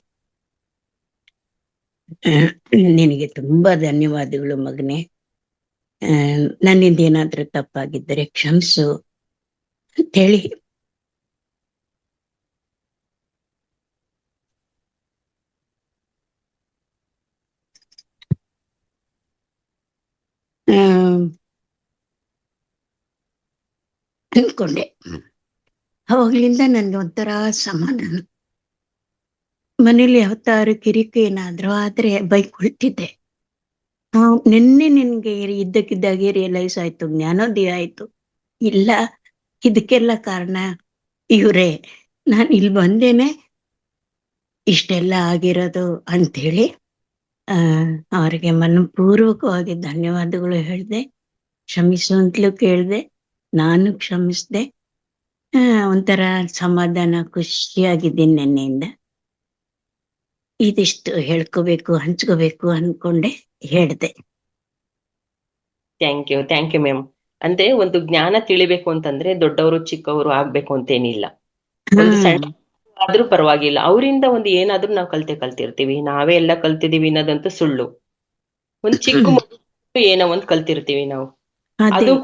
C: ನಿನಗೆ ತುಂಬಾ ಧನ್ಯವಾದಗಳು ಮಗನೇ. ನನ್ನಿಂದ ಏನಾದ್ರೂ ತಪ್ಪಾಗಿದ್ದರೆ ಕ್ಷಮಿಸು ಅಂತೇಳಿ ಅನ್ಕೊಂಡೆ. ಅವಾಗ್ಲಿಂದ ನನ್ಗೆ ಒಂಥರ ಸಮಾಧಾನ. ಮನೇಲಿ ಯಾವತ್ತಾರು ಕಿರಿಕೆ ಏನಾದ್ರು ಆದ್ರೆ ಬೈಕೊಳ್ತಿದ್ದೆ. ನಿನ್ನೆ ನಿನ್ಗೆ ಇದ್ದಕ್ಕಿದ್ದಾಗೆ ರಿಯಲೈಸ್ ಆಯ್ತು, ಜ್ಞಾನೋದಯ ಆಯ್ತು, ಇಲ್ಲ ಇದಕ್ಕೆಲ್ಲ ಕಾರಣ ಇವ್ರೇ, ನಾನು ಇಲ್ಲಿ ಬಂದೇನೆ ಇಷ್ಟೆಲ್ಲ ಆಗಿರೋದು ಅಂಥೇಳಿ ಅವರಿಗೆ ಮನಪೂರ್ವಕವಾಗಿ ಧನ್ಯವಾದಗಳು ಹೇಳಿದೆ. ಕ್ಷಮಿಸು ಅಂತಲೂ ಕೇಳಿದೆ, ನಾನು ಕ್ಷಮಿಸ್ದೆ. ಒಂಥರ ಸಮಾಧಾನ, ಖುಷಿಯಾಗಿದ್ದೀನಿ ನೆನ್ನೆಯಿಂದ. ಇದಿಷ್ಟು ಹೇಳ್ಕೋಬೇಕು, ಹಂಚ್ಕೋಬೇಕು ಅನ್ಕೊಂಡೆ, ಹೇಳ್ದೆ.
B: Thank you ma'am. ಅಂದ್ರೆ ಒಂದು ಜ್ಞಾನ ತಿಳಿಬೇಕು ಅಂತಂದ್ರೆ ದೊಡ್ಡವರು ಚಿಕ್ಕವರು ಆಗ್ಬೇಕು ಅಂತೇನಿಲ್ಲ. ಒಂದು ಸಣ್ಣ ಆದ್ರೂ ಪರವಾಗಿಲ್ಲ, ಅವರಿಂದ ಒಂದು ಏನಾದ್ರೂ ನಾವು ಕಲ್ತಿರ್ತೀವಿ. ನಾವೇ ಎಲ್ಲ ಕಲ್ತಿದೀವಿ ಅನ್ನೋದಂತೂ ಸುಳ್ಳು. ಒಂದ್ ಚಿಕ್ಕ ಮಗು ಏನೋ ಒಂದ್ ಕಲ್ತಿರ್ತೀವಿ ನಾವು, ಅದು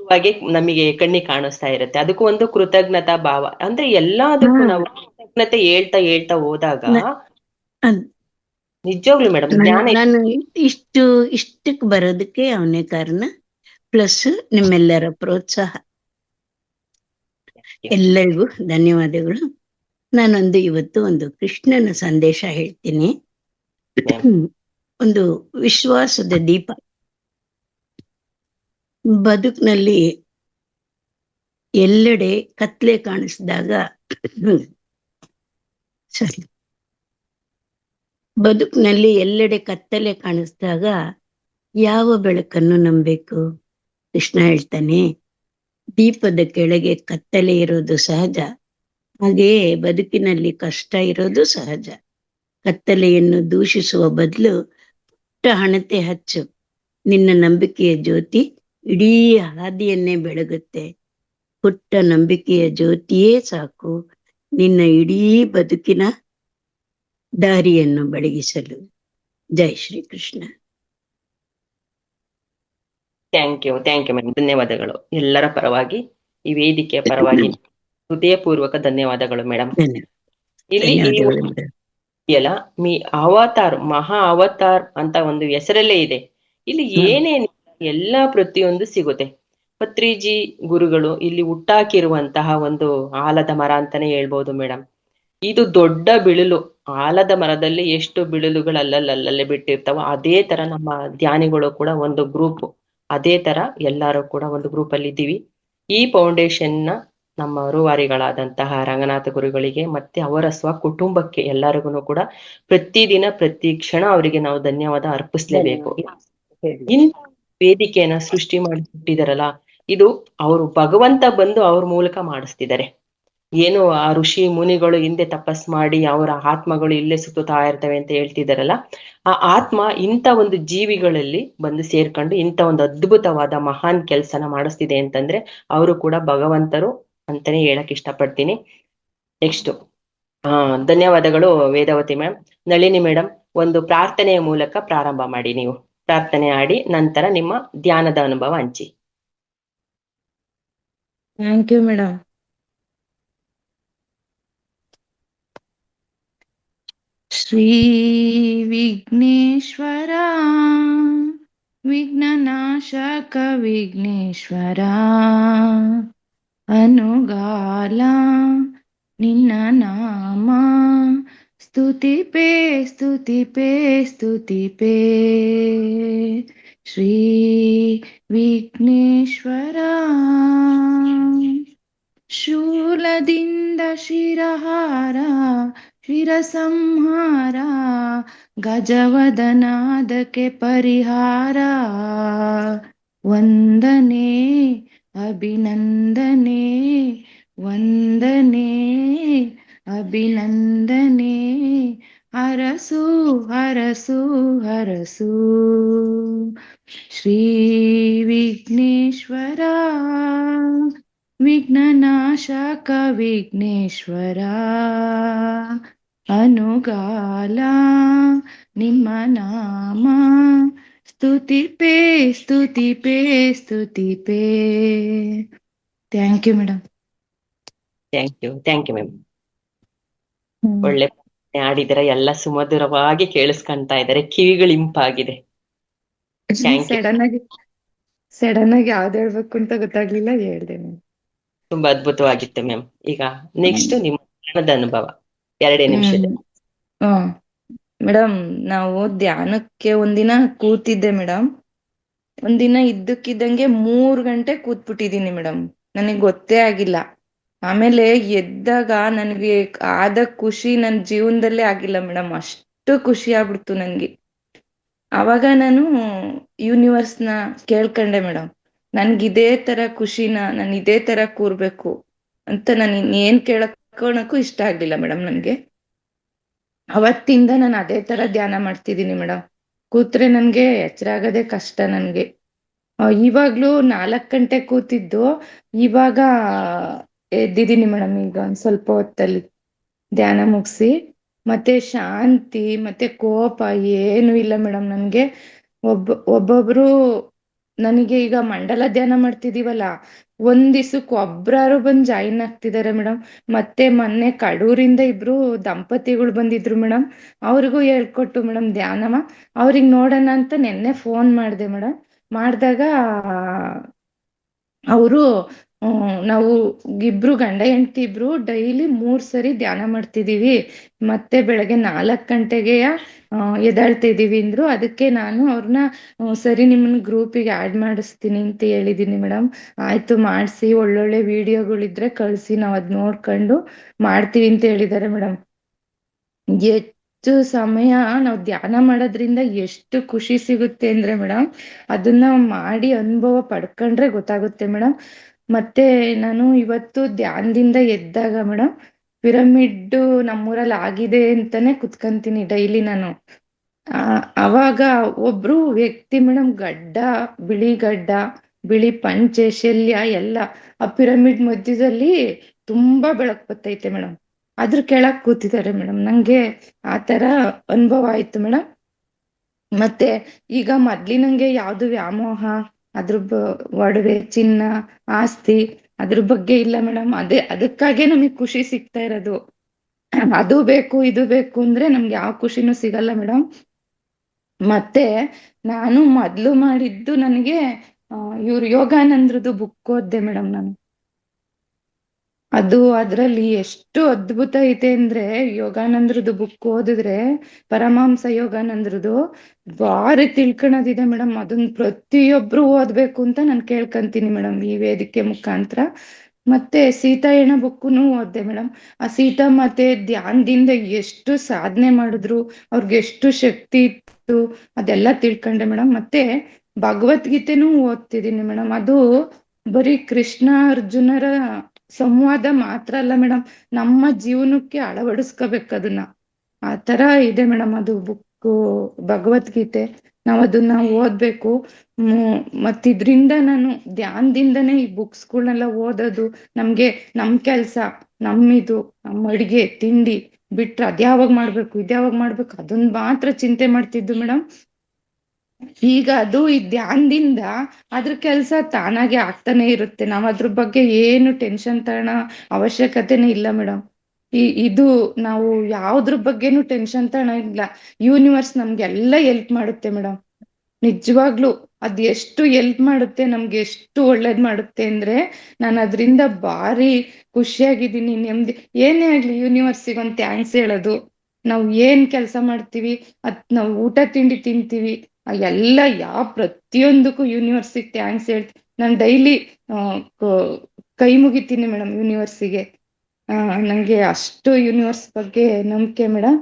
B: ಹಾಗೆ ನಮಗೆ ಕಣ್ಣಿಗೆ ಕಾಣಿಸ್ತಾ ಇರುತ್ತೆ. ಅದಕ್ಕೂ ಒಂದು ಕೃತಜ್ಞತಾ ಭಾವ, ಅಂದ್ರೆ ಎಲ್ಲದಕ್ಕೂ ನಾವು ಕೃತಜ್ಞತೆ ಹೇಳ್ತಾ ಹೋದಾಗ ನಿಜವಾಗ್ಲು ಮೇಡಮ್ ಜ್ಞಾನ.
C: ನಾನು ಇಷ್ಟಕ್ಕೆ ಬರೋದಕ್ಕೆ ಅವನೇ ಕಾರಣ, ಪ್ಲಸ್ ನಿಮ್ಮೆಲ್ಲರ ಪ್ರೋತ್ಸಾಹ. ಎಲ್ಲರಿಗೂ ಧನ್ಯವಾದಗಳು. ನಾನೊಂದು ಇವತ್ತು ಒಂದು ಕೃಷ್ಣನ ಸಂದೇಶ ಹೇಳ್ತೀನಿ. ಒಂದು ವಿಶ್ವಾಸದ ದೀಪ. ಬದುಕಿನಲ್ಲಿ ಎಲ್ಲೆಡೆ ಕತ್ಲೆ ಕಾಣಿಸಿದಾಗ ಬದುಕಿನಲ್ಲಿ ಎಲ್ಲೆಡೆ ಕತ್ತಲೆ ಕಾಣಿಸಿದಾಗ ಯಾವ ಬೆಳಕನ್ನು ನಂಬಬೇಕು? ಕೃಷ್ಣ ಹೇಳ್ತಾನೆ, ದೀಪದ ಕೆಳಗೆ ಕತ್ತಲೆ ಇರೋದು ಸಹಜ, ಹಾಗೆಯೇ ಬದುಕಿನಲ್ಲಿ ಕಷ್ಟ ಇರೋದು ಸಹಜ. ಕತ್ತಲೆಯನ್ನು ದೂಷಿಸುವ ಬದಲು ಪುಟ್ಟ ಹಣತೆ ಹಚ್ಚು, ನಿನ್ನ ನಂಬಿಕೆಯ ಜ್ಯೋತಿ ಇಡೀ ಹಾದಿಯನ್ನೇ ಬೆಳಗುತ್ತೆ. ಪುಟ್ಟ ನಂಬಿಕೆಯ ಜ್ಯೋತಿಯೇ ಸಾಕು ನಿನ್ನ ಇಡೀ ಬದುಕಿನ ದಾರಿಯನ್ನು ಬೆಳಗಿಸಲು. ಜೈ Shri Krishna.
B: Thank you madam, ಧನ್ಯವಾದಗಳು. ಎಲ್ಲರ ಪರವಾಗಿ, ಈ ವೇದಿಕೆಯ ಪರವಾಗಿ ಹೃದಯಪೂರ್ವಕ ಧನ್ಯವಾದಗಳು ಮೇಡಮ್. ಇಲ್ಲಿ ಎಲ್ಲ ಅವತಾರ್, ಮಹಾ ಅವತಾರ್ ಅಂತ ಒಂದು ಹೆಸರಲ್ಲೇ ಇದೆ. ಇಲ್ಲಿ ಏನೇನು ಎಲ್ಲ ಪ್ರತಿಯೊಂದು ಸಿಗುತ್ತೆ. ಪತ್ರಿಜಿ ಗುರುಗಳು ಇಲ್ಲಿ ಹುಟ್ಟಾಕಿರುವಂತಹ ಒಂದು ಆಲದ ಮರ ಅಂತಾನೆ ಹೇಳ್ಬೋದು ಮೇಡಮ್. ಇದು ದೊಡ್ಡ ಬಿಳಿಲು. ಆಲದ ಮರದಲ್ಲಿ ಎಷ್ಟು ಬಿಳಿಲುಗಳು ಅಲ್ಲಲ್ಲೇ ಬಿಟ್ಟಿರ್ತಾವ, ಅದೇ ತರ ನಮ್ಮ ಧ್ಯಾನಿಗಳು ಕೂಡ ಒಂದು ಗ್ರೂಪ್, ಅದೇ ತರ ಎಲ್ಲರೂ ಕೂಡ ಒಂದು ಗ್ರೂಪ್ ಅಲ್ಲಿ ಇದ್ದೀವಿ. ಈ ಫೌಂಡೇಶನ್ ನ ನಮ್ಮ ರೂವಾರಿಗಳಾದಂತಹ ರಂಗನಾಥ ಗುರುಗಳಿಗೆ ಮತ್ತೆ ಅವರ ಕುಟುಂಬಕ್ಕೆ ಎಲ್ಲರಿಗೂ ಕೂಡ ಪ್ರತಿದಿನ ಪ್ರತಿ ಕ್ಷಣ ಅವರಿಗೆ ನಾವು ಧನ್ಯವಾದ ಅರ್ಪಿಸ್ಲೇಬೇಕು. ಇಂಥ ವೇದಿಕೆಯನ್ನ ಸೃಷ್ಟಿ ಮಾಡಿಬಿಟ್ಟಿದಾರಲ್ಲ, ಇದು ಅವರು ಭಗವಂತ ಬಂದು ಅವ್ರ ಮೂಲಕ ಮಾಡಿಸ್ತಿದ್ದಾರೆ. ಏನು ಆ ಋಷಿ ಮುನಿಗಳು ಹಿಂದೆ ತಪಸ್ ಮಾಡಿ ಅವರ ಆತ್ಮಗಳು ಇಲ್ಲೇ ಸುತ್ತುತ್ತಾ ಇರ್ತವೆ ಅಂತ ಹೇಳ್ತಿದಾರಲ್ಲ, ಆ ಆತ್ಮ ಇಂಥ ಒಂದು ಜೀವಿಗಳಲ್ಲಿ ಬಂದು ಸೇರ್ಕೊಂಡು ಇಂಥ ಒಂದು ಅದ್ಭುತವಾದ ಮಹಾನ್ ಕೆಲ್ಸನ ಮಾಡಿಸ್ತಿದೆ ಅಂತಂದ್ರೆ ಅವರು ಕೂಡ ಭಗವಂತರು ಅಂತಾನೆ ಹೇಳಕ್ ಇಷ್ಟಪಡ್ತೀನಿ. ನೆಕ್ಸ್ಟ್ ಧನ್ಯವಾದಗಳು ವೇದಾವತಿ ಮ್ಯಾಮ್. ನಳಿನಿ ಮೇಡಮ್, ಒಂದು ಪ್ರಾರ್ಥನೆಯ ಮೂಲಕ ಪ್ರಾರಂಭ ಮಾಡಿ. ನೀವು ಪ್ರಾರ್ಥನೆ ಆಡಿ ನಂತರ ನಿಮ್ಮ ಧ್ಯಾನದ ಅನುಭವ ಹಂಚಿ.
D: Thank you madam. Shri Vighneshwara ವಿಘ್ನನಾಶಕ ವಿಘ್ನೇಶ್ವರ ಅನುಗಾಲ ನಿನ್ನ ನಾಮ ಸ್ತುತಿಪೇ ಸ್ತುತಿಪೇ ಸ್ತುತಿಪೇ ಶ್ರೀ ವಿಘ್ನೇಶ್ವರ ಶೂಲದಿಂದ ಶಿರಹಾರ ಶಿರಸಂಹಾರ ಗಜವದನಾದಕ್ಕೆ ಪರಿಹಾರ ವಂದನೆ ಅಭಿನಂದನೆ ವಂದನೆ ಅಭಿನಂದನೆ ಹರಸು ಹರಸು ಹರಸು ಶ್ರೀ ವಿಘ್ನೇಶ್ವರ ವಿಘ್ನನಾಶಕ ವಿಘ್ನೇಶ್ವರ ಅನುಗಾಲ ನಿಮ್ಮ ನಾಮ ಸ್ತುತಿಪೇ ಸ್ತುತಿಪೇ ಸ್ತುತಿಪೇ. Thank you madam.
B: Thank you ma'am. ಒಳ್ಳೆ ಆಡಿದರೆ ಎಲ್ಲ ಸುಮಧುರವಾಗಿ ಕೇಳಿಸ್ಕೊಂತಾ ಇದ್ದಾರೆ, ಕಿವಿಗಳು ಇಂಪಾಗಿದೆ. Thank you.
D: ಸಡನ್ ಆಗಿ ಯಾವ್ದು ಹೇಳ್ಬೇಕು ಅಂತ ಗೊತ್ತಾಗ್ಲಿಲ್ಲ, ಹೇಳ್ದೆ ಮ್ಯಾಮ್.
B: ತುಂಬಾ ಅದ್ಭುತವಾಗಿತ್ತು ಮ್ಯಾಮ್. ಈಗ ನೆಕ್ಸ್ಟ್ ನಿಮ್ಮ ಧ್ಯಾನದ ಅನುಭವ 2 ನಿಮಿಷದಲ್ಲಿ.
D: ಮೇಡಮ್, ನಾವು ಧ್ಯಾನಕ್ಕೆ ಒಂದಿನ ಕೂತಿದ್ದೆ ಮೇಡಮ್. ಒಂದಿನ ಇದ್ದಕ್ಕಿದ್ದಂಗೆ 3 ಗಂಟೆ ಕೂತ್ಬಿಟ್ಟಿದೀನಿ ಮೇಡಮ್, ನನಗೆ ಗೊತ್ತೇ ಆಗಿಲ್ಲ. ಆಮೇಲೆ ಎದ್ದಾಗ ನನಗೆ ಆದ ಖುಷಿ ನನ್ನ ಜೀವನದಲ್ಲೇ ಆಗಿಲ್ಲ ಮೇಡಮ್, ಅಷ್ಟು ಖುಷಿ ಆಗ್ಬಿಡ್ತು ನನ್ಗೆ. ಆವಾಗ ನಾನು ಯೂನಿವರ್ಸ್ನ ಕೇಳ್ಕೊಂಡೆ ಮೇಡಮ್, ನನ್ಗಿದೇ ತರ ಖುಷಿನ, ನಾನು ಇದೇ ತರ ಕೂರ್ಬೇಕು ಅಂತ. ನಾನು ಇನ್ನೇನ್ ಕೇಳಕ್ಕೂ ಇಷ್ಟ ಆಗ್ಲಿಲ್ಲ ಮೇಡಮ್ ನನ್ಗೆ. ಅವತ್ತಿಂದ ನಾನು ಅದೇ ತರ ಧ್ಯಾನ ಮಾಡ್ತಿದ್ದೀನಿ ಮೇಡಮ್. ಕೂತ್ರೆ ನನ್ಗೆ ಎಚ್ಚರ ಆಗೋದೇ ಕಷ್ಟ ನನ್ಗೆ. ಇವಾಗ್ಲೂ 4 ಗಂಟೆ ಕೂತಿದ್ದು, ಇವಾಗ ಎದ್ದಿದ್ದೀನಿ ಮೇಡಮ್. ಈಗ ಒಂದ್ ಸ್ವಲ್ಪ ಹೊತ್ತಲ್ಲಿ ಧ್ಯಾನ ಮುಗಿಸಿ ಮತ್ತೆ ಶಾಂತಿ ಮತ್ತೆ ಕೋಪ ಏನು ಇಲ್ಲ ಮೇಡಮ್ ನನ್ಗೆ. ಒಬ್ಬೊಬ್ರು ನನಗೆ ಈಗ ಮಂಡಲ ಧ್ಯಾನ ಮಾಡ್ತಿದೀವಲ್ಲ, ಒಂದ್ ದಿವ್ಸಕ್ಕೆ ಒಬ್ರಾರು ಬಂದ್ ಜಾಯಿನ್ ಆಗ್ತಿದಾರೆ ಮೇಡಮ್. ಮತ್ತೆ ಮೊನ್ನೆ ಕಡೂರಿಂದ 2 ದಂಪತಿಗಳು ಬಂದಿದ್ರು ಮೇಡಮ್, ಅವ್ರಿಗೂ ಹೇಳ್ಕೊಟ್ಟು ಮೇಡಮ್ ಧ್ಯಾನವ. ಅವ್ರಿಗೆ ನೋಡೋಣ ಅಂತ ನೆನ್ನೆ ಫೋನ್ ಮಾಡಿದೆ ಮೇಡಮ್. ಮಾಡಿದಾಗ ಅವರು ನಾವು ಇಬ್ರು ಗಂಡ ಹೆಂಡತಿ ಇಬ್ರು ಡೈಲಿ 3 ಸರಿ ಧ್ಯಾನ ಮಾಡ್ತಿದೀವಿ, ಮತ್ತೆ ಬೆಳಗ್ಗೆ 4 ಗಂಟೆಗೆ ಎದ್ದಾಳ್ತಿದೀವಿ ಅಂದ್ರು. ಅದಕ್ಕೆ ನಾನು ಅವ್ರನ್ನ ಸರಿ ನಿಮ್ಮನ್ನ ಗ್ರೂಪಿಗೆ ಆಡ್ ಮಾಡಿಸ್ತೀನಿ ಅಂತ ಹೇಳಿದೀನಿ ಮೇಡಮ್. ಆಯ್ತು ಮಾಡಿಸಿ, ಒಳ್ಳೊಳ್ಳೆ ವಿಡಿಯೋಗಳಿದ್ರೆ ಕಳ್ಸಿ, ನಾವ್ ಅದ್ ನೋಡ್ಕೊಂಡು ಮಾಡ್ತೀವಿ ಅಂತ ಹೇಳಿದ್ದಾರೆ ಮೇಡಮ್. ಹೆಚ್ಚು ಸಮಯ ನಾವು ಧ್ಯಾನ ಮಾಡೋದ್ರಿಂದ ಎಷ್ಟು ಖುಷಿ ಸಿಗುತ್ತೆ ಅಂದ್ರೆ ಮೇಡಮ್, ಅದನ್ನ ಮಾಡಿ ಅನುಭವ ಪಡ್ಕೊಂಡ್ರೆ ಗೊತ್ತಾಗುತ್ತೆ ಮೇಡಮ್. ಮತ್ತೆ ನಾನು ಇವತ್ತು ಧ್ಯಾನದಿಂದ ಎದ್ದಾಗ ಮೇಡಮ್, ಪಿರಮಿಡ್ ನಮ್ಮೂರಲ್ಲಿ ಆಗಿದೆ ಅಂತಾನೆ ಕುತ್ಕಂತೀನಿ ಡೈಲಿ ನಾನು. ಅವಾಗ ಒಬ್ರು ವ್ಯಕ್ತಿ ಮೇಡಮ್, ಗಡ್ಡ, ಬಿಳಿ ಪಂಚೆ, ಶಲ್ಯ ಎಲ್ಲ, ಆ ಪಿರಮಿಡ್ ಮಧ್ಯದಲ್ಲಿ ತುಂಬಾ ಬೆಳಕು ಬರ್ತೈತೆ ಮೇಡಮ್. ಅದ್ರ ಕೆಳಗ್ ಕೂತಿದ್ದಾರೆ ಮೇಡಮ್. ನಂಗೆ ಆ ತರ ಅನುಭವ ಆಯ್ತು ಮೇಡಮ್. ಮತ್ತೆ ಈಗ ಮೊದ್ಲಿನಂಗೆ ಯಾವ್ದು ವ್ಯಾಮೋಹ, ಅದ್ರ ಒಡವೆ, ಚಿನ್ನ, ಆಸ್ತಿ ಅದ್ರ ಬಗ್ಗೆ ಇಲ್ಲ ಮೇಡಮ್. ಅದಕ್ಕಾಗೆ ನಮಗ್ ಖುಷಿ ಸಿಗ್ತಾ ಇರೋದು. ಅದು ಬೇಕು ಇದು ಬೇಕು ಅಂದ್ರೆ ನಮ್ಗೆ ಯಾವ ಖುಷಿನೂ ಸಿಗಲ್ಲ ಮೇಡಮ್. ಮತ್ತೆ ನಾನು ಮೊದ್ಲು ಮಾಡಿದ್ದು, ನನಗೆ ಇವ್ರು ಯೋಗಾನಂದ್ರದ್ದು ಬುಕ್ ಓದ್ದೆ ಮೇಡಮ್ ನಾನು. ಅದ್ರಲ್ಲಿ ಎಷ್ಟು ಅದ್ಭುತ ಐತೆ ಅಂದ್ರೆ, ಯೋಗಾನಂದ್ರದ್ದು ಬುಕ್ ಓದಿದ್ರೆ, ಪರಮಹಂಸ ಯೋಗಾನಂದ್ರದ್ದು ಭಾರಿ ತಿಳ್ಕೊಳೋದಿದೆ ಮೇಡಮ್. ಅದನ್ನ ಪ್ರತಿಯೊಬ್ರು ಓದ್ಬೇಕು ಅಂತ ನಾನು ಕೇಳ್ಕೊಂತೀನಿ ಮೇಡಮ್ ಈ ವೇದಿಕೆ ಮುಖಾಂತರ. ಮತ್ತೆ ಸೀತಾಯಣ ಬುಕ್ಕುನು ಓದ್ದೆ ಮೇಡಮ್. ಆ ಸೀತಾ ಮಾತೆ ಧ್ಯಾನದಿಂದ ಎಷ್ಟು ಸಾಧನೆ ಮಾಡಿದ್ರು, ಅವ್ರಿಗೆ ಎಷ್ಟು ಶಕ್ತಿ ಇತ್ತು, ಅದೆಲ್ಲ ತಿಳ್ಕೊಂಡೆ ಮೇಡಮ್. ಮತ್ತೆ ಭಗವದ್ಗೀತೆನೂ ಓದ್ತಿದ್ದೀನಿ ಮೇಡಮ್. ಅದು ಬರೀ ಕೃಷ್ಣ ಅರ್ಜುನರ ಸಂವಾದ ಮಾತ್ರ ಅಲ್ಲ ಮೇಡಮ್, ನಮ್ಮ ಜೀವನಕ್ಕೆ ಅಳವಡಿಸ್ಕೋಬೇಕು ಅದನ್ನ. ಆ ತರ ಇದೆ ಮೇಡಮ್ ಅದು ಬುಕ್, ಭಗವದ್ಗೀತೆ. ನಾವ್ ಅದನ್ನ ಓದ್ಬೇಕು. ಮತ್ತಿದ್ರಿಂದ ನಾನು ಧ್ಯಾನದಿಂದನೇ ಈ ಬುಕ್ಸ್ಗಳನ್ನೆಲ್ಲ ಓದೋದು. ನಮ್ಗೆ ನಮ್ ಕೆಲ್ಸ, ನಮ್ಮ ಅಡಿಗೆ ತಿಂಡಿ ಬಿಟ್ರೆ ಅದ್ಯಾವಾಗ ಮಾಡ್ಬೇಕು ಇದ್ಯಾವಾಗ ಮಾಡ್ಬೇಕು ಅದನ್ನ ಮಾತ್ರ ಚಿಂತೆ ಮಾಡ್ತಿದ್ದು ಮೇಡಮ್. ಈಗ ಅದು ಈ ಧ್ಯಾನದಿಂದ ಅದ್ರ ಕೆಲ್ಸ ತಾನಾಗೆ ಆಗ್ತಾನೆ ಇರುತ್ತೆ. ನಾವ್ ಅದ್ರ ಬಗ್ಗೆ ಏನು ಟೆನ್ಷನ್ ತಗೊಳ್ಳೋ ಅವಶ್ಯಕತೆನೇ ಇಲ್ಲ ಮೇಡಮ್. ಇದು ನಾವು ಯಾವ್ದ್ರ ಬಗ್ಗೆನೂ ಟೆನ್ಷನ್ ತಗೊಳಂಗಿಲ್ಲ. ಯೂನಿವರ್ಸ್ ನಮ್ಗೆಲ್ಲ ಹೆಲ್ಪ್ ಮಾಡುತ್ತೆ ಮೇಡಮ್. ನಿಜವಾಗ್ಲು ಅದ್ ಎಷ್ಟು ಹೆಲ್ಪ್ ಮಾಡುತ್ತೆ, ನಮ್ಗೆ ಎಷ್ಟು ಒಳ್ಳೇದ್ ಮಾಡುತ್ತೆ ಅಂದ್ರೆ, ನಾನು ಅದ್ರಿಂದ ಭಾರಿ ಖುಷಿಯಾಗಿದ್ದೀನಿ, ನೆಮ್ಮದಿ. ಏನೇ ಆಗ್ಲಿ ಯೂನಿವರ್ಸಿಗೆ ಒಂದು ಥ್ಯಾಂಕ್ಸ್ ಹೇಳೋದು. ನಾವು ಏನ್ ಕೆಲಸ ಮಾಡ್ತೀವಿ, ನಾವು ಊಟ ತಿಂಡಿ ತಿಂತೀವಿ, ಎಲ್ಲ ಪ್ರತಿಯೊಂದಕ್ಕೂ ಯೂನಿವರ್ಸಿಗೆ ಥ್ಯಾಂಕ್ಸ್ ಹೇಳ್ತೀನಿ. ನಾನು ಡೈಲಿ ಕೈ ಮುಗಿತೀನಿ ಮೇಡಮ್ ಯೂನಿವರ್ಸಿಗೆ. ನಂಗೆ ಅಷ್ಟು ಯೂನಿವರ್ಸ್ ಬಗ್ಗೆ ನಂಬಿಕೆ ಮೇಡಮ್.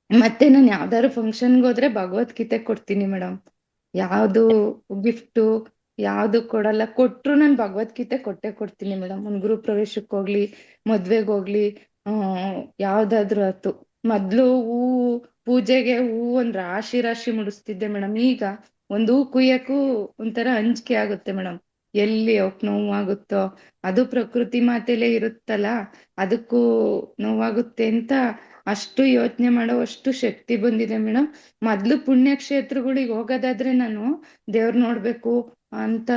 D: ಮತ್ತೆ ನಾನು ಯಾವ್ದಾದ್ರು ಫಂಕ್ಷನ್ಗೆ ಹೋದ್ರೆ ಭಗವದ್ಗೀತೆ ಕೊಡ್ತೀನಿ ಮೇಡಮ್. ಯಾವ್ದು ಗಿಫ್ಟು ಯಾವ್ದು ಕೊಡಲ್ಲ, ಕೊಟ್ರು ನಾನು ಭಗವದ್ಗೀತೆ ಕೊಟ್ಟೆ ಕೊಡ್ತೀನಿ ಮೇಡಮ್. ಒಂದ್ ಗೃಹ ಪ್ರವೇಶಕ್ಕೆ ಹೋಗ್ಲಿ, ಮದ್ವೆಗೆ ಹೋಗ್ಲಿ, ಯಾವ್ದಾದ್ರು ಆಯ್ತು. ಮೊದ್ಲು ಪೂಜೆಗೆ ಒಂದ್ ರಾಶಿ ರಾಶಿ ಮುಡಿಸ್ತಿದ್ದೆ ಮೇಡಮ್. ಈಗ ಒಂದು ಕುಯ್ಯಕ್ಕೂ ಒಂಥರ ಅಂಜಿಕೆ ಆಗುತ್ತೆ ಮೇಡಮ್. ಎಲ್ಲಿ ಅವಕ್ ನೋವಾಗುತ್ತೋ, ಅದು ಪ್ರಕೃತಿ ಮಾತೆಲೆ ಇರುತ್ತಲ್ಲ, ಅದಕ್ಕೂ ನೋವಾಗುತ್ತೆ ಅಂತ ಅಷ್ಟು ಯೋಚನೆ ಮಾಡೋವಷ್ಟು ಶಕ್ತಿ ಬಂದಿದೆ ಮೇಡಮ್. ಮೊದ್ಲು ಪುಣ್ಯಕ್ಷೇತ್ರಗಳಿಗೆ ಹೋಗೋದಾದ್ರೆ ನಾನು ದೇವ್ರ ನೋಡ್ಬೇಕು ಅಂತ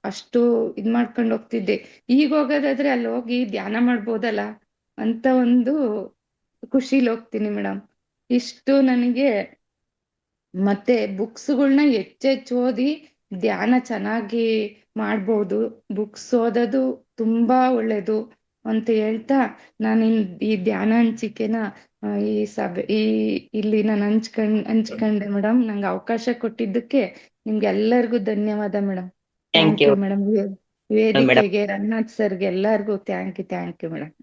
D: ಅಷ್ಟು ಇದ್ ಮಾಡ್ಕೊಂಡು ಹೋಗ್ತಿದ್ದೆ. ಈಗ ಹೋಗೋದಾದ್ರೆ ಅಲ್ಲಿ ಹೋಗಿ ಧ್ಯಾನ ಮಾಡ್ಬೋದಲ್ಲ ಅಂತ ಒಂದು ಖುಷಿಲಿ ಹೋಗ್ತೀನಿ ಮೇಡಮ್. ಇಷ್ಟು ನನಗೆ. ಮತ್ತೆ ಬುಕ್ಸ್ಗಳ್ನ ಹೆಚ್ಚೆಚ್ಚು ಓದಿ ಧ್ಯಾನ ಚೆನ್ನಾಗಿ ಮಾಡ್ಬೋದು. ಬುಕ್ಸ್ ಓದೋದು ತುಂಬಾ ಒಳ್ಳೇದು ಅಂತ ಹೇಳ್ತಾ ನಾನು ಈ ಧ್ಯಾನ ಹಂಚಿಕೆನ ಈ ಸಭೆ ಇಲ್ಲಿ ನಾನು ಹಂಚ್ಕೊಂಡೆ ಮೇಡಮ್. ನಂಗೆ ಅವಕಾಶ ಕೊಟ್ಟಿದ್ದಕ್ಕೆ ನಿಮ್ಗೆಲ್ಲರಿಗೂ ಧನ್ಯವಾದ madam.
B: Thank
D: thank
B: you
D: you madam.
B: Madam.
D: ವೇದಿಕೆಗೆ ರಂಗನಾಥ್ ಸರ್ಗೆ ಎಲ್ಲರಿಗೂ ಥ್ಯಾಂಕ್ ಯು ಮೇಡಮ್.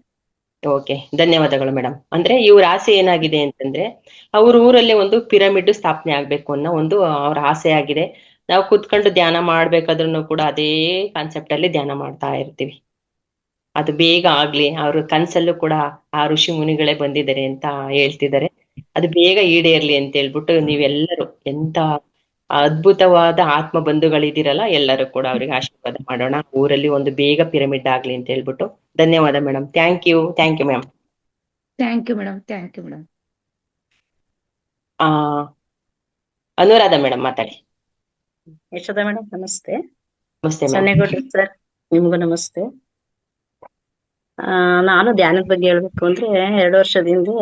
B: ಓಕೆ, ಧನ್ಯವಾದಗಳು ಮೇಡಮ್. ಅಂದ್ರೆ ಇವ್ರ ಆಸೆ ಏನಾಗಿದೆ ಅಂತಂದ್ರೆ, ಅವ್ರ ಊರಲ್ಲೇ ಒಂದು ಪಿರಮಿಡ್ ಸ್ಥಾಪನೆ ಆಗ್ಬೇಕು ಅನ್ನೋ ಒಂದು ಅವ್ರ ಆಸೆ ಆಗಿದೆ. ನಾವು ಕೂತ್ಕೊಂಡು ಧ್ಯಾನ ಮಾಡ್ಬೇಕಾದ್ರೂ ಕೂಡ ಅದೇ ಕಾನ್ಸೆಪ್ಟ್ ಅಲ್ಲಿ ಧ್ಯಾನ ಮಾಡ್ತಾ ಇರ್ತೀವಿ. ಅದು ಬೇಗ ಆಗ್ಲಿ, ಅವ್ರ ಕನ್ಸಲ್ಲೂ ಕೂಡ ಆ ಋಷಿ ಮುನಿಗಳೇ ಬಂದಿದ್ದಾರೆ ಅಂತ ಹೇಳ್ತಿದ್ದಾರೆ. ಅದು ಬೇಗ ಈಡೇರ್ಲಿ ಅಂತ ಹೇಳ್ಬಿಟ್ಟು ನೀವೆಲ್ಲರೂ ಎಂತ ಅದ್ಭುತವಾದ ಆತ್ಮ ಬಂಧುಗಳಿದ್ದೀರಲ್ಲ, ಎಲ್ಲರೂ ಕೂಡ ಅವ್ರಿಗೆ ಆಶೀರ್ವಾದ ಮಾಡೋಣ. ಊರಲ್ಲಿ ಒಂದು ಬೇಗ ಪಿರಮಿಡ್ ಆಗ್ಲಿ ಅಂತ ಹೇಳ್ಬಿಟ್ಟು. ಧನ್ಯವಾದ madam. Thank you ma'am.
D: Thank you madam.
B: ಆ ಅನುರಾಧ ಮೇಡಮ್ ಮಾತಾಡಿ.
E: ಯಶೋಧ ಮೇಡಮ್ ನಮಸ್ತೆ.
B: ನಮಸ್ತೆ ಮ್ಯಾಮ್.
E: ಸನ್ನೇಗೌಡ್ರಿ ಸರ್ ನಿಮ್ಗೂ ನಮಸ್ತೆ. ನಾನು ಧ್ಯಾನದ ಬಗ್ಗೆ ಹೇಳ್ಬೇಕು ಅಂದ್ರೆ 2 ವರ್ಷದ ಹಿಂದೆ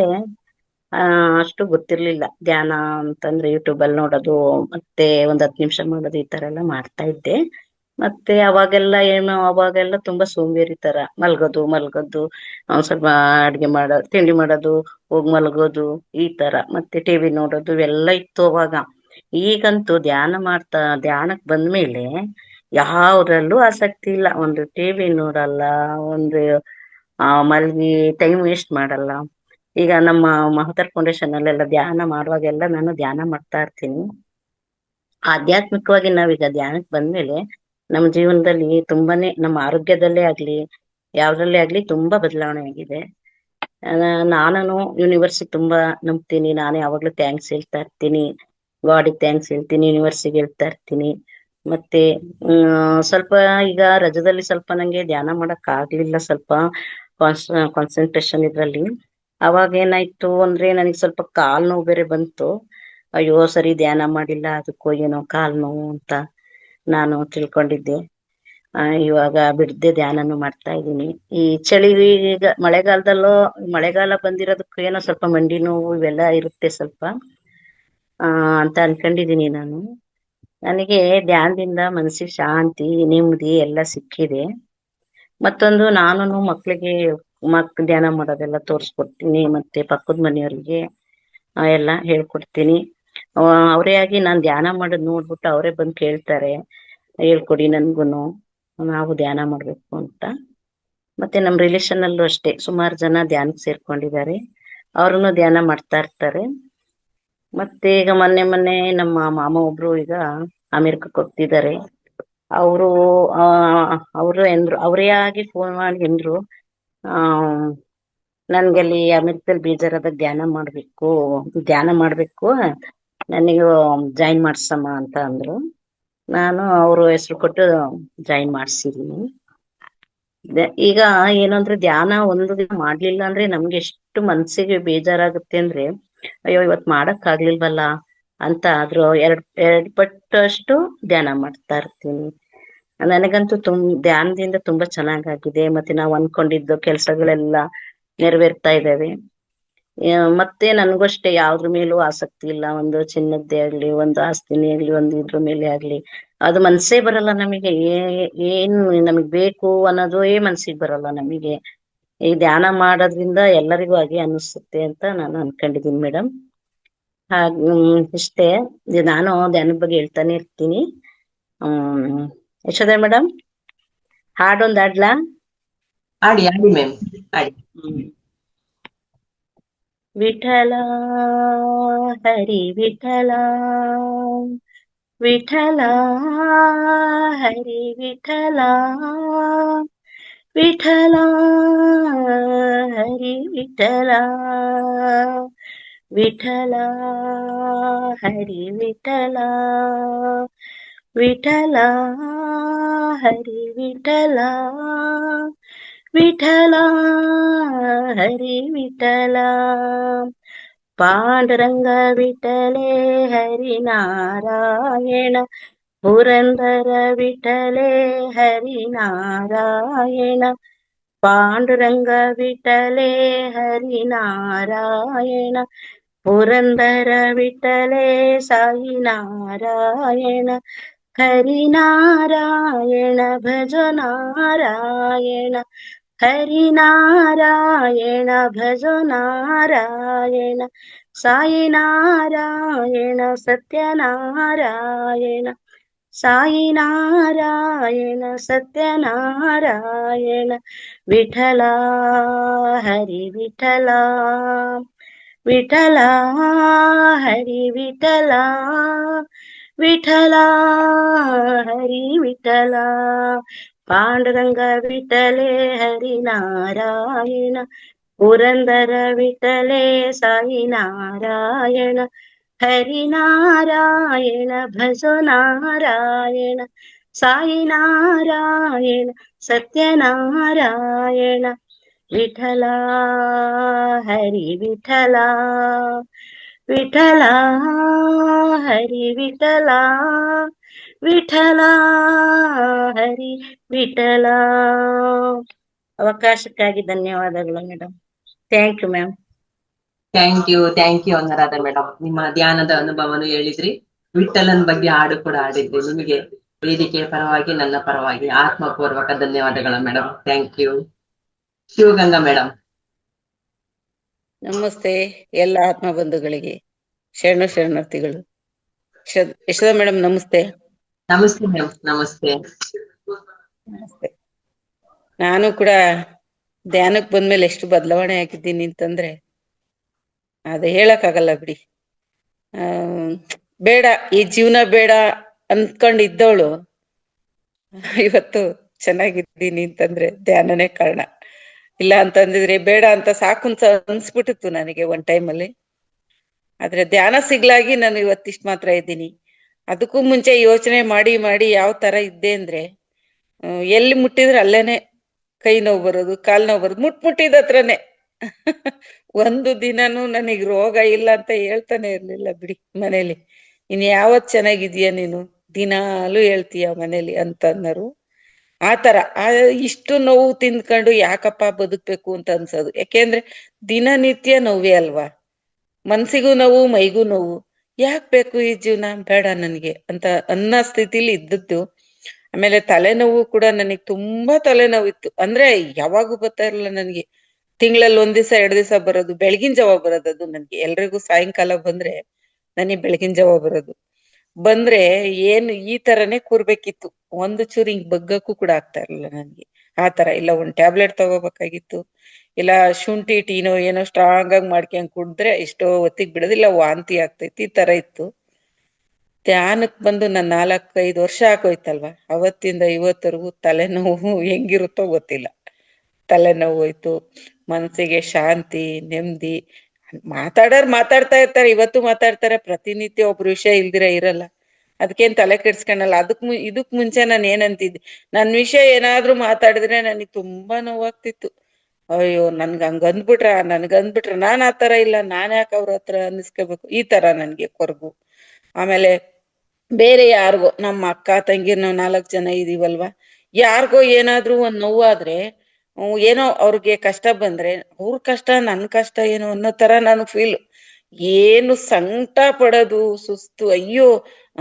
E: ಅಷ್ಟು ಗೊತ್ತಿರ್ಲಿಲ್ಲ. ಧ್ಯಾನ ಅಂತಂದ್ರೆ ಯೂಟ್ಯೂಬ್ ಅಲ್ಲಿ ನೋಡೋದು, ಮತ್ತೆ 10 ನಿಮಿಷ ಮಾಡೋದು, ಈ ತರ ಎಲ್ಲ ಮಾಡ್ತಾ ಇದ್ದೆ. ಮತ್ತೆ ಅವಾಗೆಲ್ಲ ತುಂಬಾ ಸೋಂಬೇರಿ ತರ ಮಲ್ಗೋದು ಸ್ವಲ್ಪ ಅಡ್ಗೆ ಮಾಡೋದು, ತಿಂಡಿ ಮಾಡೋದು, ಹೋಗ್ ಮಲ್ಗೋದು, ಈ ತರ. ಮತ್ತೆ ಟಿವಿ ನೋಡೋದು ಇವೆಲ್ಲ ಇತ್ತು ಅವಾಗ. ಈಗಂತೂ ಧ್ಯಾನಕ್ ಬಂದ್ಮೇಲೆ ಯಾವ್ದ್ರಲ್ಲೂ ಆಸಕ್ತಿ ಇಲ್ಲ. ಒಂದು ಟಿವಿ ನೋಡಲ್ಲ, ಒಂದು ಮಲ್ಗಿ ಟೈಮ್ ವೇಸ್ಟ್ ಮಾಡಲ್ಲ. ಈಗ ನಮ್ಮ ಮಹತರ್ ಫೌಂಡೇಶನ್ ಅಲ್ಲೆಲ್ಲ ಧ್ಯಾನ ಮಾಡುವಾಗೆಲ್ಲ ನಾನು ಧ್ಯಾನ ಮಾಡ್ತಾ ಇರ್ತೀನಿ. ಆಧ್ಯಾತ್ಮಿಕವಾಗಿ ನಾವೀಗ ಧ್ಯಾನಕ್ಕೆ ಬಂದ್ಮೇಲೆ ನಮ್ಮ ಜೀವನದಲ್ಲಿ ತುಂಬಾನೇ, ನಮ್ಮ ಆರೋಗ್ಯದಲ್ಲೇ ಆಗ್ಲಿ ಯಾವ್ದ್ರಲ್ಲೇ ಆಗ್ಲಿ ತುಂಬಾ ಬದಲಾವಣೆ ಆಗಿದೆ. ನಾನು ಯೂನಿವರ್ಸಿಟಿ ತುಂಬಾ ನಂಬ್ತೀನಿ. ನಾನು ಯಾವಾಗ್ಲೂ ಥ್ಯಾಂಕ್ಸ್ ಹೇಳ್ತಾ ಇರ್ತೀನಿ, ಗಾಡಿಗೆ ಥ್ಯಾಂಕ್ಸ್ ಹೇಳ್ತೀನಿ, ಯೂನಿವರ್ಸಿಗೆ ಹೇಳ್ತಾ ಇರ್ತೀನಿ. ಮತ್ತೆ ಸ್ವಲ್ಪ ಈಗ ರಜದಲ್ಲಿ ಸ್ವಲ್ಪ ನಂಗೆ ಧ್ಯಾನ ಮಾಡಕ್ ಆಗ್ಲಿಲ್ಲ, ಸ್ವಲ್ಪ ಕಾನ್ಸಂಟ್ರೇಷನ್ ಇದ್ರಲ್ಲಿ. ಅವಾಗ ಏನಾಯ್ತು ಅಂದ್ರೆ ನನಗೆ ಸ್ವಲ್ಪ ಕಾಲ್ ನೋವು ಬೇರೆ ಬಂತು. ಅಯ್ಯೋ ಸರಿ ಧ್ಯಾನ ಮಾಡಿಲ್ಲ, ಅದಕ್ಕೋ ಏನೋ ಕಾಲ್ ನೋವು ಅಂತ ನಾನು ತಿಳ್ಕೊಂಡಿದ್ದೆ. ಇವಾಗ ಬಿಡದೆ ಧ್ಯಾನನು ಮಾಡ್ತಾ ಇದ್ದೀನಿ. ಈ ಚಳಿ, ಈಗ ಮಳೆಗಾಲ ಬಂದಿರೋದಕ್ಕೂ ಏನೋ ಸ್ವಲ್ಪ ಮಂಡಿ ನೋವು ಇವೆಲ್ಲ ಇರುತ್ತೆ ಸ್ವಲ್ಪ ಅಂತ ಅನ್ಕೊಂಡಿದೀನಿ ನಾನು. ನನಗೆ ಧ್ಯಾನದಿಂದ ಮನಸ್ಸಿಗೆ ಶಾಂತಿ, ನೆಮ್ಮದಿ ಎಲ್ಲ ಸಿಕ್ಕಿದೆ. ಮತ್ತೊಂದು, ನಾನು ಮಕ್ಳಿಗೆ ಧ್ಯಾನ ಮಾಡೋದೆಲ್ಲ ತೋರಿಸ್ಕೊಡ್ತೀನಿ. ಮತ್ತೆ ಪಕ್ಕದ ಮನೆಯವ್ರಿಗೆ ಎಲ್ಲ ಹೇಳ್ಕೊಡ್ತೀನಿ. ಅವರೇ ಆಗಿ ನಾನು ಧ್ಯಾನ ಮಾಡೋದ್ ನೋಡ್ಬಿಟ್ಟು ಅವರೇ ಬಂದು ಕೇಳ್ತಾರೆ, ಹೇಳ್ಕೊಡಿ ನನ್ಗುನು, ನಾವು ಧ್ಯಾನ ಮಾಡ್ಬೇಕು ಅಂತ. ಮತ್ತೆ ನಮ್ ರಿಲೇಶನ್ ಅಲ್ಲೂ ಅಷ್ಟೇ ಸುಮಾರು ಜನ ಧ್ಯಾನಕ್ಕೆ ಸೇರ್ಕೊಂಡಿದ್ದಾರೆ, ಅವ್ರನ್ನು ಧ್ಯಾನ ಮಾಡ್ತಾ ಇರ್ತಾರೆ. ಮತ್ತೆ ಈಗ ಮೊನ್ನೆ ನಮ್ಮ ಮಾಮ ಒಬ್ರು ಈಗ ಅಮೆರಿಕಕ್ಕೆ ಹೋಗ್ತಿದ್ದಾರೆ. ಅವರೇ ಆಗಿ ಫೋನ್ ಮಾಡಿ ಎಂದ್ರು, ನನ್ಗಲ್ಲಿ ಅಮೆರಿಕದಲ್ಲಿ ಬೇಜಾರಾದಾಗ ಧ್ಯಾನ ಮಾಡ್ಬೇಕು, ನನಗೆ ಜಾಯಿನ್ ಮಾಡ್ಸಮ್ಮ ಅಂತ ಅಂದ್ರು. ನಾನು ಅವ್ರ ಹೆಸರು ಕೊಟ್ಟು ಜಾಯಿನ್ ಮಾಡ್ಸಿದೀನಿ. ಈಗ ಏನು ಅಂದ್ರೆ, ಧ್ಯಾನ ಒಂದು ದಿನ ಮಾಡ್ಲಿಲ್ಲ ಅಂದ್ರೆ ನಮ್ಗೆ ಎಷ್ಟು ಮನ್ಸಿಗೆ ಬೇಜಾರಾಗುತ್ತೆ ಅಂದ್ರೆ, ಅಯ್ಯೋ ಇವತ್ ಮಾಡಕ್ ಆಗ್ಲಿಲ್ವಲ್ಲ ಅಂತ. ಆದ್ರೂ ಎರಡ್ ಪಟ್ಟಷ್ಟು ಧ್ಯಾನ ಮಾಡ್ತಾ ಇರ್ತೀನಿ. ನನಗಂತೂ ಧ್ಯಾನದಿಂದ ತುಂಬಾ ಚೆನ್ನಾಗಾಗಿದೆ. ಮತ್ತೆ ನಾವು ಅನ್ಕೊಂಡಿದ್ದು ಕೆಲ್ಸಗಳೆಲ್ಲ ನೆರವೇರ್ತಾ ಇದ್ದಾವೆ. ಮತ್ತೆ ನನ್ಗೂ ಅಷ್ಟೇ ಯಾವ್ದ್ರ ಮೇಲೂ ಆಸಕ್ತಿ ಇಲ್ಲ. ಒಂದು ಚಿನ್ನದ್ದೇ ಆಗ್ಲಿ, ಒಂದು ಆಸ್ತಿನೇ ಆಗ್ಲಿ, ಒಂದು ಇದ್ರ ಮೇಲೆ ಆಗ್ಲಿ ಅದು ಮನ್ಸೇ ಬರಲ್ಲ ನಮಗೆ. ಏನ್ ನಮಗ್ ಬೇಕು ಅನ್ನೋದು ಮನ್ಸಿಗೆ ಬರಲ್ಲ ನಮಗೆ. ಈ ಧ್ಯಾನ ಮಾಡೋದ್ರಿಂದ ಎಲ್ಲರಿಗೂ ಹಾಗೆ ಅನಿಸುತ್ತೆ ಅಂತ ನಾನು ಅನ್ಕೊಂಡಿದೀನಿ ಮೇಡಮ್. ಇಷ್ಟೇ. ನಾನು ಧ್ಯಾನದ ಬಗ್ಗೆ ಹೇಳ್ತಾನೆ ಇರ್ತೀನಿ. ಯಶೋಧ ಮೇಡಮ್, ಹಾಡೊಂದು ಹಾಡ್ಲಾ?
B: ಆಡಿ ಮ್ಯಾಮ್, ಆಡಿ.
E: ವಿಠಲ ಹರಿ ವಿಠಲ, ವಿಠಲ ಹರಿ ವಿಠಲ, ವಿಠಲ ಹರಿ ವಿಠಲ, ವಿಠಲ ಹರಿ ವಿಠಲ, ವಿಠಲ ಹರಿ ವಿಠಲ, ವಿಠಲ ಹರಿ ವಿಠಲ. ಪಾಂಡುರಂಗ ವಿಠಲೆ ಹರಿನಾರಾಯಣ, ಪುರಂದರ ವಿಠಲೆ ಹರಿನಾರಾಯಣ, ಪಾಂಡುರಂಗ ವಿಠಲೆ ಹರಿನಾರಾಯಣ, ಪುರಂದರ ವಿಠಲೆ ಸಾಯಿ ನಾರಾಯಣ, ಹರಿನಾರಾಯಣ ಭಜ ನಾರಾಯಣ, ಹರಿನಾರಾಯಣ ಭಜ ನಾರಾಯಣ, ಸಾಯಿ ನಾರಾಯಣ ಸತ್ಯನಾರಾಯಣ, ಸಾಯಿ ನಾರಾಯಣ ಸತ್ಯನಾರಾಯಣ, ವಿಠಲ ಹರಿ ವಿಠಲ, ವಿಠಲ ಹರಿ ವಿಠಲ, ವಿಠಲ ಹರಿ ವಿಠಲ. ಪಾಂಡುರಂಗ ವಿಠಲೆ ಹರಿನಾರಾಯಣ, ಪುರಂದರ ವಿಠಲೆ ಸಾಯಿ ನಾರಾಯಣ, ಹರಿನಾರಾಯಣ ಭಜ ನಾರಾಯಣ, ಸಾಯಿ ನಾರಾಯಣ ಸತ್ಯನಾರಾಯಣ, ವಿಠಲ ಹರಿ ವಿಠಲ, ವಿಠಲ ಹರಿ ವಿಠಲ, ವಿಠಲ ಹರಿ ವಿಠಲ. ಅವಕಾಶಕ್ಕಾಗಿ ಧನ್ಯವಾದಗಳು madam. Thank you ma'am.
B: Thank you Anuradha madam. ನಿಮ್ಮ ಧ್ಯಾನದ ಅನುಭವನು ಹೇಳಿದ್ರಿ, ವಿಠಲನ್ ಬಗ್ಗೆ ಹಾಡು ಕೂಡ ಹಾಡಿದ್ರಿ. ನಿಮಗೆ ವೇದಿಕೆಯ ಪರವಾಗಿ ನನ್ನ ಪರವಾಗಿ ಆತ್ಮಪೂರ್ವಕ ಧನ್ಯವಾದಗಳು madam. Thank you. Shivaganga madam.
F: ನಮಸ್ತೆ ಎಲ್ಲ ಆತ್ಮ ಬಂಧುಗಳಿಗೆ, ಶರಣಾರ್ಥಿಗಳು. ಯಶೋಧ ಮೇಡಮ್ ನಮಸ್ತೆ.
B: ನಮಸ್ತೆ ಮ್ಯಾಮ್. ನಮಸ್ತೆ.
F: ನಮಸ್ತೆ. ನಾನು ಕೂಡ ಧ್ಯಾನಕ್ಕೆ ಬಂದ್ಮೇಲೆ ಎಷ್ಟು ಬದಲಾವಣೆ ಆಗಿದ್ದೀನಿ ಅಂತಂದ್ರೆ ಅದು ಹೇಳಕ್ಕಾಗಲ್ಲ ಬಿಡಿ. ಬೇಡ ಈ ಜೀವನ ಬೇಡ ಅಂದ್ಕೊಂಡಿದ್ದವಳು ಇವತ್ತು ಚೆನ್ನಾಗಿದ್ದೀನಿ ಅಂತಂದ್ರೆ ಧ್ಯಾನನೇ ಕಾರಣ. ಇಲ್ಲ ಅಂತಂದಿದ್ರೆ ಬೇಡ ಅಂತ ಸಾಕು ಅನ್ಸ್ಬಿಟ್ಟಿತ್ತು ನನಗೆ ಒಂದ್ ಟೈಮಲ್ಲಿ. ಆದ್ರೆ ಧ್ಯಾನ ಸಿಗ್ಲಾಗಿ ನಾನು ಇವತ್ತಿಷ್ಟು ಮಾತ್ರ ಇದ್ದೀನಿ. ಅದಕ್ಕೂ ಮುಂಚೆ ಯೋಚನೆ ಮಾಡಿ ಮಾಡಿ ಯಾವ ತರ ಇದ್ದೆ ಅಂದ್ರೆ, ಎಲ್ಲಿ ಮುಟ್ಟಿದ್ರೆ ಅಲ್ಲೇನೆ ಕೈ ನೋವು ಬರೋದು, ಕಾಲ್ ನೋವು ಬರೋದು, ಮುಟ್ಟಿದ ಹತ್ರನೇ. ಒಂದು ದಿನನೂ ನನಗ್ ರೋಗ ಇಲ್ಲ ಅಂತ ಹೇಳ್ತಾನೆ ಇರ್ಲಿಲ್ಲ ಬಿಡಿ ಮನೇಲಿ. ಇನ್ ಯಾವತ್ ಚೆನ್ನಾಗಿದ್ಯಾ ನೀನು, ದಿನಾಲು ಹೇಳ್ತೀಯ ಮನೇಲಿ ಅಂತ ಅನ್ನೋರು. ಆತರ ಇಷ್ಟು ನೋವು ತಿಂದ್ಕೊಂಡು ಯಾಕಪ್ಪ ಬದುಕ್ಬೇಕು ಅಂತ ಅನ್ಸೋದು. ಯಾಕೆಂದ್ರೆ ದಿನನಿತ್ಯ ನೋವೇ ಅಲ್ವಾ, ಮನ್ಸಿಗೂ ನೋವು ಮೈಗೂ ನೋವು. ಯಾಕ್ ಬೇಕು ಈ ಜೀವನ, ಬೇಡ ನನ್ಗೆ ಅಂತ ಅನ್ನೋ ಸ್ಥಿತಿಲಿ ಇದ್ದದ್ದು. ಆಮೇಲೆ ತಲೆನೋವು ಕೂಡ ನನಗ್ ತುಂಬಾ ತಲೆನೋವಿತ್ತು. ಅಂದ್ರೆ ಯಾವಾಗೂ ಬರ್ತಾ ಇರಲಿಲ್ಲ ನನಗೆ. ತಿಂಗಳಲ್ಲಿ 1 ದಿವಸ 2 ದಿವಸ ಬರೋದು, ಬೆಳಗಿನ ಜಾವ ಬರೋದು. ಅದು ನನ್ಗೆ ಎಲ್ರಿಗೂ ಸಾಯಂಕಾಲ ಬಂದ್ರೆ ನನಗೆ ಬೆಳಗಿನ ಜಾವ ಬರೋದು. ಬಂದ್ರೆ ಏನು ಈ ತರನೇ ಕೂರ್ಬೇಕಿತ್ತು, ಒಂದು ಚೂರು ಹಿಂಗ್ ಬಗ್ಗಕ್ಕೂ ಕೂಡ ಆಗ್ತಾ ಇರ್ಲಿಲ್ಲ ನನ್ಗೆ. ಆತರ ಇಲ್ಲ ಒಂದ್ ಟ್ಯಾಬ್ಲೆಟ್ ತಗೋಬೇಕಾಗಿತ್ತು, ಇಲ್ಲ ಶುಂಠಿ ಟೀನೋ ಏನೋ ಸ್ಟ್ರಾಂಗ್ ಆಗಿ ಮಾಡ್ಕೊಂಡ್ ಕುಡಿದ್ರೆ ಎಷ್ಟೋ ಹೊತ್ತಿಗೆ ಬಿಡೋದಿಲ್ಲ, ವಾಂತಿ ಆಗ್ತೈತಿ. ಈ ತರ ಇತ್ತು. ಧ್ಯಾನಕ್ ಬಂದು ನಾನ್ 4-5 ವರ್ಷ ಆಗೋಯ್ತಲ್ವಾ, ಅವತ್ತಿಂದ ಇವತ್ತರೆಗೂ ತಲೆನೋವು ಹೆಂಗಿರುತ್ತೋ ಗೊತ್ತಿಲ್ಲ. ತಲೆನೋವು ಹೋಯ್ತು, ಮನಸ್ಸಿಗೆ ಶಾಂತಿ, ನೆಮ್ಮದಿ. ಮಾತಾಡೋರ್ ಮಾತಾಡ್ತಾ ಇರ್ತಾರೆ, ಇವತ್ತು ಮಾತಾಡ್ತಾರೆ. ಪ್ರತಿನಿತ್ಯ ಒಬ್ರು ವಿಷಯ ಇಲ್ದಿರ ಇರಲ್ಲ, ಅದಕ್ಕೇನ್ ತಲೆ ಕೆಡ್ಸ್ಕೊಳಲ್ಲ. ಇದಕ್ ಮುಂಚೆ ನಾನು ಏನಂತಿದ್ದೆ, ನನ್ ವಿಷಯ ಏನಾದ್ರೂ ಮಾತಾಡಿದ್ರೆ ನನಗ್ ತುಂಬಾ ನೋವಾಗ್ತಿತ್ತು. ಅಯ್ಯೋ ನನ್ಗಂದ್ಬಿಟ್ರ ನಾನ್ ಆತರ ಇಲ್ಲ, ನಾನ್ ಯಾಕೆ ಅವ್ರ ಹತ್ರ ಅನ್ನಿಸ್ಕೋಬೇಕು, ಈ ತರ ನನ್ಗೆ ಕೊರಗು. ಆಮೇಲೆ ಬೇರೆ ಯಾರಿಗೋ, ನಮ್ಮ ಅಕ್ಕ ತಂಗಿರ್ ನಾವ್ 4 ಜನ ಇದೀವಲ್ವಾ, ಯಾರಿಗೋ ಏನಾದ್ರೂ ಒಂದ್ ನೋವಾದ್ರೆ, ಏನೋ ಅವ್ರಿಗೆ ಕಷ್ಟ ಬಂದ್ರೆ ಅವ್ರ ಕಷ್ಟ ನನ್ ಕಷ್ಟ ಏನೋ ಅನ್ನೋ ತರ ನಾನು ಫೀಲ್. ಏನು ಸಂಕಟ ಪಡೋದು, ಸುಸ್ತು, ಅಯ್ಯೋ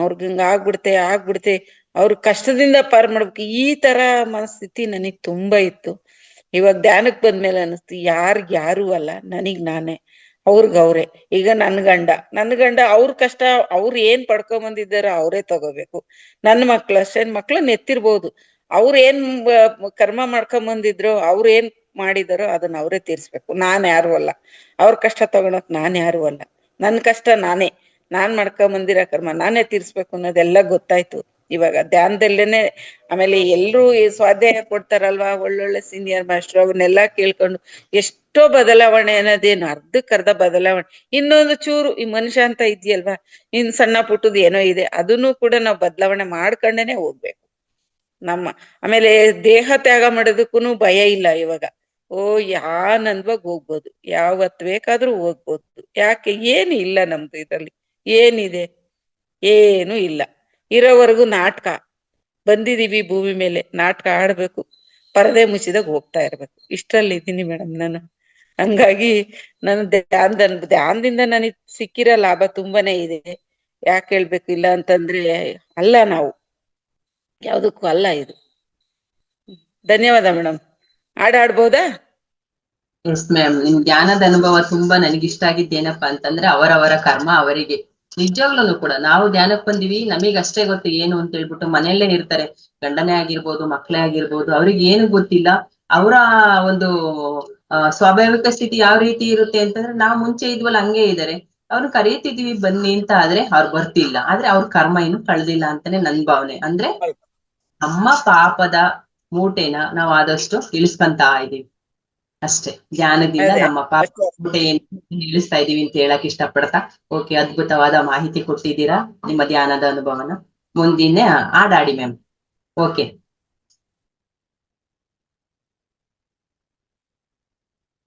F: ಅವ್ರಿಗೆ ಹಿಂಗ ಆಗ್ಬಿಡ್ತೆ ಅವ್ರ ಕಷ್ಟದಿಂದ ಪಾರ್ ಮಾಡ್ಬೇಕು, ಈ ತರ ಮನಸ್ಥಿತಿ ನನಗ್ ತುಂಬಾ ಇತ್ತು. ಇವಾಗ ಧ್ಯಾನಕ್ ಬಂದ್ಮೇಲೆ ಅನಿಸ್ತು, ಯಾರು ಅಲ್ಲ, ನನಗ್ ನಾನೇ. ಅವ್ರೇ. ಈಗ ನನ್ ಗಂಡ ಅವ್ರ ಕಷ್ಟ ಅವ್ರು ಏನ್ ಪಡ್ಕೊಂಡ್ ಬಂದಿದ್ದಾರೋ ಅವರೇ ತಗೋಬೇಕು. ನನ್ ಮಕ್ಳು ಅಷ್ಟೇ, ಮಕ್ಳನ್ನ ಎತ್ತಿರ್ಬೋದು, ಅವ್ರ ಏನ್ ಕರ್ಮ ಮಾಡ್ಕೊಂಡ್ ಬಂದಿದ್ರು, ಅವ್ರ ಏನ್ ಮಾಡಿದಾರೋ ಅದನ್ನ ಅವರೇ ತೀರ್ಸ್ಬೇಕು. ನಾನ್ ಯಾರು ಅಲ್ಲ, ಅವ್ರ ಕಷ್ಟ ತಗೊಳಕ್ ನಾನ್ ಯಾರು ಅಲ್ಲ. ನನ್ ಕಷ್ಟ ನಾನ್ ಮಾಡ್ಕೊಂಡ್ ಬಂದಿರೋ ಕರ್ಮ ನಾನೇ ತೀರ್ಸ್ಬೇಕು ಅನ್ನೋದೆಲ್ಲ ಗೊತ್ತಾಯ್ತು ಇವಾಗ ಧ್ಯಾನದಲ್ಲೇನೆ. ಆಮೇಲೆ ಎಲ್ರು ಈ ಸ್ವಾಧ್ಯಾಯ ಕೊಡ್ತಾರಲ್ವಾ, ಒಳ್ಳೊಳ್ಳೆ ಸೀನಿಯರ್ ಮಾಸ್ಟರ್, ಅವನ್ನೆಲ್ಲಾ ಕೇಳ್ಕೊಂಡು ಎಷ್ಟೋ ಬದಲಾವಣೆ ಅನ್ನೋದೇನು ಅರ್ಧಕ್ಕರ್ಧ ಬದಲಾವಣೆ. ಇನ್ನೊಂದು ಚೂರು ಈ ಮನುಷ್ಯ ಅಂತ ಇದೆಯಲ್ವಾ, ಇನ್ ಸಣ್ಣ ಪುಟ್ಟದ್ ಏನೋ ಇದೆ, ಅದನ್ನು ಕೂಡ ನಾವು ಬದಲಾವಣೆ ಮಾಡ್ಕೊಂಡೇನೆ ಹೋಗ್ಬೇಕು ಆಮೇಲೆ ದೇಹ ತ್ಯಾಗ ಮಾಡೋದಕ್ಕೂ ಭಯ ಇಲ್ಲ ಇವಾಗ. ಆನಂದವಾಗಿ ಹೋಗ್ಬೋದು, ಯಾವತ್ ಬೇಕಾದ್ರೂ ಹೋಗ್ಬೋದು. ಯಾಕೆ? ಏನು ಇಲ್ಲ ನಮ್ದು ಇದ್ರಲ್ಲಿ, ಏನಿದೆ? ಏನು ಇಲ್ಲ. ಇರೋವರೆಗೂ ನಾಟಕ, ಬಂದಿದೀವಿ ಭೂಮಿ ಮೇಲೆ, ನಾಟಕ ಆಡ್ಬೇಕು, ಪರದೆ ಮುಚ್ಚಿದಾಗ ಹೋಗ್ತಾ ಇರ್ಬೇಕು. ಇಷ್ಟ್ರಲ್ಲಿ ಇದ್ದೀನಿ ಮೇಡಮ್ ನಾನು. ಹಂಗಾಗಿ ನಾನು ಧ್ಯಾನದಿಂದ ನನಗ್ ಸಿಕ್ಕಿರೋ ಲಾಭ ತುಂಬಾನೇ ಇದೆ. ಯಾಕೆ ಹೇಳ್ಬೇಕು ಇಲ್ಲ ಅಂತಂದ್ರೆ, ಅಲ್ಲ ನಾವು ಯಾವ್ದಕ್ಕೂ ಅಲ್ಲ ಇದು. ಧನ್ಯವಾದ ಮೇಡಮ್. ಆಡ್ಬೋದಾ?
G: ಎಸ್ ಮ್ಯಾಮ್, ನಿಮ್ ಜ್ಞಾನದ ಅನುಭವ ತುಂಬಾ ನನಗಿಷ್ಟ ಆಗಿದ್ದೇನಪ್ಪಾ ಅಂತಂದ್ರೆ, ಅವರವರ ಕರ್ಮ ಅವರಿಗೆ. ನಿಜವಾಗ್ಲೂ ಕೂಡ ನಾವು ಧ್ಯಾನಕ್ಕೆ ಬಂದಿವಿ, ನಮಗ್ ಅಷ್ಟೇ ಗೊತ್ತು ಏನು ಅಂತ ಹೇಳ್ಬಿಟ್ಟು ಮನೆಯಲ್ಲೇ ಇರ್ತಾರೆ, ಗಂಡನೇ ಆಗಿರ್ಬೋದು, ಮಕ್ಕಳೇ ಆಗಿರ್ಬೋದು, ಅವ್ರಿಗೆ ಏನು ಗೊತ್ತಿಲ್ಲ. ಅವರ ಒಂದು ಸ್ವಾಭಾವಿಕ ಸ್ಥಿತಿ ಯಾವ ರೀತಿ ಇರುತ್ತೆ ಅಂತಂದ್ರೆ, ನಾವು ಮುಂಚೆ ಇದ್ವಲ್ಲ ಹಂಗೆ ಇದಾರೆ. ಅವ್ರು ಕರೀತಿದೀವಿ ಬನ್ನಿ ಅಂತ, ಆದ್ರೆ ಅವ್ರು ಬರ್ತಿಲ್ಲ. ಆದ್ರೆ ಅವ್ರ ಕರ್ಮ ಇನ್ನು ಕಳ್ದಿಲ್ಲ ಅಂತಾನೆ ನನ್ ಭಾವನೆ. ಅಂದ್ರೆ ನಮ್ಮ ಪಾಪದ ಮೂಟೆನ ನಾವು ಆದಷ್ಟು ಇಳಿಸ್ಕೊಂತ ಇದೀವಿ ಅಷ್ಟೇ. ಜ್ಞಾನದಿಂದ
F: ಅದೇ
G: ನಮ್ಮ ಪಾಪ ಮೂಟೆ ಇಳಿಸ್ತಾ ಇದೀವಿ ಅಂತ ಹೇಳಕ್ ಇಷ್ಟಪಡ್ತಾ. ಓಕೆ, ಅದ್ಭುತವಾದ ಮಾಹಿತಿ ಕೊಟ್ಟಿದ್ದೀರಾ ನಿಮ್ಮ ಧ್ಯಾನದ ಅನುಭವನ. ಮುಂದಿನ ಆಡಿ ಮ್ಯಾಮ್. ಓಕೆ.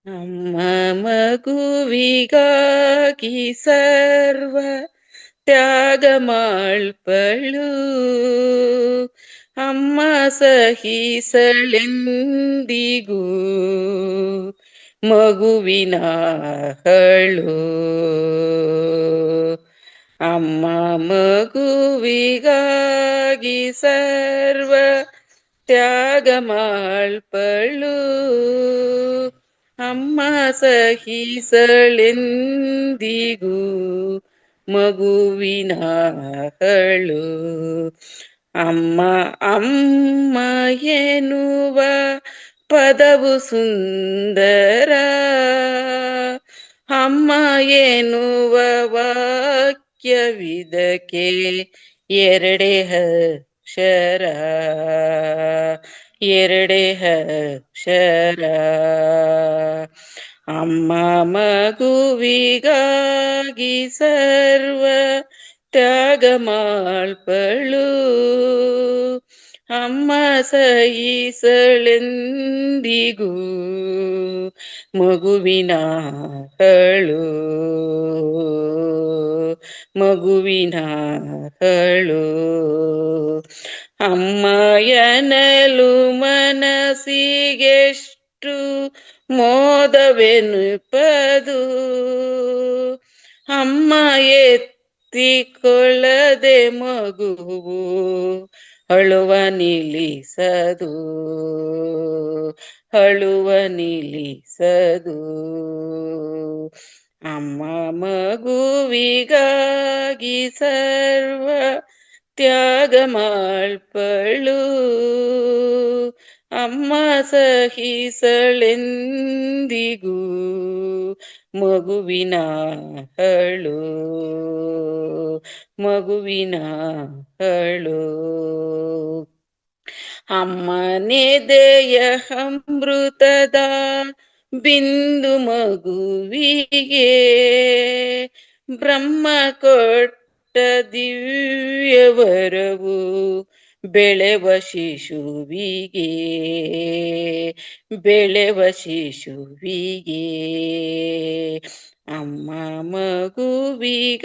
F: ಅಮ್ಮ ಮಗುವಿಗಾಗಿ ಸರ್ವ ತ್ಯಾಗ ಮಾಳ್ಪಳು, ಅಮ್ಮ ಸಹಿಸಳೆಂದಿಗೂ ಮಗುವಿನ ಹಳು. ಅಮ್ಮ ಮಗುವಿಗಾಗಿ ಸರ್ವ ತ್ಯಾಗ ಮಾಳ್ಪಳು, ಅಮ್ಮ ಸಹಿಸಳೆಂದಿಗೂ ಮಗುವಿನ ಹಳು. ಅಮ್ಮ ಅಮ್ಮ ಎನ್ನುವ ಪದವು ಸುಂದರ, ಅಮ್ಮ ಎನ್ನುವ ವಾಕ್ಯವಿದಕ್ಕೆ ಎರಡೇ ಅಕ್ಷರ, ಎರಡೇ ಅಕ್ಷರ. ಅಮ್ಮ ಮಗುವಿಗಾಗಿ ಸರ್ವ ತ್ಯಾಗ ಮಾಳ್ಪಳು, ಅಮ್ಮ ಸಹಿಸಳೆಂದಿಗೂ ಮಗುವಿನ ಹಳು, ಮಗುವಿನ ಹಳು. ಅಮ್ಮ ಎನ್ನಲು ಮನಸ್ಸಿಗೆಷ್ಟು ಮೋದವೆನುಪದು, ಅಮ್ಮ ಎತ್ತಿಕೊಳ್ಳದೆ ಮಗುವು ಅಳುವ ನಿಲ್ಲಿಸದು, ಅಳುವ ನಿಲ್ಲಿಸದು. ಅಮ್ಮ ಮಗುವಿಗಾಗಿ ಸರ್ವ ತ್ಯಾಗ ಮಾಳ್ಪಳು, ಅಮ್ಮ ಸಹಿಸಳೆಂದಿಗೂ ಮಗುವಿನ ಹಳು, ಮಗುವಿನ ಹಳು. ಅಮ್ಮನೆದೆಯ ಅಮೃತದ ಬಿಂದು ಮಗುವಿಗೆ, ಬ್ರಹ್ಮ ಕೊಟ್ಟ ದಿವ್ಯವರವು ಬೆಳೆವ ಶಿಶುವಿಗೆ, ಬೆಳೆವ ಶಿಶುವಿಗೆ. ಅಮ್ಮ ಮಗುವಿಗಾಗಿ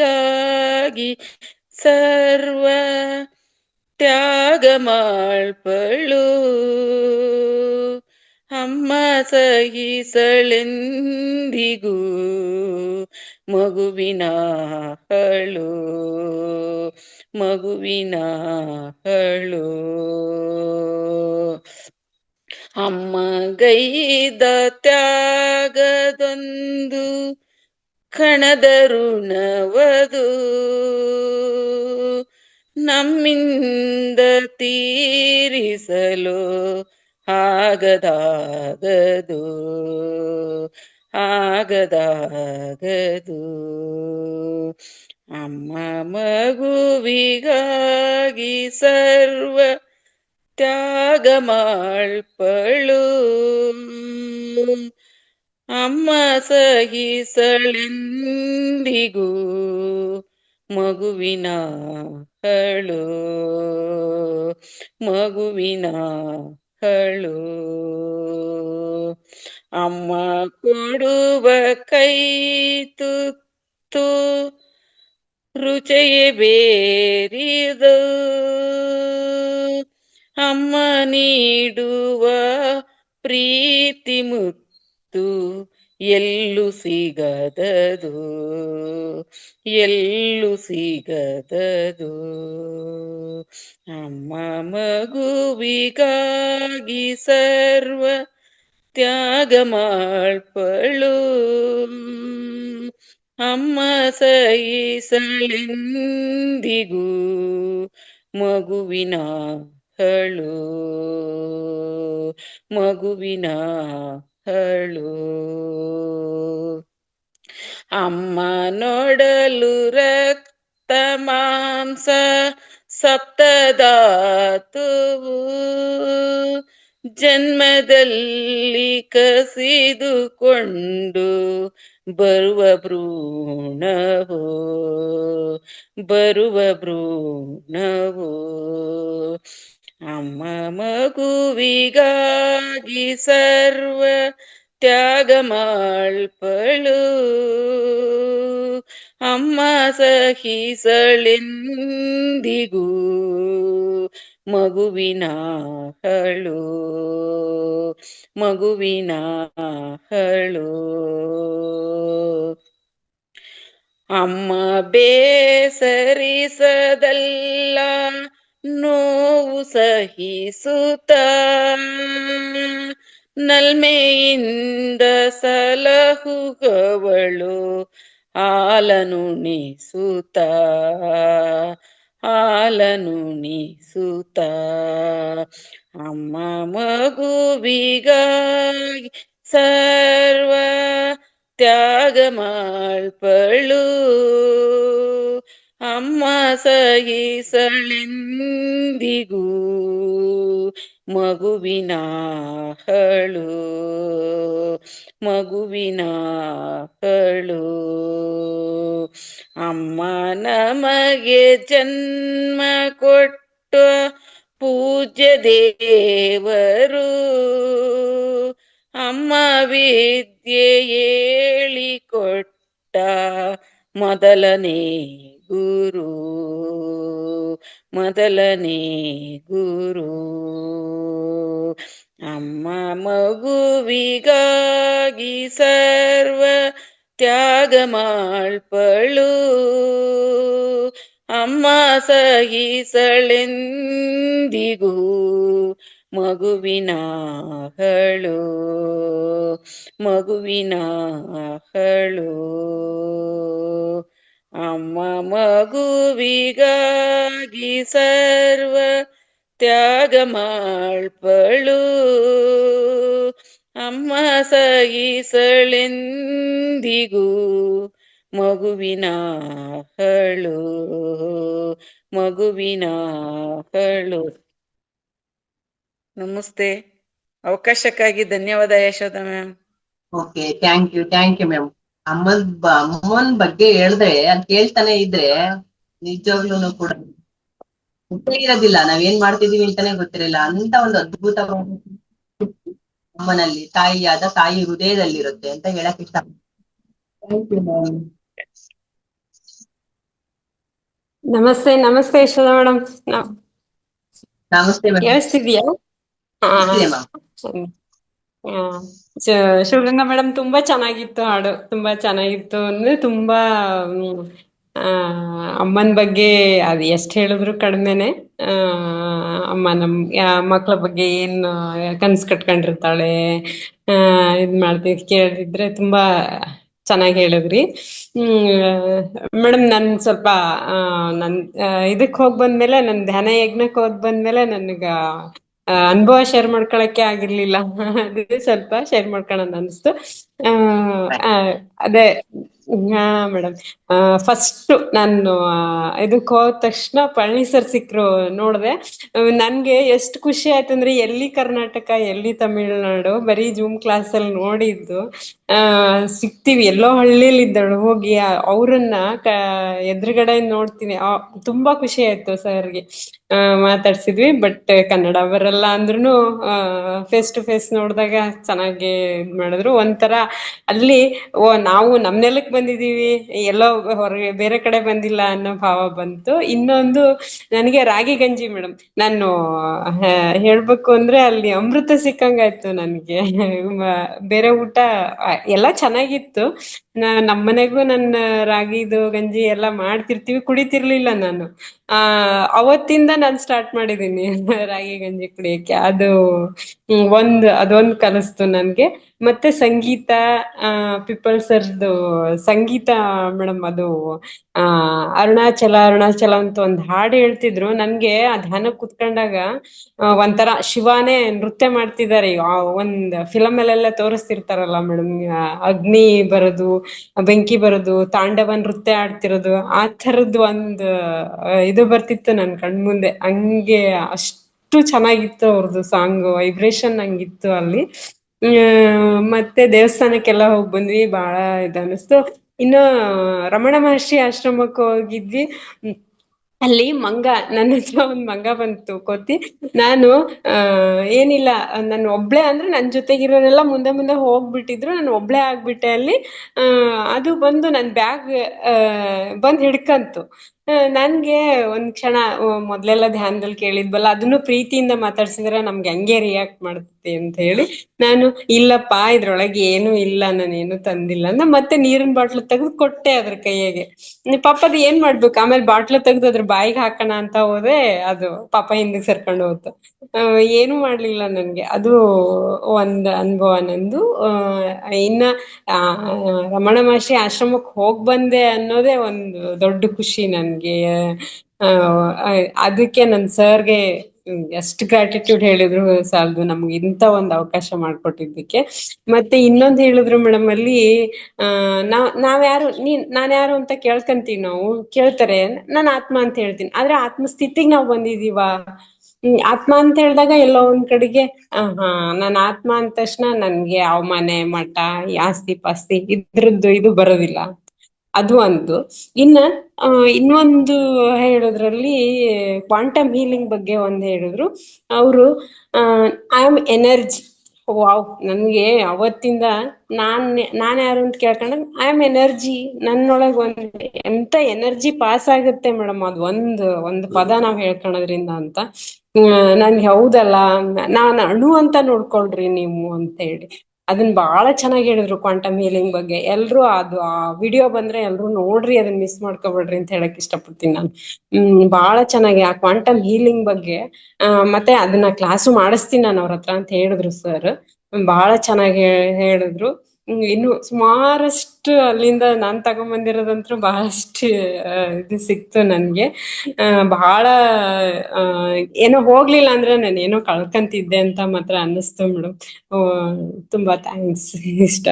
F: ಸರ್ವ ತ್ಯಾಗ ಮಾಳ್ಪಳು, ಅಮ್ಮ ಸಹಿಸಳೆಂದಿಗೂ ಮಗುವಿನ ಹಳು, ಮಗುವಿನ ಹಳು. ಅಮ್ಮ ಗೈದ ತ್ಯಾಗದೊಂದು ಕಣದ ಋಣವದು ನಮ್ಮಿಂದ ತೀರಿಸಲು ಆಗದಾಗದು ಆಗದಾಗದು. ಅಮ್ಮ ಮಗುವಿಗಾಗಿ ಸರ್ವ ತ್ಯಾಗ ಮಾಡ್ಪಳು, ಅಮ್ಮ ಸಹಿಸಳೆಂದಿಗೂ ಮಗುವಿನ ಹಳು, ಮಗುವಿನ ಹಳು. ಅಮ್ಮ ಕೊಡುವ ಕೈ ತುತ್ತು ರುಚಿಯೇ ಬೇರಿದು, ಅಮ್ಮ ನೀಡುವ ಪ್ರೀತಿ ಮುತ್ತು ಎಲ್ಲೂ ಸಿಗದದು, ಎಲ್ಲೂ ಸಿಗದದು. ಅಮ್ಮ ಮಗುವಿಗಾಗಿ ಸರ್ವ ತ್ಯಾಗ ಮಾಡ್ಪಳು, ಅಮ್ಮ ಸಹಿಸಳೆಂದಿಗೂ ಮಗುವಿನ ಹಳು, ಮಗುವಿನ ಹಳು. ಅಮ್ಮ ನೋಡಲು ರಕ್ತ ಮಾಂಸ ಸಪ್ತಧಾತುವು ಜನ್ಮದಲ್ಲಿ ಕಸಿದುಕೊಂಡು ಬರುವ ಭ್ರೂಣವು, ಬರುವ ಭ್ರೂಣವು. ಅಮ್ಮ ಮಗುವಿಗಾಗಿ ಸರ್ವ ತ್ಯಾಗ ಮಾಡ್ಪಳು, ಅಮ್ಮ ಸಹಿಸಳೆಂದಿಗೂ ಮಗುವಿನ ಹಳು, ಮಗುವಿನ ಹಳು. ಅಮ್ಮ ಬೇಸರಿಸದಲ್ಲ ನೋವು ಸಹಿಸುತ್ತ ನಲ್ಮೆಯಿಂದ ಸಲಹುವವಳು ಹಾಲನುಣಿಸುತ್ತ, ಹಾಲನುಣಿಸುತ್ತ. ಅಮ್ಮ ಮಗುವಿಗಾಗಿ ಸರ್ವ ತ್ಯಾಗ ಮಾಡ್ಪಳು, ಅಮ್ಮ ಸಹಿಸಳೆಂದಿಗೂ ಮಗುವಿನ ಹಳು, ಮಗುವಿನ ಹಳು. ಅಮ್ಮ ನಮಗೆ ಜನ್ಮ ಕೊಟ್ಟ ಪೂಜ್ಯ ದೇವರು, ಅಮ್ಮ ವಿದ್ಯೆ ಹೇಳಿಕೊಟ್ಟ ಮೊದಲನೇ ಗುರು, ಮೊದಲನೇ ಗುರು. ಅಮ್ಮ ಮಗುವಿಗಾಗಿ ಸರ್ವ ತ್ಯಾಗ ಮಾಡ್ಪಳು, ಅಮ್ಮ ಸಹಿಸಳೆಂದಿಗೂ ಮಗುವಿನ ಹಳು, ಮಗುವಿನ ಹಳು. ಅಮ್ಮ ಮಗುವಿಗಾಗಿ ಸರ್ವ ತ್ಯಾಗ ಮಾಡ್ಪಳು, ಅಮ್ಮ ಸಹಿಸಳೆಂದಿಗೂ ಮಗುವಿನ ಹಳು, ಮಗುವಿನ ಹಳು. ನಮಸ್ತೆ. ಅವಕಾಶಕ್ಕಾಗಿ ಧನ್ಯವಾದ Yashoda ma'am.
G: Okay, thank you ma'am. ಅಮ್ಮನ್ ಬಗ್ಗೆ ಹೇಳಿದ್ರೆ ಅದ್ ಕೇಳ್ತಾನೆ ಇದ್ರೆ ನಿಜವಾಗ್ಲೂ ಕೂಡ ಗೊತ್ತೇ ಇರೋದಿಲ್ಲ ನಾವೇನ್ ಮಾಡ್ತಿದೀವಿ ಅಂತಾನೆ ಗೊತ್ತಿರಲಿಲ್ಲ. ಅಂತ ಒಂದು ಅದ್ಭುತವಾದ ಅಮ್ಮನಲ್ಲಿ ತಾಯಿಯಾದ ತಾಯಿ ಹೃದಯದಲ್ಲಿರುತ್ತೆ ಅಂತ ಹೇಳಕ್ ಇಷ್ಟ. Thank you ma'am.
H: ನಮಸ್ತೆ. ನಮಸ್ತೆ ಯಶೋಧ ಮೇಡಮ್.
G: ನಮಸ್ತೆ ಮ್ಯಾಮ್.
H: ಕೇಳಿಸ್ತಿದ್ಯಾ? ಶಿವಗಂಗಾ ಮೇಡಮ್, ತುಂಬಾ ಚೆನ್ನಾಗಿತ್ತು ಹಾಡು, ತುಂಬಾ ಚೆನ್ನಾಗಿತ್ತು. ಅಂದ್ರೆ ತುಂಬಾ ಅಮ್ಮನ ಬಗ್ಗೆ ಅದು ಎಷ್ಟು ಹೇಳಿದ್ರು ಕಡಿಮೆನೆ. ಅಮ್ಮ ನಮ್ ಮಕ್ಳ ಬಗ್ಗೆ ಏನ್ ಕನ್ಸ್ ಕಟ್ಕೊಂಡಿರ್ತಾಳೆ, ಇದ್ ಮಾಡ್ತಿದ್ ಕೇಳಿದ್ರೆ ತುಂಬಾ ಚೆನ್ನಾಗಿ ಹೇಳಿದ್ರಿ. ಮೇಡಮ್ ನನ್ ಸ್ವಲ್ಪ ನನ್ ಇದಕ್ ಹೋಗ್ ಬಂದ್ಮೇಲೆ ನನ್ ಧ್ಯಾನ ಯಜ್ಞಕ್ಕೆ ಹೋಗ್ ಬಂದ್ಮೇಲೆ ನನ್ಗ ಅನುಭವ ಶೇರ್ ಮಾಡ್ಕೊಳಕ್ಕೆ ಆಗಿರ್ಲಿಲ್ಲ. ಅದೇ ಸ್ವಲ್ಪ ಶೇರ್ ಮಾಡ್ಕೊಳೋಣ ಅನ್ಸ್ತು. ಆ, ಅದೇ ಹಾ ಮೇಡಮ್, ಫಸ್ಟ್ ನಾನು ಇದಕ್ ಹೋದ ತಕ್ಷಣ ಪಳನಿ ಸರ್ ಸಿಕ್ರು, ನೋಡ್ದೆ. ನನ್ಗೆ ಎಷ್ಟು ಖುಷಿ ಆಯ್ತು ಅಂದ್ರೆ ಎಲ್ಲಿ ಕರ್ನಾಟಕ ಎಲ್ಲಿ ತಮಿಳ್ನಾಡು ಬರೀ ಜೂಮ್ ಕ್ಲಾಸ್ ಅಲ್ಲಿ ನೋಡಿದ್ದು, ಸಿಗ್ತೀವಿ ಎಲ್ಲೋ ಹಳ್ಳಿಲಿ ಇದ್ದಳು ಹೋಗಿ ಅವ್ರನ್ನ ಎದುರುಗಡೆ ನೋಡ್ತೀನಿ. ತುಂಬಾ ಖುಷಿ ಆಯ್ತು ಸರ್ಗೆ. ಮಾತಾಡ್ಸಿದ್ವಿ, ಬಟ್ ಕನ್ನಡ ಬರಲ್ಲ ಅಂದ್ರೂ ಫೇಸ್ ಟು ಫೇಸ್ ನೋಡಿದಾಗ ಚೆನ್ನಾಗಿ ಇದ್ ಮಾಡಿದ್ರು. ಒಂಥರ ಅಲ್ಲಿ ನಾವು ನಮ್ ನೆಲಕ್ ಬಂದಿದೀವಿ, ಎಲ್ಲೋ ಹೊರಗೆ ಬೇರೆ ಕಡೆ ಬಂದಿಲ್ಲ ಅನ್ನೋ ಭಾವ ಬಂತು. ಇನ್ನೊಂದು ನನಗೆ ರಾಗಿ ಗಂಜಿ ಮೇಡಮ್, ನಾನು ಹೇಳ್ಬೇಕು ಅಂದ್ರೆ ಅಲ್ಲಿ ಅಮೃತ ಸಿಕ್ಕಂಗಾಯ್ತು ನನ್ಗೆ. ಬೇರೆ ಊಟ ಎಲ್ಲ ಚೆನ್ನಾಗಿತ್ತು. ನಮ್ಮನೆಗೂ ನನ್ನ ರಾಗಿದು ಗಂಜಿ ಎಲ್ಲ ಮಾಡ್ತಿರ್ತೀವಿ, ಕುಡಿತಿರ್ಲಿಲ್ಲ ನಾನು. ಅವತ್ತಿಂದ ನಾನು ಸ್ಟಾರ್ಟ್ ಮಾಡಿದ್ದೀನಿ ರಾಗಿ ಗಂಜಿ ಕುಡಿಯಕ್ಕೆ. ಅದೊಂದು ಕಲಿಸ್ತು ನನ್ಗೆ. ಮತ್ತೆ ಸಂಗೀತ, ಪಿಪ್ಪಲ್ ಸರ್ದು ಸಂಗೀತ ಮೇಡಮ್, ಅದು ಅರುಣಾಚಲ ಅರುಣಾಚಲ ಅಂತ ಒಂದು ಹಾಡು ಹೇಳ್ತಿದ್ರು. ನನ್ಗೆ ಆ ಧ್ಯಾನ ಕುತ್ಕೊಂಡಾಗ ಒಂಥರ ಶಿವಾನೇ ನೃತ್ಯ ಮಾಡ್ತಿದ್ದಾರೆ. ಒಂದ್ ಫಿಲಮ್ ಅಲ್ಲೆಲ್ಲ ತೋರಿಸ್ತಿರ್ತಾರಲ್ಲ ಮೇಡಮ್, ಅಗ್ನಿ ಬರೋದು, ಬೆಂಕಿ ಬರೋದು, ತಾಂಡವ ನೃತ್ಯ ಆಡ್ತಿರೋದು, ಆ ಥರದ್ದು ಒಂದು ಇದು ಬರ್ತಿತ್ತು ನನ್ ಕಣ್ಮುಂದೆ. ಹಂಗೆ ಅಷ್ಟು ಚೆನ್ನಾಗಿತ್ತು ಅವ್ರದ್ದು ಸಾಂಗ್, ವೈಬ್ರೇಷನ್ ಹಂಗಿತ್ತು ಅಲ್ಲಿ. ಮತ್ತೆ ದೇವಸ್ಥಾನಕ್ಕೆಲ್ಲ ಹೋಗಿ ಬಂದ್ವಿ, ಬಹಳ ಇದನ್ನಿಸ್ತು. ಇನ್ನು ರಮಣ ಮಹರ್ಷಿ ಆಶ್ರಮಕ್ಕೆ ಹೋಗಿದ್ವಿ. ಅಲ್ಲಿ ಮಂಗ, ನನ್ನ ಹತ್ರ ಒಂದ್ ಮಂಗ ಬಂತು ಕೋತಿ. ನಾನು ಏನಿಲ್ಲ, ನಾನು ಒಬ್ಳೆ ಅಂದ್ರೆ ನನ್ ಜೊತೆಗಿರೋರೆಲ್ಲ ಮುಂದೆ ಮುಂದೆ ಹೋಗ್ಬಿಟ್ಟಿದ್ರು, ನಾನು ಒಬ್ಳೆ ಆಗ್ಬಿಟ್ಟೆ ಅಲ್ಲಿ. ಅದು ಬಂದು ನನ್ ಬ್ಯಾಗ್ ಬಂದ್ ಹಿಡ್ಕಂತು. ನನ್ಗೆ ಒಂದ್ ಕ್ಷಣ, ಮೊದ್ಲೆಲ್ಲ ಧ್ಯಾನದಲ್ಲಿ ಕೇಳಿದ್ವಲ್ಲ, ಅದನ್ನು ಪ್ರೀತಿಯಿಂದ ಮಾತಾಡ್ಸಿದ್ರೆ ನಮ್ಗೆ ಹಂಗೆ ರಿಯಾಕ್ಟ್ ಮಾಡುತ್ತೆ ಅಂತ ಹೇಳಿ ನಾನು, ಇಲ್ಲಪ್ಪ ಇದ್ರೊಳಗೆ ಏನು ಇಲ್ಲ, ನಾನೇನು ತಂದಿಲ್ಲ ಅಂತ ಮತ್ತೆ ನೀರಿನ ಬಾಟ್ಲು ತೆಗೆದು ಕೊಟ್ಟೆ ಅದ್ರ ಕೈಯಾಗೆ. ಪಾಪದ ಏನ್ ಮಾಡ್ಬೇಕು, ಆಮೇಲೆ ಬಾಟ್ಲು ತೆಗ್ದು ಅದ್ರ ಬಾಯಿಗೆ ಹಾಕೋಣ ಅಂತ ಹೋದೆ, ಅದು ಪಾಪ ಹಿಂದಕ್ಕೆ ಸರ್ಕೊಂಡು ಹೋಯ್ತು. ಏನು ಮಾಡ್ಲಿಲ್ಲ ನನ್ಗೆ. ಅದು ಒಂದ್ ಅನುಭವ ನಂದು. ಇನ್ನ ರಮಣ ಮಹರ್ಷಿ ಆಶ್ರಮಕ್ಕೆ ಹೋಗ್ ಬಂದೆ ಅನ್ನೋದೇ ಒಂದು ದೊಡ್ಡ ಖುಷಿ ನನ್ಗೆ. ಅದಕ್ಕೆ ನನ್ ಸರ್ಗೆ ಎಷ್ಟು ಗ್ರಾಟಿಟ್ಯೂಡ್ ಹೇಳಿದ್ರು ಸಾಲದು, ನಮ್ಗೆ ಇಂಥ ಒಂದು ಅವಕಾಶ ಮಾಡ್ಕೊಟ್ಟಿದ್ದಕ್ಕೆ. ಮತ್ತೆ ಇನ್ನೊಂದು ಹೇಳಿದ್ರು ಮೇಡಮ್ ಅಲ್ಲಿ, ನಾವ್ಯಾರು ನಾನ್ ಯಾರು ಅಂತ ಕೇಳ್ಕಂತೀವಿ ನಾವು, ಕೇಳ್ತಾರೆ, ನಾನ್ ಆತ್ಮ ಅಂತ ಹೇಳ್ತೀನಿ. ಆದ್ರೆ ಆತ್ಮ ಸ್ಥಿತಿಗೆ ನಾವ್ ಬಂದಿದೀವ? ಆತ್ಮ ಅಂತ ಹೇಳಿದಾಗ ಎಲ್ಲೋ ಒಂದ್ ಕಡೆಗೆ ನಾನ್ ಆತ್ಮ ಅಂದ ತಕ್ಷಣ ನನ್ಗೆ ಯಾವ ಮನೆ ಮಠ ಆಸ್ತಿ ಪಾಸ್ತಿ ಇದ್ರದ್ದು ಇದು ಬರೋದಿಲ್ಲ. ಅದು ಒಂದು. ಇನ್ನೊಂದು ಹೇಳೋದ್ರಲ್ಲಿ ಕ್ವಾಂಟಮ್ ಹೀಲಿಂಗ್ ಬಗ್ಗೆ ಒಂದ್ ಹೇಳಿದ್ರು ಅವರು. I am energy. ವಾವ್, ನನ್ಗೆ ಅವತ್ತಿಂದ ನಾನ್ ಯಾರು ಅಂತ ಕೇಳ್ಕೊಂಡಾಗ ಐ ಆಮ್ ಎನರ್ಜಿ, ನನ್ನೊಳಗ್ ಎಂತ ಎನರ್ಜಿ ಪಾಸ್ ಆಗುತ್ತೆ ಮೇಡಮ್, ಅದು ಒಂದು ಪದ ನಾವ್ ಹೇಳ್ಕೊಳೋದ್ರಿಂದ ಅಂತ. ನನ್ಗೆ ಹೌದಲ್ಲ, ನಾನ್ ಅಣು ಅಂತ ನೋಡ್ಕೊಳ್ರಿ ನೀವು ಅಂತ ಹೇಳಿ ಅದನ್ನ ಬಹಳ ಚೆನ್ನಾಗಿ ಹೇಳಿದ್ರು ಕ್ವಾಂಟಮ್ ಹೀಲಿಂಗ್ ಬಗ್ಗೆ. ಎಲ್ರು ಅದು ಆ ವಿಡಿಯೋ ಬಂದ್ರೆ ಎಲ್ರು ನೋಡ್ರಿ, ಅದನ್ನ ಮಿಸ್ ಮಾಡ್ಕೊಬೇಡ್ರಿ ಅಂತ ಹೇಳಕ್ ಇಷ್ಟಪಡ್ತೀನಿ ನಾನು. ಬಹಳ ಚೆನ್ನಾಗಿ ಆ ಕ್ವಾಂಟಮ್ ಹೀಲಿಂಗ್ ಬಗ್ಗೆ, ಮತ್ತೆ ಅದನ್ನ ಕ್ಲಾಸು ಮಾಡಿಸ್ತೀನಿ ನಾನು ಅವ್ರ ಹತ್ರ ಅಂತ ಹೇಳಿದ್ರು ಸರ್. ಬಹಳ ಚೆನ್ನಾಗಿ ಹೇಳಿದ್ರು. ಇನ್ನು ಸುಮಾರಷ್ಟು ಅಲ್ಲಿಂದ ನಾನ್ ತಗೊಂಬಂದಿರೋದಂತೂ ಬಹಳಷ್ಟು ಇದು ಸಿಕ್ತು ನನ್ಗೆ. ಬಹಳ ಏನೋ ಹೋಗ್ಲಿಲ್ಲ ಅಂದ್ರೆ ನಾನು ಏನೋ ಕಳ್ಕಂತಿದ್ದೆ ಅಂತ ಮಾತ್ರ ಅನ್ನಿಸ್ತು ಮೇಡಮ್. ತುಂಬಾ ಥ್ಯಾಂಕ್ಸ್ ಇಷ್ಟ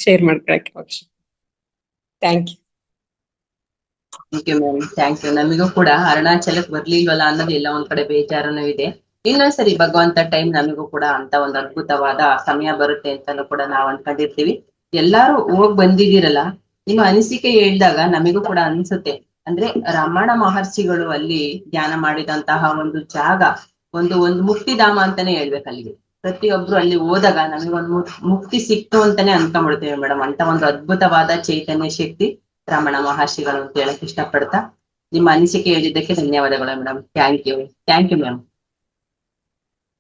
H: ಶೇರ್ ಮಾಡ್ಕೊಳಕ್ಕೆ ಅವಕಾಶ. Thank you.
G: Thank you ma'am, thank you. ನಮಿಗೂ ಕೂಡ ಅರುಣಾಚಲಕ್ಕೆ ಬರ್ಲಿಲ್ವಲ್ಲ ಅನ್ನೋದು ಎಲ್ಲ ಒಂದ್ ಕಡೆ ಬೇಜಾರನೂ ಇದೆ. ಇನ್ನೊಂದ್ಸರಿ ಭಗವಂತ ಟೈಮ್ ನಮಿಗೂ ಕೂಡ ಅಂತ ಒಂದು ಅದ್ಭುತವಾದ ಸಮಯ ಬರುತ್ತೆ ಅಂತಾನು ಕೂಡ ನಾವ್ ಅನ್ಕೊಂಡಿರ್ತೀವಿ. ಎಲ್ಲಾರು ಹೋಗ್ ಬಂದಿದ್ದೀರಲ್ಲ, ನಿಮ್ಮ ಅನಿಸಿಕೆ ಹೇಳಿದಾಗ ನಮಿಗೂ ಕೂಡ ಅನ್ಸುತ್ತೆ. ಅಂದ್ರೆ ರಮಣ ಮಹರ್ಷಿಗಳು ಅಲ್ಲಿ ಧ್ಯಾನ ಮಾಡಿದಂತಹ ಒಂದು ಜಾಗ ಒಂದು ಮುಕ್ತಿಧಾಮ ಅಂತಾನೆ ಹೇಳ್ಬೇಕು. ಅಲ್ಲಿಗೆ ಪ್ರತಿಯೊಬ್ರು ಅಲ್ಲಿ ಹೋದಾಗ ನಮಗೊಂದು ಮುಕ್ತಿ ಸಿಕ್ತು ಅಂತಾನೆ ಅನ್ಕೊಂಡ್ಬಿಡ್ತೇವೆ ಮೇಡಮ್. ಅಂತ ಒಂದು ಅದ್ಭುತವಾದ ಚೈತನ್ಯ ಶಕ್ತಿ ರಮಣ ಮಹರ್ಷಿಗಳು ಅಂತ ಹೇಳಕ್ ಇಷ್ಟಪಡ್ತಾ, ನಿಮ್ಮ ಅನಿಸಿಕೆ ಹೇಳಿದ್ದಕ್ಕೆ ಧನ್ಯವಾದಗಳು madam. Thank you. Thank you ma'am.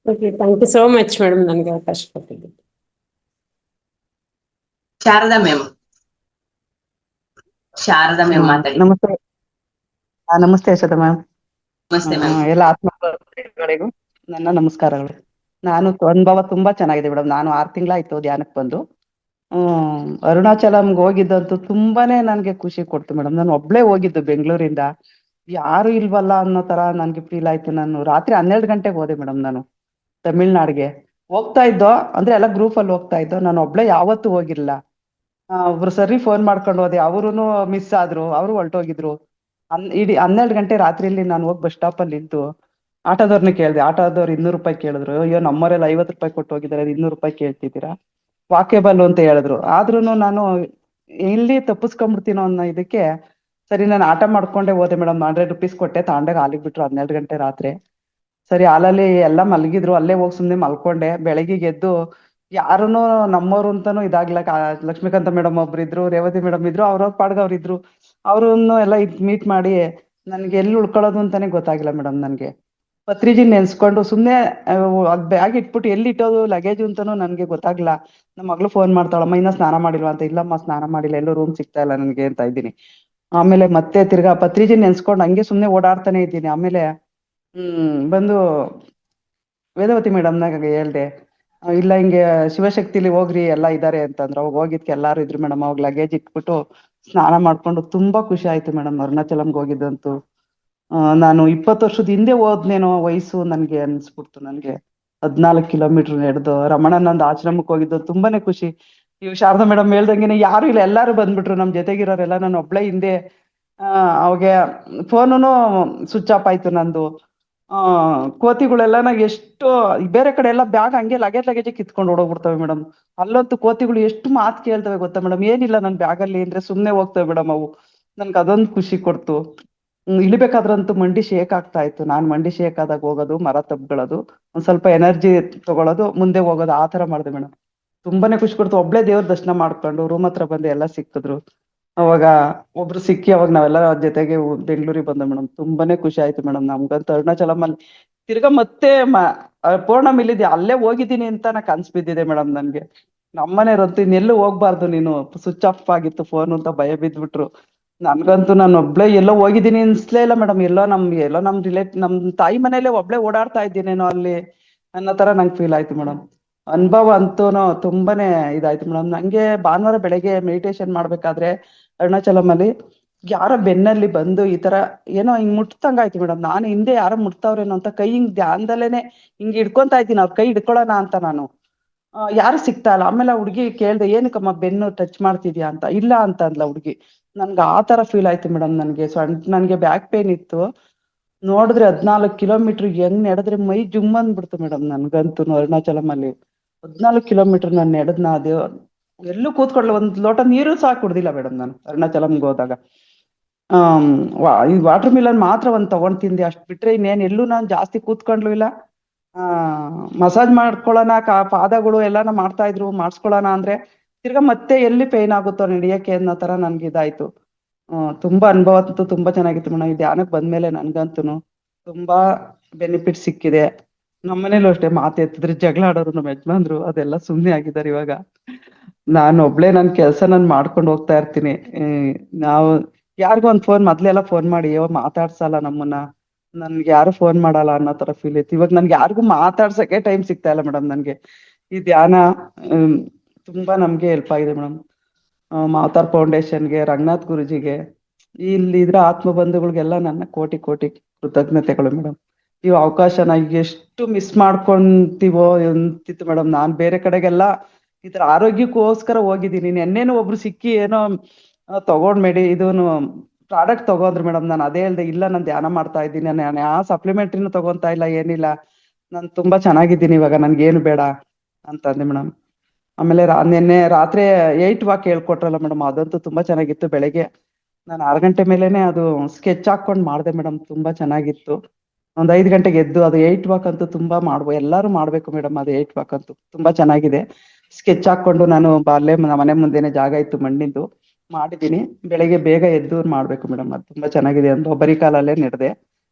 H: Thank you so much madam, ನನ್ಗೆ ಅವಕಾಶ ಕೊಟ್ಟಿದ್ದು.
G: ಶಾರದಾ ಮ್ಯಾಮ್, ಶಾರದಾ ಮ್ಯಾಮ್ ಮಾತಾಡಿ.
I: ನಮಸ್ತೆ. ನಮಸ್ತೆ ಯಶೋಧ ಮ್ಯಾಮ್.
G: ನಮಸ್ತೆ ಮ್ಯಾಮ್.
I: ಎಲ್ಲ ಆತ್ಮಗಳಿಗೂ ನನ್ನ ನಮಸ್ಕಾರಗಳು. ನಾನು ಅನುಭವ ತುಂಬಾ ಚೆನ್ನಾಗಿದೆ ಮೇಡಮ್. ನಾನು 6 ತಿಂಗಳಾಯ್ತು ಧ್ಯಾನಕ್ಕೆ ಬಂದು. ಅರುಣಾಚಲಂಗೆ ಹೋಗಿದ್ದಂತೂ ತುಂಬಾನೇ ನನ್ಗೆ ಖುಷಿ ಕೊಡ್ತು ಮೇಡಮ್. ನಾನು ಒಬ್ಳೇ ಹೋಗಿದ್ದು ಬೆಂಗಳೂರಿಂದ, ಯಾರು ಇಲ್ವಲ್ಲ ಅನ್ನೋ ತರ ನನ್ಗೆ ಫೀಲ್ ಆಯ್ತು. ನಾನು ರಾತ್ರಿ 12 ಗಂಟೆಗೆ ಹೋದೆ ಮೇಡಮ್. ನಾನು ತಮಿಳ್ನಾಡ್ಗೆ ಹೋಗ್ತಾ ಇದ್ದೋ ಅಂದ್ರೆ ಎಲ್ಲ ಗ್ರೂಪ್ ಅಲ್ಲಿ ಹೋಗ್ತಾ ಇದ್ದೋ, ನಾನು ಒಬ್ಳೆ ಯಾವತ್ತೂ ಹೋಗಿರ್ಲಿಲ್ಲ. ಒಬ್ರು ಸರಿ ಫೋನ್ ಮಾಡ್ಕೊಂಡು ಹೋದೆ, ಅವ್ರುನು ಮಿಸ್ ಆದ್ರು, ಅವ್ರು ಹೊರಟೋಗಿದ್ರು. ಇಡೀ 12 ಗಂಟೆ ರಾತ್ರಿಯಲ್ಲಿ ನಾನು ಹೋಗಿ ಬಸ್ ಸ್ಟಾಪ್ ಅಲ್ಲಿ ನಿಂತು ಆಟೋದವ್ರನ್ನ ಕೇಳ್ದೆ. ಆಟೋದವ್ರು 200 ರೂಪಾಯಿ ಕೇಳಿದ್ರು. ಅಯ್ಯೋ ನಮ್ಮವರೆಲ್ಲ 50 ರೂಪಾಯಿ ಕೊಟ್ಟು ಹೋಗಿದ್ದಾರೆ, 200 ರೂಪಾಯಿ ಕೇಳ್ತಿದ್ದೀರಾ, ವಾಕೇಬಲ್ ಅಂತ ಹೇಳಿದ್ರು. ಆದ್ರೂನು ನಾನು ಇಲ್ಲಿ ತಪ್ಪಿಸ್ಕೊಂಡ್ಬಿಡ್ತೀನೋ ಅನ್ನೋ ಇದಕ್ಕೆ ಸರಿ ನಾನು ಆಟ ಮಾಡ್ಕೊಂಡೆ ಹೋದೆ ಮೇಡಮ್. 100 ರೂಪೀಸ್ ಕೊಟ್ಟೆ, ತಾಂಡಾಗ ಹಾಲಿಗೆ ಬಿಟ್ರು 12 ಗಂಟೆ ರಾತ್ರಿ. ಸರಿ ಹಾಲಲ್ಲಿ ಎಲ್ಲ ಮಲಗಿದ್ರು, ಅಲ್ಲೇ ಹೋಗಿ ಸುಮ್ನೆ ಮಲ್ಕೊಂಡೆ. ಬೆಳಗ್ಗೆ ಎದ್ದು ಯಾರುನು ನಮ್ಮವ್ರು ಅಂತಾನು ಇದಾಗ್ಲ. ಲಕ್ಷ್ಮೀಕಾಂತ ಮೇಡಮ್ ಒಬ್ರು ಇದ್ರು, ರೇವತಿ ಮೇಡಮ್ ಇದ್ರು, ಅವ್ರವ್ರ ಪಾಡ್ಗ ಅವ್ರು ಇದ್ರು. ಅವ್ರನ್ನು ಎಲ್ಲ ಮೀಟ್ ಮಾಡಿ ನನ್ಗೆ ಎಲ್ಲಿ ಉಳ್ಕೊಳ್ಳೋದು ಅಂತಾನೆ ಗೊತ್ತಾಗಿಲ್ಲ ಮೇಡಮ್. ನನ್ಗೆ ಪತ್ರಿಜಿ ನೆನ್ಸ್ಕೊಂಡು ಸುಮ್ನೆ ಅದ್ ಬ್ಯಾಗ್ ಇಟ್ಬಿಟ್ಟು ಎಲ್ಲಿ ಇಟ್ಟೋದು ಲಗೇಜ್ ಅಂತಾನು ನನ್ಗೆ ಗೊತ್ತಾಗ್ಲಿಲ್ಲ. ನಮ್ಮ ಮಗಳು ಫೋನ್ ಮಾಡ್ತಾಳಮ್ಮ, ಇನ್ನ ಸ್ನಾನ ಮಾಡಿಲ್ವಾ ಅಂತ. ಇಲ್ಲಮ್ಮ ಸ್ನಾನ ಮಾಡಿಲ್ಲ, ಎಲ್ಲೂ ರೂಮ್ ಸಿಗ್ತಾ ಇಲ್ಲ ನನ್ಗೆ ಅಂತ ಇದ್ದೀನಿ. ಆಮೇಲೆ ಮತ್ತೆ ತಿರ್ಗಾ ಪತ್ರಿಜಿ ನೆನ್ಸ್ಕೊಂಡು ಹಂಗೆ ಸುಮ್ನೆ ಓಡಾಡ್ತಾನೆ ಇದ್ದೀನಿ. ಆಮೇಲೆ ಬಂದು ವೇದವತಿ ಮೇಡಮ್ನಾಗ ಹೇಳ್ದೆ, ಇಲ್ಲ ಹಿಂಗೆ ಶಿವಶಕ್ತಿಲಿ ಹೋಗ್ರಿ ಎಲ್ಲ ಇದಾರೆ ಅಂತಂದ್ರು. ಅವಾಗ ಹೋಗಿದ್ಕೆ ಎಲ್ಲಾರು ಇದ್ರು ಮೇಡಮ್. ಅವಾಗ ಲಗೇಜ್ ಇಟ್ಬಿಟ್ಟು ಸ್ನಾನ ಮಾಡ್ಕೊಂಡು ತುಂಬಾ ಖುಷಿ ಆಯ್ತು ಮೇಡಮ್ ಅರುಣಾಚಲಂಗೆ ಹೋಗಿದ್ದಂತೂ. ನಾನು 20 ವರ್ಷದ ಹಿಂದೆ ಹೋದ್ನೇನೋ ವಯಸ್ಸು ನನ್ಗೆ ಅನ್ಸ್ಬಿಡ್ತು. ನನ್ಗೆ 14 ಕಿಲೋಮೀಟರ್ ನಡೆದು ರಮಣಾನಂದ ಆಶ್ರಮಕ್ಕೆ ಹೋಗಿದ್ದು ತುಂಬಾನೇ ಖುಷಿ. ಇವ್ ಶಾರದಾ ಮೇಡಮ್ ಹೇಳ್ದಂಗೆನೆ ಯಾರು ಇಲ್ಲ, ಎಲ್ಲಾರು ಬಂದ್ಬಿಟ್ರು ನಮ್ ಜೊತೆಗಿರೋರೆಲ್ಲ. ನಾನು ಒಬ್ಳೆ ಹಿಂದೆ. ಅವಾಗ ಫೋನುನು ಸ್ವಿಚ್ ಆಫ್ ಆಯ್ತು ನಂದು. ಕೋತಿಗಳೆಲ್ಲ ಎಷ್ಟು ಬೇರೆ ಕಡೆ ಎಲ್ಲ ಬ್ಯಾಗ್ ಹಂಗೆ ಲಗೇಜ್ ಕಿತ್ಕೊಂಡು ಓಡೋಗ್ಬಿಡ್ತವೆ ಮೇಡಮ್. ಅಲ್ಲಂತೂ ಕೋತಿಗಳು ಎಷ್ಟು ಮಾತು ಕೇಳ್ತವೆ ಗೊತ್ತಾ ಮೇಡಮ್. ಏನಿಲ್ಲ ನನ್ ಬ್ಯಾಗಲ್ಲಿ ಅಂದ್ರೆ ಸುಮ್ನೆ ಹೋಗ್ತವೆ ಮೇಡಮ್ ಅವು. ನನ್ಗೆ ಅದೊಂದು ಖುಷಿ ಕೊಡ್ತು. ಇಳಿಬೇಕಾದ್ರಂತೂ ಮಂಡಿ ಶೇಕ್ ಆಗ್ತಾ ಇತ್ತು. ನಾನ್ ಮಂಡಿ ಶೇಕ್ ಆದಾಗ ಹೋಗೋದು, ಮರ ತಬ್ಗಳೋದು, ಒಂದ್ ಸ್ವಲ್ಪ ಎನರ್ಜಿ ತಗೊಳ್ಳೋದು, ಮುಂದೆ ಹೋಗೋದು, ಆ ತರ ಮಾಡಿದೆ ಮೇಡಮ್. ತುಂಬಾನೇ ಖುಷಿ ಕೊಡ್ತು. ಒಬ್ಳೆ ದೇವ್ರ ದರ್ಶನ ಮಾಡ್ಕೊಂಡು ರೂಮ್ ಹತ್ರ ಬಂದು ಎಲ್ಲ ಸಿಕ್ಕಿದ್ರು. ಅವಾಗ ಒಬ್ರು ಸಿಕ್ಕಿ ಅವಾಗ ನಾವೆಲ್ಲ ಜೊತೆಗೆ ಬೆಂಗಳೂರಿಗೆ ಬಂದ ಮೇಡಮ್. ತುಂಬಾನೇ ಖುಷಿ ಆಯ್ತು ಮೇಡಮ್. ನಮ್ಗಂತೂ ಅರುಣಾಚಲಂ ಅಲ್ಲಿ ತಿರ್ಗಾ ಮತ್ತೆ ಪೌರ್ಣಮಿ ಇಲ್ಲಿದೆ ಅಲ್ಲೇ ಹೋಗಿದ್ದೀನಿ ಅಂತ ನಾ ಕನ್ಸ್ ಬಿದ್ದಿದೆ ಮೇಡಮ್ ನನ್ಗೆ. ನಮ್ಮನೆಯವ್ರಂತೂ ಇನ್ನೆಲ್ಲೂ ಹೋಗ್ಬಾರ್ದು ನೀನು, ಸ್ವಿಚ್ ಆಫ್ ಆಗಿತ್ತು ಫೋನ್ ಅಂತ ಭಯ ಬಿದ್ಬಿಟ್ರು. ನನ್ಗಂತೂ ನಾನು ಒಬ್ಳೆ ಎಲ್ಲೋ ಹೋಗಿದ್ದೀನಿ ಅನ್ಸ್ಲೇ ಇಲ್ಲ ಮೇಡಮ್. ಎಲ್ಲೋ ನಮ್ ನಮ್ ತಾಯಿ ಮನೇಲೆ ಒಬ್ಳೆ ಓಡಾಡ್ತಾ ಇದ್ದೀನೇನೋ ಅಲ್ಲಿ ಅನ್ನೋ ತರ ನಂಗೆ ಫೀಲ್ ಆಯ್ತು ಮೇಡಮ್. ಅನುಭವ ಅಂತೂನು ತುಂಬಾನೇ ಇದಾಯ್ತು ಮೇಡಮ್. ನಂಗೆ ಭಾನುವಾರ ಬೆಳಗ್ಗೆ ಮೆಡಿಟೇಷನ್ ಮಾಡ್ಬೇಕಾದ್ರೆ ಅರುಣಾಚಲಂ ಅಲ್ಲಿ ಯಾರ ಬೆನ್ನಲ್ಲಿ ಬಂದು ಈ ತರ ಏನೋ ಹಿಂಗ್ ಮುಟ್ತಂಗಾಯ್ತು ಮೇಡಮ್. ನಾನು ಹಿಂದೆ ಯಾರೋ ಮುಟ್ತಾವ್ರೇನೋ ಅಂತ ಕೈ ಹಿಂಗ್ ಧ್ಯಾನದಲ್ಲೇನೆ ಹಿಂಗ್ ಹಿಡ್ಕೊಂತಾ ಇದ್ದೀನಿ, ಅವ್ರ ಕೈ ಹಿಡ್ಕೊಳ್ಳೋಣ ಅಂತ ನಾನು. ಯಾರು ಸಿಗ್ತಾ ಇಲ್ಲ. ಆಮೇಲೆ ಹುಡ್ಗಿ ಕೇಳ್ದೆ, ಏನಕ್ಕಮ್ಮ ಬೆನ್ನು ಟಚ್ ಮಾಡ್ತಿದ್ಯಾ ಅಂತ. ಇಲ್ಲ ಅಂತ ಅಂದ್ಲ ಹುಡ್ಗಿ. ನನ್ಗೆ ಆ ತರ ಫೀಲ್ ಆಯ್ತು ಮೇಡಮ್. ನನ್ಗೆ ಬ್ಯಾಕ್ ಪೇನ್ ಇತ್ತು. ನೋಡಿದ್ರೆ 14 ಕಿಲೋಮೀಟರ್ ಹೆಂಗ್ ನಡೆದ್ರೆ ಮೈ ಜುಮ್ ಅಂದ್ಬಿಡ್ತು ಮೇಡಮ್. ನನ್ಗಂತೂ ಅರುಣಾಚಲಂ ಅಲ್ಲಿ 14 ಕಿಲೋಮೀಟರ್ ನಾನು ನಡೆದ್ನ. ಅದು ಎಲ್ಲೂ ಕೂತ್ಕೊಳ್ಳ, ಒಂದ್ ಲೋಟ ನೀರು ಸಹ ಕುಡ್ದಿಲ್ಲ ಮೇಡಮ್ ನಾನು ಅರುಣಾಚಲಂಗೆ ಹೋದಾಗ. ಈ ವಾಟರ್ ಮಿಲನ್ ಮಾತ್ರ ಒಂದ್ ತಗೊಂಡ್ ತಿಂದೆ, ಅಷ್ಟ್ ಬಿಟ್ರೆ ಇನ್ನೇನ್ ಎಲ್ಲೂ ನಾನ್ ಜಾಸ್ತಿ ಕೂತ್ಕೊಂಡ್ಲು ಇಲ್ಲ. ಮಸಾಜ್ ಮಾಡ್ಕೊಳ್ಳೋಣ, ಪಾದಗಳು ಎಲ್ಲಾನ ಮಾಡ್ತಾ ಇದ್ರು, ಮಾಡ್ಸ್ಕೊಳ್ಳೋಣ ಅಂದ್ರೆ ತಿರ್ಗಾ ಮತ್ತೆ ಎಲ್ಲಿ ಪೇನ್ ಆಗುತ್ತೋ ನಡಿಯಕ್ಕೆ ಅನ್ನೋ ತರ ನನ್ಗೆ ಇದಾಯ್ತು. ತುಂಬಾ ಅನುಭವ ಅಂತೂ ತುಂಬಾ ಚೆನ್ನಾಗಿತ್ತು ಮೇಡಮ್. ಈ ಧ್ಯಾನಕ್ಕೆ ಬಂದ್ಮೇಲೆ ನನ್ಗಂತೂ ತುಂಬಾ ಬೆನಿಫಿಟ್ ಸಿಕ್ಕಿದೆ. ನಮ್ಮನೇಲೂ ಅಷ್ಟೇ, ಮಾತು ಎತ್ತಿದ್ರೆ ಜಗಳ ಆಡೋರು ನಮ್ಮ ಯಜಮಾನ್ರು, ಅದೆಲ್ಲ ಸುಮ್ನೆ ಆಗಿದ್ದಾರೆ ಇವಾಗ. ನಾನು ಒಬ್ಳೆ ನನ್ ಕೆಲ್ಸ ನಾನು ಮಾಡ್ಕೊಂಡು ಹೋಗ್ತಾ ಇರ್ತೀನಿ. ನಾವು ಯಾರಿಗೋ ಒಂದ್ ಫೋನ್, ಮೊದ್ಲೆಲ್ಲ ಫೋನ್ ಮಾಡಿ ಮಾತಾಡ್ಸಲ್ಲ ನಮ್ಮನ್ನ, ನನ್ಗೆ ಯಾರು ಫೋನ್ ಮಾಡಲ್ಲ ಅನ್ನೋ ತರ ಫೀಲ್ ಇತ್ತು. ಇವಾಗ ನನ್ಗೆ ಯಾರಿಗೂ ಮಾತಾಡ್ಸಕ್ಕೆ ಟೈಮ್ ಸಿಗ್ತಾ ಇಲ್ಲ ಮೇಡಮ್. ನನ್ಗೆ ಈ ಧ್ಯಾನ ತುಂಬಾ ನಮ್ಗೆ ಹೆಲ್ಪ್ ಆಗಿದೆ ಮೇಡಮ್. ಮಾತಾರ್ ಫೌಂಡೇಶನ್ಗೆ, ರಂಗನಾಥ್ ಗುರುಜಿಗೆ, ಇದ್ರ ಆತ್ಮ ಬಂಧುಗಳಿಗೆಲ್ಲ ನನ್ನ ಕೋಟಿ ಕೋಟಿ ಕೃತಜ್ಞತೆಗಳು ಮೇಡಮ್. ಈ ಅವಕಾಶನ ಎಷ್ಟು ಮಿಸ್ ಮಾಡ್ಕೊಂತೀವೋ ಅಂತಿತ್ತು ಮೇಡಮ್. ನಾನ್ ಬೇರೆ ಕಡೆಗೆಲ್ಲ ಈ ತರ ಆರೋಗ್ಯಕ್ಕೋಸ್ಕರ ಹೋಗಿದ್ದೀನಿ. ನೆನ್ನೆನೂ ಒಬ್ರು ಸಿಕ್ಕಿ ಏನೋ ತಗೊಂಡ್ ಇದೂನು ಪ್ರಾಡಕ್ಟ್ ತಗೊಂಡ್ರು ಮೇಡಮ್. ನಾನು ಅದೇ ಹೇಳ್ದೆ, ಇಲ್ಲ ನಾನು ಧ್ಯಾನ ಮಾಡ್ತಾ ಇದ್ದೀನಿ, ನಾನು ಯಾವ ಸಪ್ಲಿಮೆಂಟ್ರಿನೂ ತಗೊಂತಾ ಇಲ್ಲ, ಏನಿಲ್ಲ, ನಾನು ತುಂಬಾ ಚೆನ್ನಾಗಿದ್ದೀನಿ ಇವಾಗ, ನನ್ಗೇನು ಬೇಡ ಅಂತಂದೆ ಮೇಡಮ್. ಆಮೇಲೆ ನಿನ್ನೆ ರಾತ್ರಿ 8 ವಾಕ್ ಹೇಳ್ಕೊಟ್ರಲ್ಲ ಮೇಡಮ್, ಅದಂತೂ ತುಂಬಾ ಚೆನ್ನಾಗಿತ್ತು. ಬೆಳಗ್ಗೆ ನಾನು 6 ಗಂಟೆ ಮೇಲೆನೆ ಅದು ಸ್ಕೆಚ್ ಹಾಕೊಂಡ್ ಮಾಡ್ದೆ ಮೇಡಮ್. ತುಂಬಾ ಚೆನ್ನಾಗಿತ್ತು. ಒಂದ್ 5 ಗಂಟೆಗೆ ಎದ್ದು ಅದು 8 ವಾಕ್ ಅಂತೂ ತುಂಬಾ ಎಲ್ಲಾರು ಮಾಡ್ಬೇಕು ಮೇಡಮ್. ಅದು 8 ವಾಕ್ ಅಂತೂ ತುಂಬಾ ಚೆನ್ನಾಗಿದೆ. ಸ್ಕೆಚ್ ಹಾಕೊಂಡು ನಾನು ಅಲ್ಲೇ ಮನೆ ಮುಂದೆನೆ ಜಾಗ ಇತ್ತು ಮಣ್ಣಿಂದು, ಮಾಡಿದೀನಿ. ಬೆಳಗ್ಗೆ ಬೇಗ ಎದ್ದು ಮಾಡ್ಬೇಕು ಮೇಡಮ್. ಅದು ತುಂಬಾ ಚೆನ್ನಾಗಿದೆ ಅಂತ ಬರೀ ಕಾಲಲ್ಲೇ ನಡೆದೆ.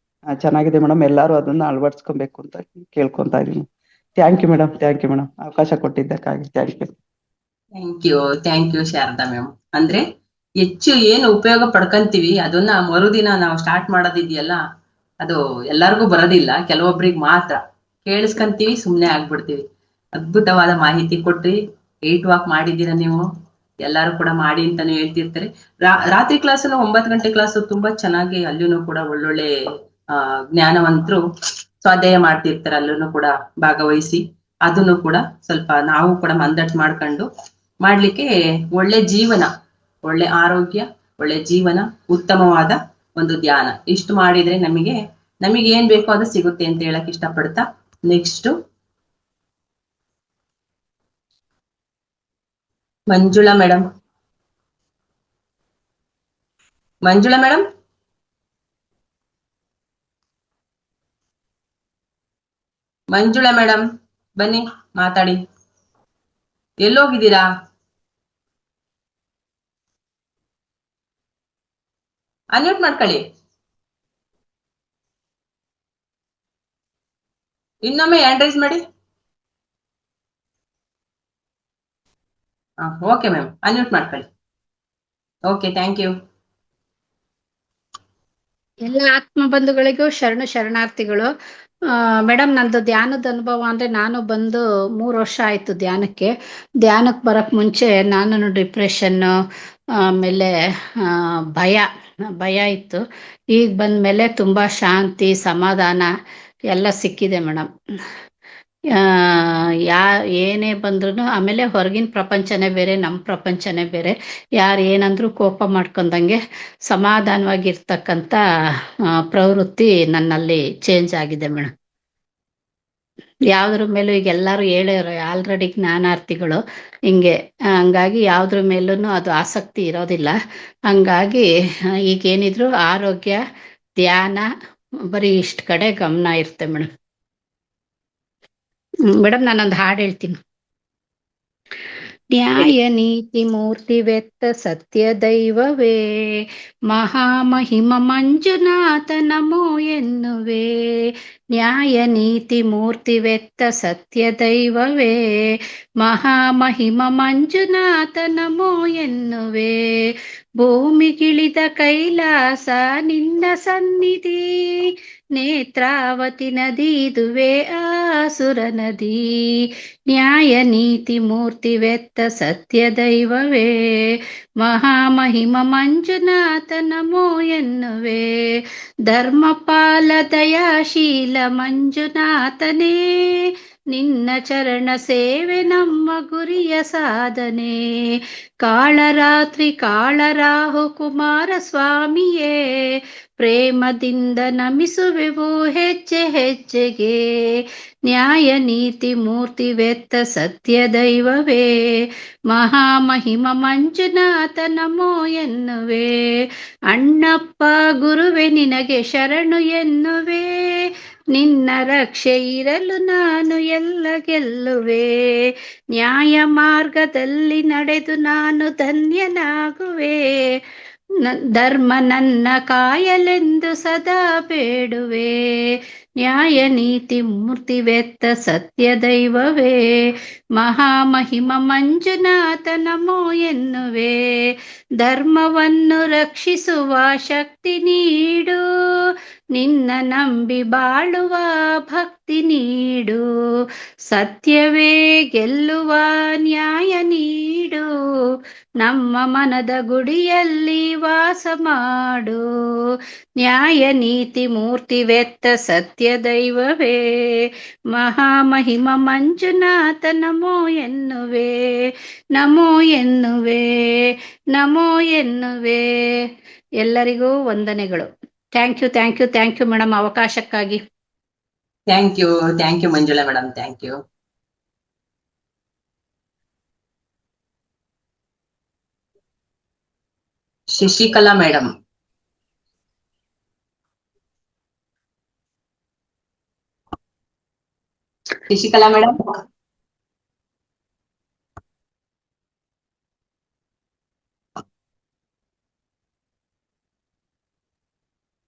I: ಚೆನ್ನಾಗಿದೆ ಮೇಡಮ್. ಎಲ್ಲಾರು ಅದನ್ನ ಅಳವಡಿಸ್ಕೊಬೇಕು ಅಂತ ಕೇಳ್ಕೊಂತಾ ಇದೀನಿ. Thank you madam. Thank you madam, ಅವಕಾಶ ಕೊಟ್ಟಿದ್ದಕ್ಕಾಗಿ thank you.
G: Thank you Sharada ma'am. ಅಂದ್ರೆ ಹೆಚ್ಚು ಏನು ಉಪಯೋಗ ಪಡ್ಕಂತೀವಿ ಅದನ್ನ ಮರುದಿನ ನಾವು ಸ್ಟಾರ್ಟ್ ಮಾಡೋದಿದೆಯಲ್ಲ, ಅದು ಎಲ್ಲರಿಗೂ ಬರೋದಿಲ್ಲ, ಕೆಲವೊಬ್ರಿಗೆ ಮಾತ್ರ ಕೇಳಿಸ್ಕಂತೀವಿ, ಸುಮ್ನೆ ಆಗ್ಬಿಡ್ತೀವಿ. ಅದ್ಭುತವಾದ ಮಾಹಿತಿ ಕೊಟ್ರಿ, 8 ವಾಕ್ ಮಾಡಿದ್ದೀರಾ ನೀವು? ಎಲ್ಲಾರು ಕೂಡ ಮಾಡಿ ಅಂತಾನೆ ಹೇಳ್ತಿರ್ತಾರೆ. ರಾತ್ರಿ ಕ್ಲಾಸನ್ನು 9 ಗಂಟೆ ಕ್ಲಾಸು ತುಂಬಾ ಚೆನ್ನಾಗಿ ಅಲ್ಲೂ ಕೂಡ ಒಳ್ಳೊಳ್ಳೆ ಜ್ಞಾನವಂತರು ಸ್ವಾಧ್ಯಾಯ ಮಾಡ್ತಿರ್ತಾರೆ. ಅಲ್ಲೂ ಕೂಡ ಭಾಗವಹಿಸಿ ಅದನ್ನು ಕೂಡ ಸ್ವಲ್ಪ ನಾವು ಕೂಡ ಮಂದಟ್ ಮಾಡ್ಕೊಂಡು ಮಾಡ್ಲಿಕ್ಕೆ ಒಳ್ಳೆ ಜೀವನ, ಒಳ್ಳೆ ಆರೋಗ್ಯ, ಒಳ್ಳೆ ಜೀವನ, ಉತ್ತಮವಾದ ಒಂದು ಧ್ಯಾನ ಇಷ್ಟು ಮಾಡಿದ್ರೆ ನಮಗೆ ಏನ್ ಬೇಕೋ ಅದು ಸಿಗುತ್ತೆ ಅಂತ ಹೇಳಕ್ ಇಷ್ಟಪಡ್ತಾ next Manjula madam. Manjula madam, Manjula madam ಬನ್ನಿ ಮಾತಾಡಿ. ಎಲ್ಲೋಗಿದ್ದೀರಾ? ಅನ್ಮ್ಯೂಟ್ ಮಾಡ್ಕೊಳ್ಳಿ. ಇನ್ನೊಮ್ಮೆ ಹ್ಯಾಂಡ್ ರೈಸ್ ಮಾಡಿ. ಓಕೆ ಮ್ಯಾಮ್, ಅನ್ಮ್ಯೂಟ್ ಮಾಡ್ಕೊಳ್ಳಿ. Okay, thank you.
J: ಎಲ್ಲ ಆತ್ಮ ಬಂಧುಗಳಿಗೂ ಶರಣಾರ್ಥಿಗಳು. ಮೇಡಮ್, ನಂದು ಧ್ಯಾನದ ಅನುಭವ ಅಂದ್ರೆ, ನಾನು ಬಂದು 3 ವರ್ಷ ಆಯ್ತು ಧ್ಯಾನಕ್ಕೆ ಬರಕ್ ಮುಂಚೆ ನಾನು ಡಿಪ್ರೆಷನ್, ಆಮೇಲೆ ಭಯ ಇತ್ತು. ಈಗ ಬಂದ್ಮೇಲೆ ತುಂಬಾ ಶಾಂತಿ, ಸಮಾಧಾನ ಎಲ್ಲ ಸಿಕ್ಕಿದೆ ಮೇಡಮ್. ಏನೇ ಬಂದ್ರು, ಆಮೇಲೆ ಹೊರಗಿನ ಪ್ರಪಂಚನೇ ಬೇರೆ, ನಮ್ಮ ಪ್ರಪಂಚನೇ ಬೇರೆ. ಯಾರು ಏನಂದ್ರು ಕೋಪ ಮಾಡ್ಕೊಂಡಂಗೆ ಸಮಾಧಾನವಾಗಿರ್ತಕ್ಕಂಥ ಪ್ರವೃತ್ತಿ ನನ್ನಲ್ಲಿ ಚೇಂಜ್ ಆಗಿದೆ ಮೇಡಮ್. ಯಾವ್ದ್ರ ಮೇಲೂ ಈಗ ಎಲ್ಲರೂ ಹೇಳಿರೋ ಆಲ್ರೆಡಿ ಜ್ಞಾನಾರ್ಥಿಗಳು ಹಿಂಗೆ, ಹಂಗಾಗಿ ಯಾವ್ದ್ರ ಮೇಲೂ ಅದು ಆಸಕ್ತಿ ಇರೋದಿಲ್ಲ. ಹಂಗಾಗಿ ಈಗೇನಿದ್ರು ಆರೋಗ್ಯ, ಧ್ಯಾನ, ಬರೀ ಇಷ್ಟ ಕಡೆ ಗಮನ ಇರುತ್ತೆ ಮೇಡಮ್. ಮೇಡಮ್, ನಾನೊಂದು ಹಾಡು ಹೇಳ್ತೀನಿ. ನ್ಯಾಯ ನೀತಿ ಮೂರ್ತಿ ವೆತ್ತ ಸತ್ಯ ದೈವವೇ, ಮಹಾಮಹಿಮ ಮಂಜುನಾಥ ನಮೋ ಎನ್ನುವೆ. ನ್ಯಾಯ ನೀತಿ ಮೂರ್ತಿ ವೆತ್ತ ಸತ್ಯ ದೈವವೇ, ಮಹಾಮಹಿಮ ಮಂಜುನಾಥ ನಮೋ ಎನ್ನುವೆ. ಭೂಮಿಗಿಳಿದ ಕೈಲಾಸ ನಿನ್ನ ಸನ್ನಿಧಿ, ನೇತ್ರಾವತಿ ನದಿದುವೆ ಆಸುರ ನದಿ. ನ್ಯಾಯ ನೀತಿ ಮೂರ್ತಿ ವೆತ್ತ ಸತ್ಯ ದೈವವೇ, ಮಹಾಮಹಿಮ ಮಂಜುನಾಥ ನಮೋ ಎನ್ನುವೆ. ಧರ್ಮಪಾಲ ದಯಾಶೀಲ ಮಂಜುನಾಥನೇ, ನಿನ್ನ ಚರಣ ಸೇವೆ ನಮ್ಮ ಗುರಿಯ ಸಾಧನೆ. ಕಾಳರಾತ್ರಿ ಕಾಳರಾಹು ಕುಮಾರ ಸ್ವಾಮಿಯೇ, ಪ್ರೇಮದಿಂದ ನಮಿಸುವೆವು ಹೆಜ್ಜೆ ಹೆಜ್ಜೆಗೆ. ನ್ಯಾಯ ನೀತಿ ಮೂರ್ತಿ ವೆತ್ತ ಸತ್ಯ ದೈವವೇ, ಮಹಾಮಹಿಮ ಮಂಜುನಾಥ ನಮೋ ಎನ್ನುವೆ. ಅಣ್ಣಪ್ಪ ಗುರುವೆ ನಿನಗೆ ಶರಣು ಎನ್ನುವೆ, ನಿನ್ನ ರಕ್ಷೆ ಇರಲು ನಾನು ಎಲ್ಲ ಗೆಲ್ಲುವೆ. ನ್ಯಾಯ ಮಾರ್ಗದಲ್ಲಿ ನಡೆದು ನಾನು ಧನ್ಯನಾಗುವೆ, ಧರ್ಮ ನನ್ನ ಕಾಯಲೆಂದು ಸದಾ ಬೇಡುವೆ. ನ್ಯಾಯ ನೀತಿ ಮೂರ್ತಿ ವೆತ್ತ ಸತ್ಯ ದೈವವೇ, ಮಹಾಮಹಿಮ ಮಂಜುನಾಥ ನಮೋ ಎನ್ನುವೆ. ಧರ್ಮವನ್ನು ರಕ್ಷಿಸುವ ಶಕ್ತಿ ನೀಡು, ನಿನ್ನ ನಂಬಿ ಬಾಳುವ ಭಕ್ತಿ ನೀಡು. ಸತ್ಯವೇ ಗೆಲ್ಲುವ ನ್ಯಾಯ ನೀಡು, ನಮ್ಮ ಮನದ ಗುಡಿಯಲ್ಲಿ ವಾಸ ಮಾಡು. ನ್ಯಾಯ ನೀತಿ ಮೂರ್ತಿ ವೆತ್ತ ಸತ್ಯ ದೈವವೇ, ಮಹಾಮಹಿಮ ಮಂಜುನಾಥ ನಮೋ ಎನ್ನುವೆ. ನಮೋ ಎನ್ನುವೆ, ನಮೋ ಎನ್ನುವೆ. ಎಲ್ಲರಿಗೂ ವಂದನೆಗಳು. ಥ್ಯಾಂಕ್ ಯು ಮೇಡಮ್, ಅವಕಾಶಕ್ಕಾಗಿ.
G: Thank you Manjula madam, thank you. Shashikala madam. Shashikala madam,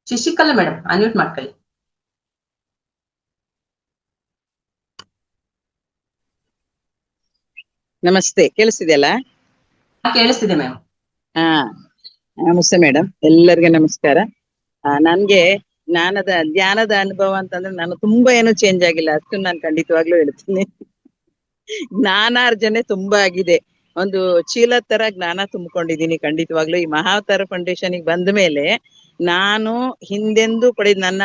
G: Shashikala madam unmute ಮಾಡ್ಕೊಳ್ಳಿ.
K: ನಮಸ್ತೆ, ಕೇಳಿಸ್ತಿದೆಯಲ್ಲ?
G: ಕೇಳಿಸ್ತಿದೆ ಮ್ಯಾಮ್.
K: ನಮಸ್ತೆ ಮೇಡಮ್, ಎಲ್ಲರಿಗೂ ನಮಸ್ಕಾರ. ನನ್ಗೆ ಧ್ಯಾನದ ಅನುಭವ ಅಂತಂದ್ರೆ, ನಾನು ತುಂಬಾ ಏನು ಚೇಂಜ್ ಆಗಿಲ್ಲ, ಅಷ್ಟು ನಾನು ಖಂಡಿತವಾಗ್ಲೂ ಹೇಳ್ತೀನಿ. ಜ್ಞಾನಾರ್ಜನೆ ತುಂಬಾ ಆಗಿದೆ. ಒಂದು ಚೀಲ ತರ ಜ್ಞಾನ ತುಂಬಿಕೊಂಡಿದ್ದೀನಿ ಖಂಡಿತವಾಗ್ಲೂ. ಈ ಮಹಾವತಾರ ಫೌಂಡೇಶನ್ಗೆ ಬಂದ ಮೇಲೆ ನಾನು ಹಿಂದೆಂದೂ ನನ್ನ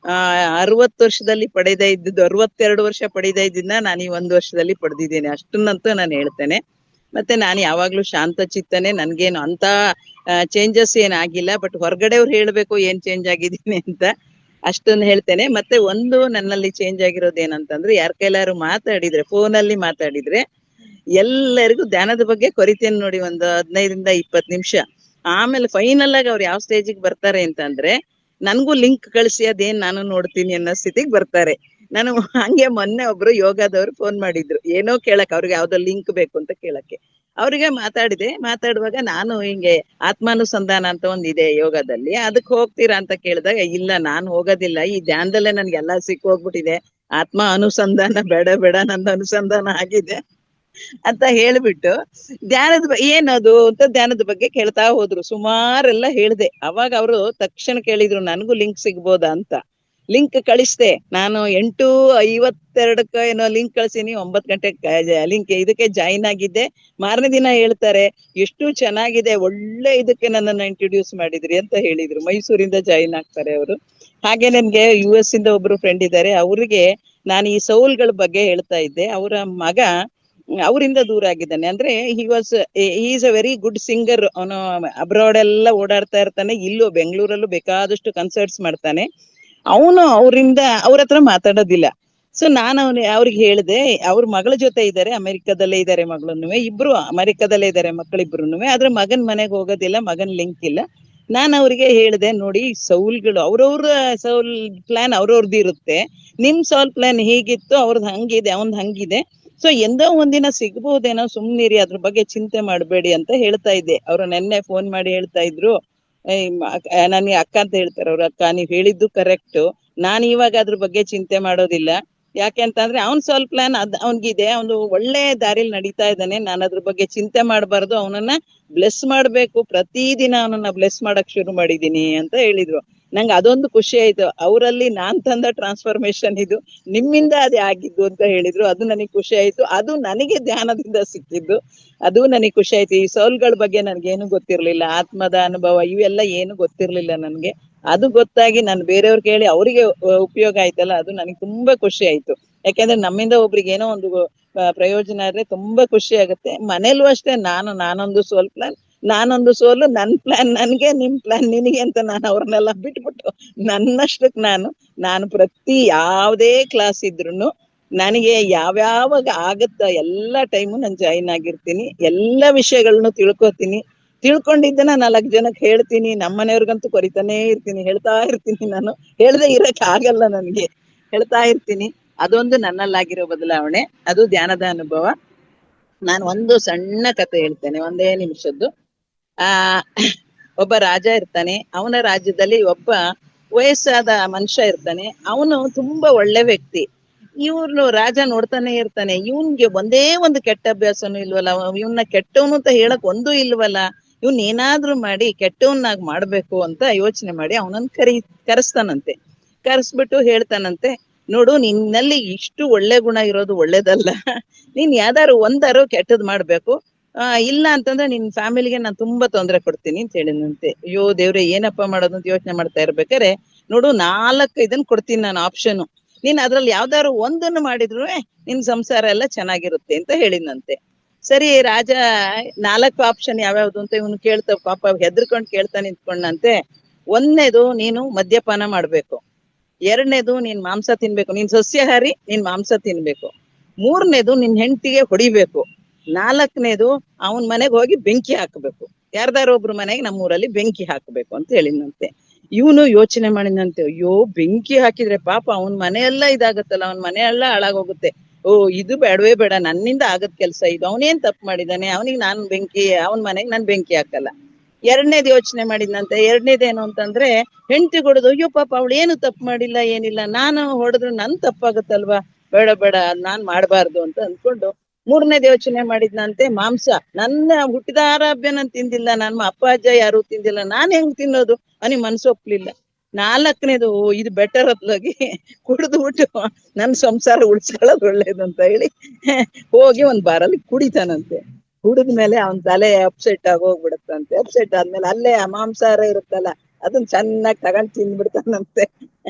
K: 60 ವರ್ಷದಲ್ಲಿ ಪಡೆದ ಇದ್ದದ್ದು 62 ವರ್ಷ ಪಡೆದ ಇದ್ದನ್ನ ನಾನು ಈ 1 ವರ್ಷದಲ್ಲಿ ಪಡೆದಿದ್ದೇನೆ, ಅಷ್ಟನ್ನಂತೂ ನಾನು ಹೇಳ್ತೇನೆ. ಮತ್ತೆ ನಾನು ಯಾವಾಗ್ಲೂ ಶಾಂತ ಚಿತ್ತನೆ, ನನ್ಗೇನು ಅಂತ ಚೇಂಜಸ್ ಏನಾಗಿಲ್ಲ. ಬಟ್ ಹೊರಗಡೆವ್ರು ಹೇಳ್ಬೇಕು ಏನ್ ಚೇಂಜ್ ಆಗಿದ್ದೀನಿ ಅಂತ, ಅಷ್ಟನ್ನ ಹೇಳ್ತೇನೆ. ಮತ್ತೆ ಒಂದು ನನ್ನಲ್ಲಿ ಚೇಂಜ್ ಆಗಿರೋದು ಏನಂತಂದ್ರೆ, ಯಾರ ಕೈಲಾರು ಮಾತಾಡಿದ್ರೆ, ಫೋನಲ್ಲಿ ಮಾತಾಡಿದ್ರೆ ಎಲ್ಲರಿಗೂ ಧ್ಯಾನದ ಬಗ್ಗೆ ಕೊರಿತೇನೆ ನೋಡಿ, ಒಂದು 15 ಇಂದ 20 ನಿಮಿಷ. ಆಮೇಲೆ ಫೈನಲ್ ಆಗಿ ಅವ್ರು ಯಾವ ಸ್ಟೇಜಿಗೆ ಬರ್ತಾರೆ ಅಂತಂದ್ರೆ, ನನ್ಗೂ ಲಿಂಕ್ ಕಳಿಸಿ ಅದೇನ್ ನಾನು ನೋಡ್ತೀನಿ ಅನ್ನೋ ಸ್ಥಿತಿಗೆ ಬರ್ತಾರೆ. ನಾನು ಹಂಗೆ ಮೊನ್ನೆ ಒಬ್ರು ಯೋಗದವ್ರು ಫೋನ್ ಮಾಡಿದ್ರು, ಏನೋ ಕೇಳಕ್, ಅವ್ರಿಗೆ ಯಾವ್ದೋ ಲಿಂಕ್ ಬೇಕು ಅಂತ ಕೇಳಕ್ಕೆ. ಅವ್ರಿಗೆ ಮಾತಾಡುವಾಗ ನಾನು ಹಿಂಗೆ ಆತ್ಮಾನುಸಂಧಾನ ಅಂತ ಒಂದಿದೆ ಯೋಗದಲ್ಲಿ, ಅದಕ್ಕೆ ಹೋಗ್ತೀರಾ ಅಂತ ಕೇಳಿದಾಗ, ಇಲ್ಲ ನಾನು ಹೋಗೋದಿಲ್ಲ, ಈ ಧ್ಯಾನದಲ್ಲೇ ನನ್ಗೆಲ್ಲ ಸಿಕ್ಕೋಗ್ಬಿಟ್ಟಿದೆ, ಆತ್ಮ ಅನುಸಂಧಾನ ಬೇಡ, ನಂದು ಅನುಸಂಧಾನ ಆಗಿದೆ ಅಂತ ಹೇಳ್ಬಿಟ್ಟು ಏನದು ಅಂತ ಧ್ಯಾನದ ಬಗ್ಗೆ ಕೇಳ್ತಾ ಹೋದ್ರು. ಸುಮಾರೆಲ್ಲ ಹೇಳ್ದೆ. ಅವಾಗ ಅವರು ತಕ್ಷಣ ಕೇಳಿದ್ರು, ನನಗೂ ಲಿಂಕ್ ಸಿಗ್ಬೋದಾ ಅಂತ. ಲಿಂಕ್ ಕಳಿಸ್ದೆ ನಾನು. 8:52 ಏನೋ ಲಿಂಕ್ ಕಳ್ಸಿನಿ, 9 ಗಂಟೆಗೆ ಲಿಂಕ್ ಇದಕ್ಕೆ ಜಾಯಿನ್ ಆಗಿದ್ದೆ. ಮಾರನೇ ದಿನ ಹೇಳ್ತಾರೆ, ಎಷ್ಟು ಚೆನ್ನಾಗಿದೆ, ಒಳ್ಳೆ ಇದಕ್ಕೆ ನನ್ನನ್ನ ಇಂಟ್ರೊಡ್ಯೂಸ್ ಮಾಡಿದ್ರಿ ಅಂತ ಹೇಳಿದ್ರು. ಮೈಸೂರಿಂದ ಜಾಯಿನ್ ಆಗ್ತಾರೆ ಅವರು. ಹಾಗೆ ನನ್ಗೆ US ಇಂದ ಒಬ್ರು ಫ್ರೆಂಡ್ ಇದ್ದಾರೆ, ಅವ್ರಿಗೆ ನಾನು ಈ ಸೌಲ್ಗಳ ಬಗ್ಗೆ ಹೇಳ್ತಾ ಇದ್ದೆ. ಅವರ ಮಗ ಅವರಿಂದ ದೂರ ಆಗಿದ್ದಾನೆ. ಅಂದ್ರೆ he is a very good singer. ಅವನು ಅಬ್ರಾಡ್ ಎಲ್ಲ ಓಡಾಡ್ತಾ ಇರ್ತಾನೆ, ಇಲ್ಲೂ ಬೆಂಗಳೂರಲ್ಲೂ ಬೇಕಾದಷ್ಟು ಕನ್ಸರ್ಟ್ಸ್ ಮಾಡ್ತಾನೆ. ಅವನು ಅವ್ರ ಹತ್ರ ಮಾತಾಡೋದಿಲ್ಲ. ಸೊ ನಾನು ಅವ್ರಿಗೆ ಹೇಳ್ದೆ, ಅವ್ರ ಮಗಳ ಜೊತೆ ಇದ್ದಾರೆ, ಅಮೆರಿಕದಲ್ಲೇ ಇದ್ದಾರೆ ಮಗಳನ್ನು, ಇಬ್ರು ಅಮೆರಿಕದಲ್ಲೇ ಇದ್ದಾರೆ ಮಕ್ಕಳಿಬ್ರು. ಆದ್ರೆ ಮಗನ್ ಮನೆಗೆ ಹೋಗೋದಿಲ್ಲ, ಮಗನ್ ಲಿಂಕ್ ಇಲ್ಲ. ನಾನು ಅವ್ರಿಗೆ ಹೇಳ್ದೆ, ನೋಡಿ ಸೌಲ್ಗಳು ಅವ್ರವ್ರ ಸೌಲ್ ಪ್ಲಾನ್ ಅವ್ರವ್ರದ್ದು ಇರುತ್ತೆ, ನಿಮ್ ಸೌಲ್ ಪ್ಲಾನ್ ಹೀಗಿತ್ತು, ಅವ್ರದ್ದು ಹಂಗಿದೆ, ಅವನ್ದು ಹಂಗಿದೆ. ಸೊ ಎಂದೋ ಒಂದಿನ ಸಿಗ್ಬಹುದೇನೋ, ಸುಮ್ನಿರಿ, ಅದ್ರ ಬಗ್ಗೆ ಚಿಂತೆ ಮಾಡ್ಬೇಡಿ ಅಂತ ಹೇಳ್ತಾ ಇದ್ದೆ. ಅವ್ರು ನೆನ್ನೆ ಫೋನ್ ಮಾಡಿ ಹೇಳ್ತಾ ಇದ್ರು, ನನಗೆ ಅಕ್ಕ ಅಂತ ಹೇಳ್ತಾರೆ ಅವ್ರ ಅಕ್ಕ, ನೀವ್ ಹೇಳಿದ್ದು ಕರೆಕ್ಟ್, ನಾನು ಇವಾಗ ಅದ್ರ ಬಗ್ಗೆ ಚಿಂತೆ ಮಾಡೋದಿಲ್ಲ. ಯಾಕೆ ಅಂತಂದ್ರೆ ಅವ್ನ್ ಸ್ವಲ್ಪ ಪ್ಲಾನ್ ಅವ್ನಿಗಿದೆ, ಅವನು ಒಳ್ಳೆ ದಾರಿಲಿ ನಡೀತಾ ಇದ್ದಾನೆ, ನಾನು ಅದ್ರ ಬಗ್ಗೆ ಚಿಂತೆ ಮಾಡಬಾರ್ದು, ಅವನನ್ನ ಬ್ಲೆಸ್ ಮಾಡ್ಬೇಕು, ಪ್ರತಿದಿನ ಅವನನ್ನ ಬ್ಲೆಸ್ ಮಾಡಕ್ ಶುರು ಮಾಡಿದೀನಿ ಅಂತ ಹೇಳಿದ್ರು. ನಂಗೆ ಅದೊಂದು ಖುಷಿ ಆಯ್ತು. ಅವರಲ್ಲಿ ನಾನ್ ತಂದ ಟ್ರಾನ್ಸ್ಫಾರ್ಮೇಶನ್ ಇದು, ನಿಮ್ಮಿಂದ ಅದೇ ಆಗಿದ್ದು ಅಂತ ಹೇಳಿದ್ರು. ಅದು ನನಗೆ ಖುಷಿ ಆಯ್ತು. ಅದು ನನಗೆ ಧ್ಯಾನದಿಂದ ಸಿಕ್ಕಿದ್ದು, ಅದು ನನಗೆ ಖುಷಿ ಆಯ್ತು. ಈ ಸೌಲ್ಗಳ ಬಗ್ಗೆ ನನ್ಗೇನು ಗೊತ್ತಿರ್ಲಿಲ್ಲ, ಆತ್ಮದ ಅನುಭವ ಇವೆಲ್ಲ ಏನು ಗೊತ್ತಿರ್ಲಿಲ್ಲ ನನ್ಗೆ. ಅದು ಗೊತ್ತಾಗಿ ನಾನು ಬೇರೆಯವ್ರು ಕೇಳಿ ಅವರಿಗೆ ಉಪಯೋಗ ಆಯ್ತಲ್ಲ, ಅದು ನನಗೆ ತುಂಬಾ ಖುಷಿ ಆಯ್ತು. ಯಾಕೆಂದ್ರೆ ನಮ್ಮಿಂದ ಒಬ್ರಿಗೆ ಏನೋ ಒಂದು ಪ್ರಯೋಜನ ಆದ್ರೆ ತುಂಬಾ ಖುಷಿ ಆಗುತ್ತೆ. ಮನೇಲೂ ಅಷ್ಟೇ, ನಾನೊಂದು ಸೋಲ್ ಪ್ಲಾನ್, ನಾನೊಂದು ಸೋಲು, ನನ್ ಪ್ಲಾನ್ ನನ್ಗೆ, ನಿಮ್ ಪ್ಲಾನ್ ನಿನಗೆ ಅಂತ ನಾನು ಅವ್ರನ್ನೆಲ್ಲ ಬಿಟ್ಬಿಟ್ಟು ನನ್ನಷ್ಟಕ್ ನಾನು ಪ್ರತಿ ಯಾವುದೇ ಕ್ಲಾಸ್ ಇದ್ರುನು ನನಗೆ ಯಾವ್ಯಾವಾಗ ಆಗತ್ತ ಎಲ್ಲಾ ಟೈಮು ನಾನು ಜಾಯಿನ್ ಆಗಿರ್ತೀನಿ, ಎಲ್ಲಾ ವಿಷಯಗಳನ್ನ ತಿಳ್ಕೊತೀನಿ. ತಿಳ್ಕೊಂಡಿದ್ದನ್ನ 4 ಜನಕ್ಕೆ ಹೇಳ್ತೀನಿ. ನಮ್ಮನೆಯವ್ರಿಗಂತೂ ಕೊರಿತಾನೇ ಇರ್ತೀನಿ, ಹೇಳ್ತಾ ಇರ್ತೀನಿ. ನಾನು ಹೇಳ್ದೆ ಇರಕ್ ಆಗಲ್ಲ, ನನ್ಗೆ ಹೇಳ್ತಾ ಇರ್ತೀನಿ. ಅದೊಂದು ನನ್ನಲ್ಲಾಗಿರೋ ಬದಲಾವಣೆ, ಅದು ಧ್ಯಾನದ ಅನುಭವ. ನಾನು ಒಂದು ಸಣ್ಣ ಕಥೆ ಹೇಳ್ತೇನೆ, 1 ನಿಮಿಷದ್ದು. ಒಬ್ಬ ರಾಜ ಇರ್ತಾನೆ. ಅವನ ರಾಜ್ಯದಲ್ಲಿ ಒಬ್ಬ ವಯಸ್ಸಾದ ಮನುಷ್ಯ ಇರ್ತಾನೆ. ಅವನು ತುಂಬಾ ಒಳ್ಳೆ ವ್ಯಕ್ತಿ. ಇವ್ರು ರಾಜ ನೋಡ್ತಾನೆ ಇರ್ತಾನೆ, ಇವನ್ಗೆ ಒಂದೇ ಒಂದು ಕೆಟ್ಟ ಅಭ್ಯಾಸನೂ ಇಲ್ವಲ್ಲ, ಇವನ್ನ ಕೆಟ್ಟವನು ಅಂತ ಹೇಳಕ್ ಒಂದೂ ಇಲ್ವಲ್ಲ, ಇವನ್ ಏನಾದ್ರೂ ಮಾಡಿ ಕೆಟ್ಟವನ್ನಾಗಿ ಮಾಡ್ಬೇಕು ಅಂತ ಯೋಚನೆ ಮಾಡಿ ಅವನನ್ನ ಕರೆಸ್ತಾನಂತೆ. ಕರೆಸ್ಬಿಟ್ಟು ಹೇಳ್ತಾನಂತೆ, ನೋಡು, ನಿನ್ನಲ್ಲಿ ಇಷ್ಟು ಒಳ್ಳೆ ಗುಣ ಇರೋದು ಒಳ್ಳೇದಲ್ಲ, ನೀನ್ ಯಾವ್ದಾರು ಒಂದಾರು ಕೆಟ್ಟದ್ ಮಾಡ್ಬೇಕು, ಇಲ್ಲ ಅಂತಂದ್ರೆ ನಿನ್ ಫ್ಯಾಮಿಲಿಗೆ ನಾನು ತುಂಬಾ ತೊಂದರೆ ಕೊಡ್ತೀನಿ ಅಂತ ಹೇಳಿದಂತೆ. ಅಯ್ಯೋ ದೇವ್ರೆ, ಏನಪ್ಪಾ ಮಾಡೋದು ಅಂತ ಯೋಚನೆ ಮಾಡ್ತಾ ಇರ್ಬೇಕಾರೆ, ನೋಡು 4 ಇದನ್ ಕೊಡ್ತೀನಿ ನಾನು ಆಪ್ಷನ್, ನೀನ್ ಅದ್ರಲ್ಲಿ ಯಾವ್ದಾರು ಒಂದನ್ನು ಮಾಡಿದ್ರು ನಿನ್ ಸಂಸಾರ ಎಲ್ಲ ಚೆನ್ನಾಗಿರುತ್ತೆ ಅಂತ ಹೇಳಿದಂತೆ. ಸರಿ, ರಾಜ 4 ಆಪ್ಷನ್ ಯಾವ್ಯಾವ್ದು ಅಂತ ಇವನು ಕೇಳ್ತಾವ, ಪಾಪ ಹೆದರ್ಕೊಂಡ್ ಕೇಳ್ತಾ ನಿಂತ್ಕೊಂಡಂತೆ. 1ನೇದು, ನೀನು ಮದ್ಯಪಾನ ಮಾಡ್ಬೇಕು. 2ನೇದು, ನೀನ್ ಮಾಂಸ ತಿನ್ಬೇಕು, ನೀನ್ ಸಸ್ಯಾಹಾರಿ, ನೀನ್ ಮಾಂಸ ತಿನ್ಬೇಕು. 3ನೇದು, ನಿನ್ ಹೆಂಡತಿಗೆ ಹೊಡಿಬೇಕು. 4ನೇದು, ಅವನ್ ಮನೆಗೆ ಹೋಗಿ ಬೆಂಕಿ ಹಾಕ್ಬೇಕು, ಯಾರ್ದಾರು ಒಬ್ರು ಮನೆಗೆ ನಮ್ಮೂರಲ್ಲಿ ಬೆಂಕಿ ಹಾಕ್ಬೇಕು ಅಂತ ಹೇಳಿದಂತೆ. ಇವನು ಯೋಚನೆ ಮಾಡಿದಂತೆ, ಅಯ್ಯೋ ಬೆಂಕಿ ಹಾಕಿದ್ರೆ ಪಾಪ ಅವನ್ ಮನೆಯೆಲ್ಲ ಇದಾಗತ್ತಲ್ಲ, ಅವನ್ ಮನೆಯೆಲ್ಲ ಹಾಳಾಗೋಗುತ್ತೆ. ಓ, ಇದು ಬೇಡವೇ ಬೇಡ, ನನ್ನಿಂದ ಆಗದ್ ಕೆಲ್ಸ ಇದು. ಅವನೇನ್ ತಪ್ಪು ಮಾಡಿದಾನೆ, ಅವನಿಗೆ ನಾನು ಅವನ್ ಮನೆಗೆ ನಾನು ಬೆಂಕಿ ಹಾಕಲ್ಲ. 2ನೇದು ಯೋಚನೆ ಮಾಡಿದಂತೆ. 2ನೇದೇನು ಅಂತಂದ್ರೆ, ಹೆಂಡತಿ ಹೊಡೆದು, ಅಯ್ಯೋ ಪಾಪ ಅವಳು ಏನು ತಪ್ಪು ಮಾಡಿಲ್ಲ, ಏನಿಲ್ಲ, ನಾನು ಹೊಡೆದ್ರು ನನ್ ತಪ್ಪಾಗತ್ತಲ್ವಾ, ಬೇಡ ನಾನ್ ಮಾಡ್ಬಾರ್ದು ಅಂತ ಅಂದ್ಕೊಂಡು 3ನೇದು ಯೋಚನೆ ಮಾಡಿದ್ನಂತೆ, ಮಾಂಸ, ನನ್ನ ಹುಟ್ಟಿದ ಆರಾಧ್ಯ ನಾನು ತಿಂದಿಲ್ಲ, ನನ್ನ ಅಪ್ಪ ಅಜ್ಜ ಯಾರು ತಿಂದಿಲ್ಲ, ನಾನ್ ಹೆಂಗ್ ತಿನ್ನೋದು, ಅವನಿಗೆ ಮನ್ಸು ಒಪ್ಲಿಲ್ಲ. 4ನೇದು ಇದು ಬೆಟರ್ ಹೊತ್ಲಾಗಿ ಕುಡಿದು ಬಿಟ್ಟು ನನ್ ಸಂಸಾರ ಉಳಿಸ್ಕೊಳ್ಳೋದು ಒಳ್ಳೇದು ಅಂತ ಹೇಳಿ ಹೋಗಿ ಒಂದ್ ಬಾರಲ್ಲಿ ಕುಡಿತಾನಂತೆ. ಕುಡಿದ್ಮೇಲೆ ಅವನ್ ತಲೆ ಅಪ್ಸೆಟ್ ಆಗಿ ಹೋಗ್ಬಿಡತ್ತಂತೆ. ಅಪ್ಸೆಟ್ ಆದ್ಮೇಲೆ ಅಲ್ಲೇ ಮಾಂಸಾಹಾರ ಇರುತ್ತಲ್ಲ ಅದನ್ನ ಚೆನ್ನಾಗಿ ತಗೊಂಡ್ ತಿಂದ್ಬಿಡ್ತಾನಂತೆ.